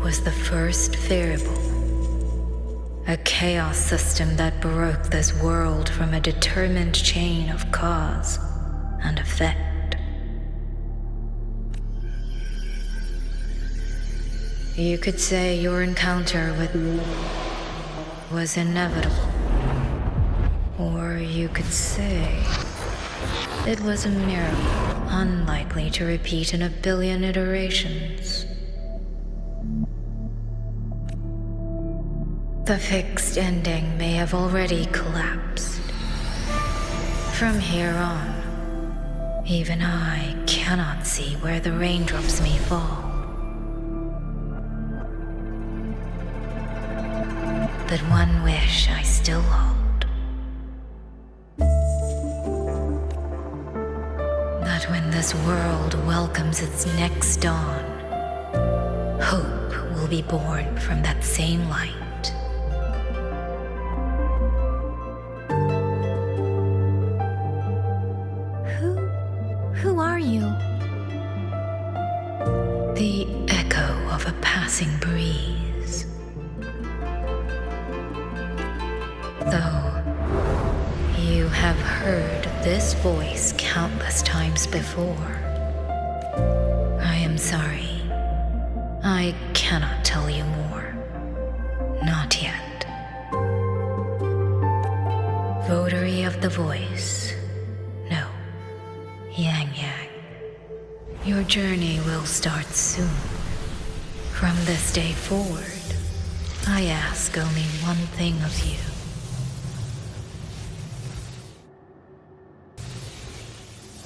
was the first variable. A chaos system that broke this world from a determined chain of cause and effect. You could say your encounter with was inevitable. Or you could say it was a miracle unlikely to repeat in a billion iterations. The fixed ending may have already collapsed. From here on, even I cannot see where the raindrops may fall. But one wish I still hold. That when this world welcomes its next dawn, hope will be born from that same light. Who are you? The echo of a passing breeze. Though you have heard this voice countless times before, I am sorry. I cannot tell you more. Not yet. Votary of the voice. No. Yangyang. Your journey will start soon. From this day forward, I ask only one thing of you.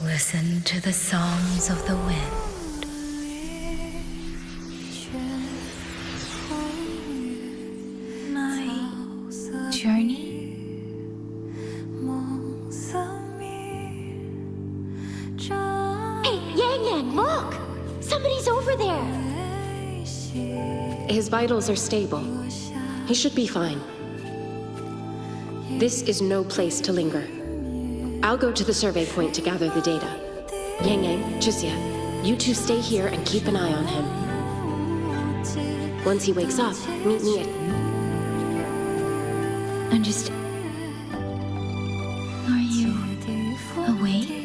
Listen to the songs of the wind. My journey? Hey, Yangyang, look! Somebody's over there! His vitals are stable. He should be fine. This is no place to linger. I'll go to the survey point to gather the data. Yangyang, Chixia, you two stay here and keep an eye on him. Once he wakes up, meet me at... Understand? Are you awake?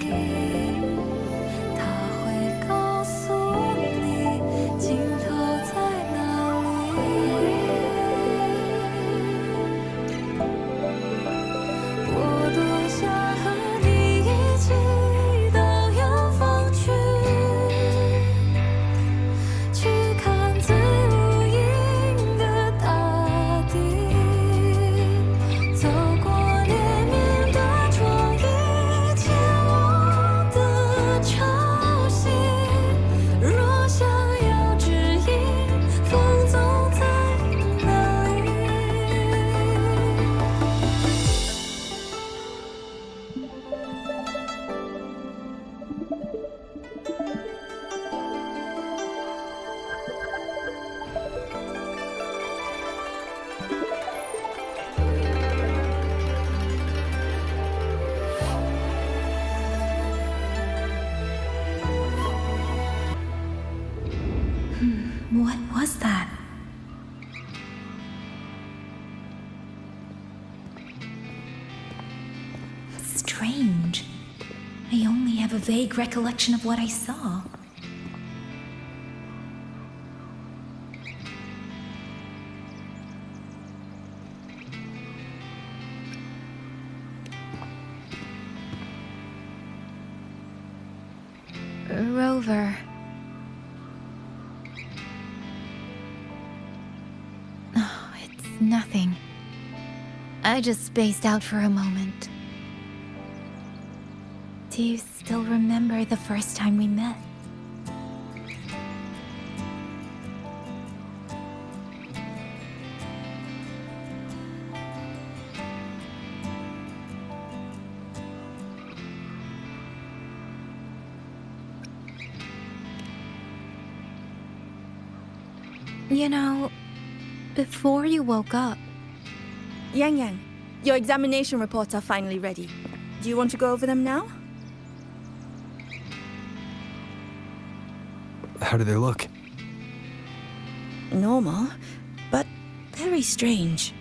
What was that? Strange. I only have a vague recollection of what I saw. Rover. Oh, it's nothing. I just spaced out for a moment. Do you still remember the first time we met? You know, before you woke up... Yangyang, your examination reports are finally ready. Do you want to go over them now? How do they look? normal, but very strange.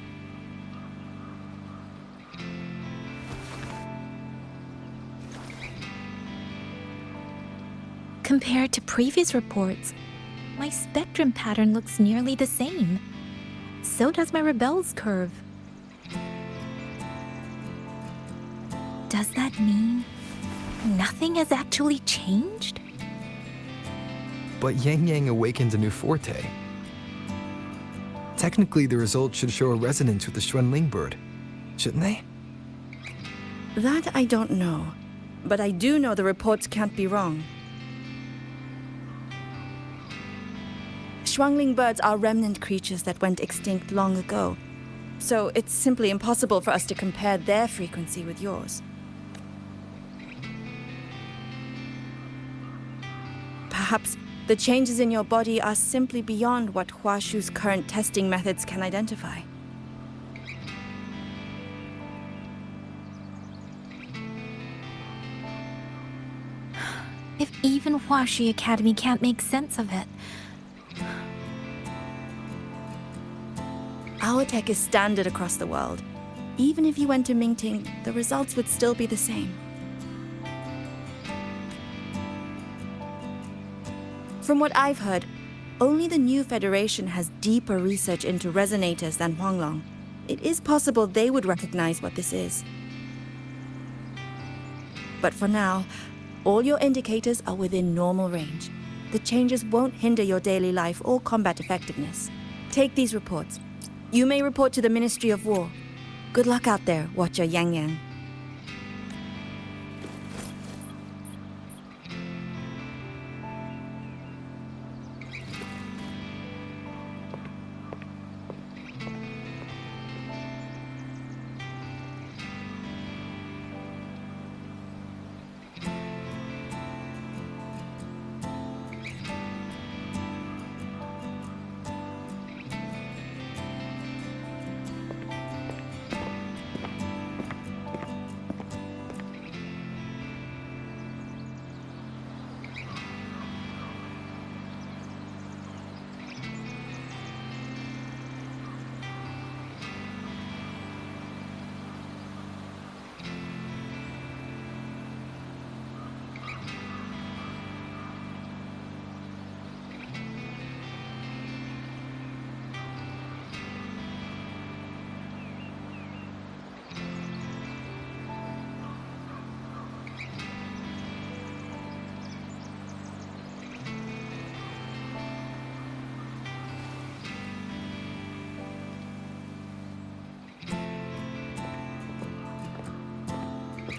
Compared to previous reports, my spectrum pattern looks nearly the same. So does my rebel's curve. Does that mean nothing has actually changed? But Yangyang awakened a new forte. Technically, the results should show a resonance with the Xuanling bird, shouldn't they? That I don't know, but I do know the reports can't be wrong. Xuanling birds are remnant creatures that went extinct long ago, so it's simply impossible for us to compare their frequency with yours. Perhaps the changes in your body are simply beyond what Huashu's current testing methods can identify. If even Huashi Academy can't make sense of it. Our tech is standard across the world. Even if you went to Mingting, the results would still be the same. From what I've heard, only the new Federation has deeper research into resonators than Huanglong. It is possible they would recognize what this is. But for now, all your indicators are within normal range. The changes won't hinder your daily life or combat effectiveness. Take these reports. You may report to the Ministry of War. Good luck out there, Watcher Yangyang.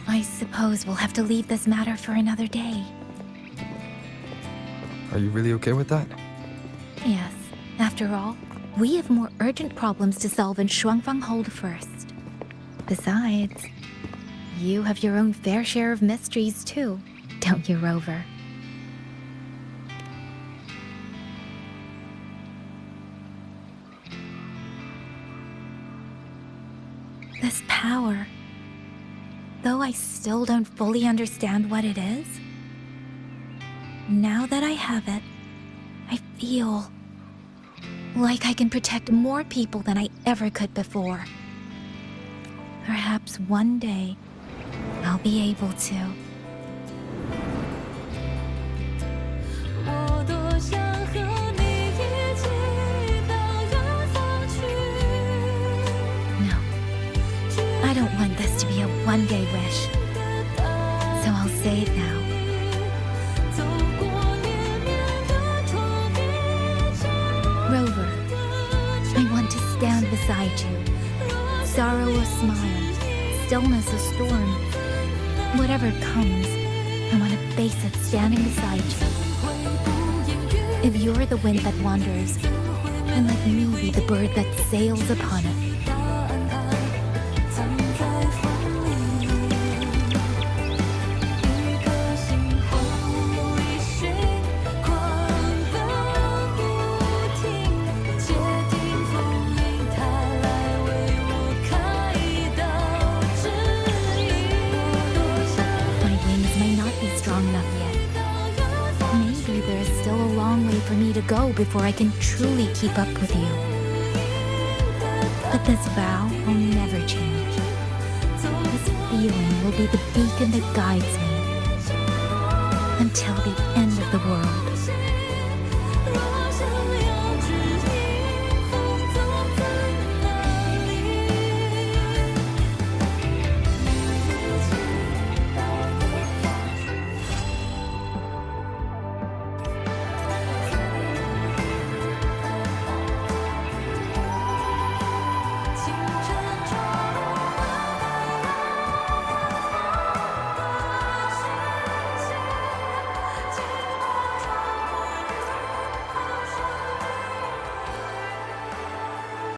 I suppose we'll have to leave this matter for another day. Are you really okay with that? Yes. After all, we have more urgent problems to solve in Shuangfang Hold first. Besides, you have your own fair share of mysteries too, don't you, Rover? This power, though I still don't fully understand what it is, now that I have it, I feel like I can protect more people than I ever could before. Perhaps one day, I'll be able to. No, I don't want this to be a one-day wish, so I'll say it now. Rover, I want to stand beside you. Sorrow or smile, stillness or storm. Whatever comes, I want to face it standing beside you. If you're the wind that wanders, then let me be the bird that sails upon it. for me to go before I can truly keep up with you. But this vow will never change. This feeling will be the beacon that guides me until the end of the world.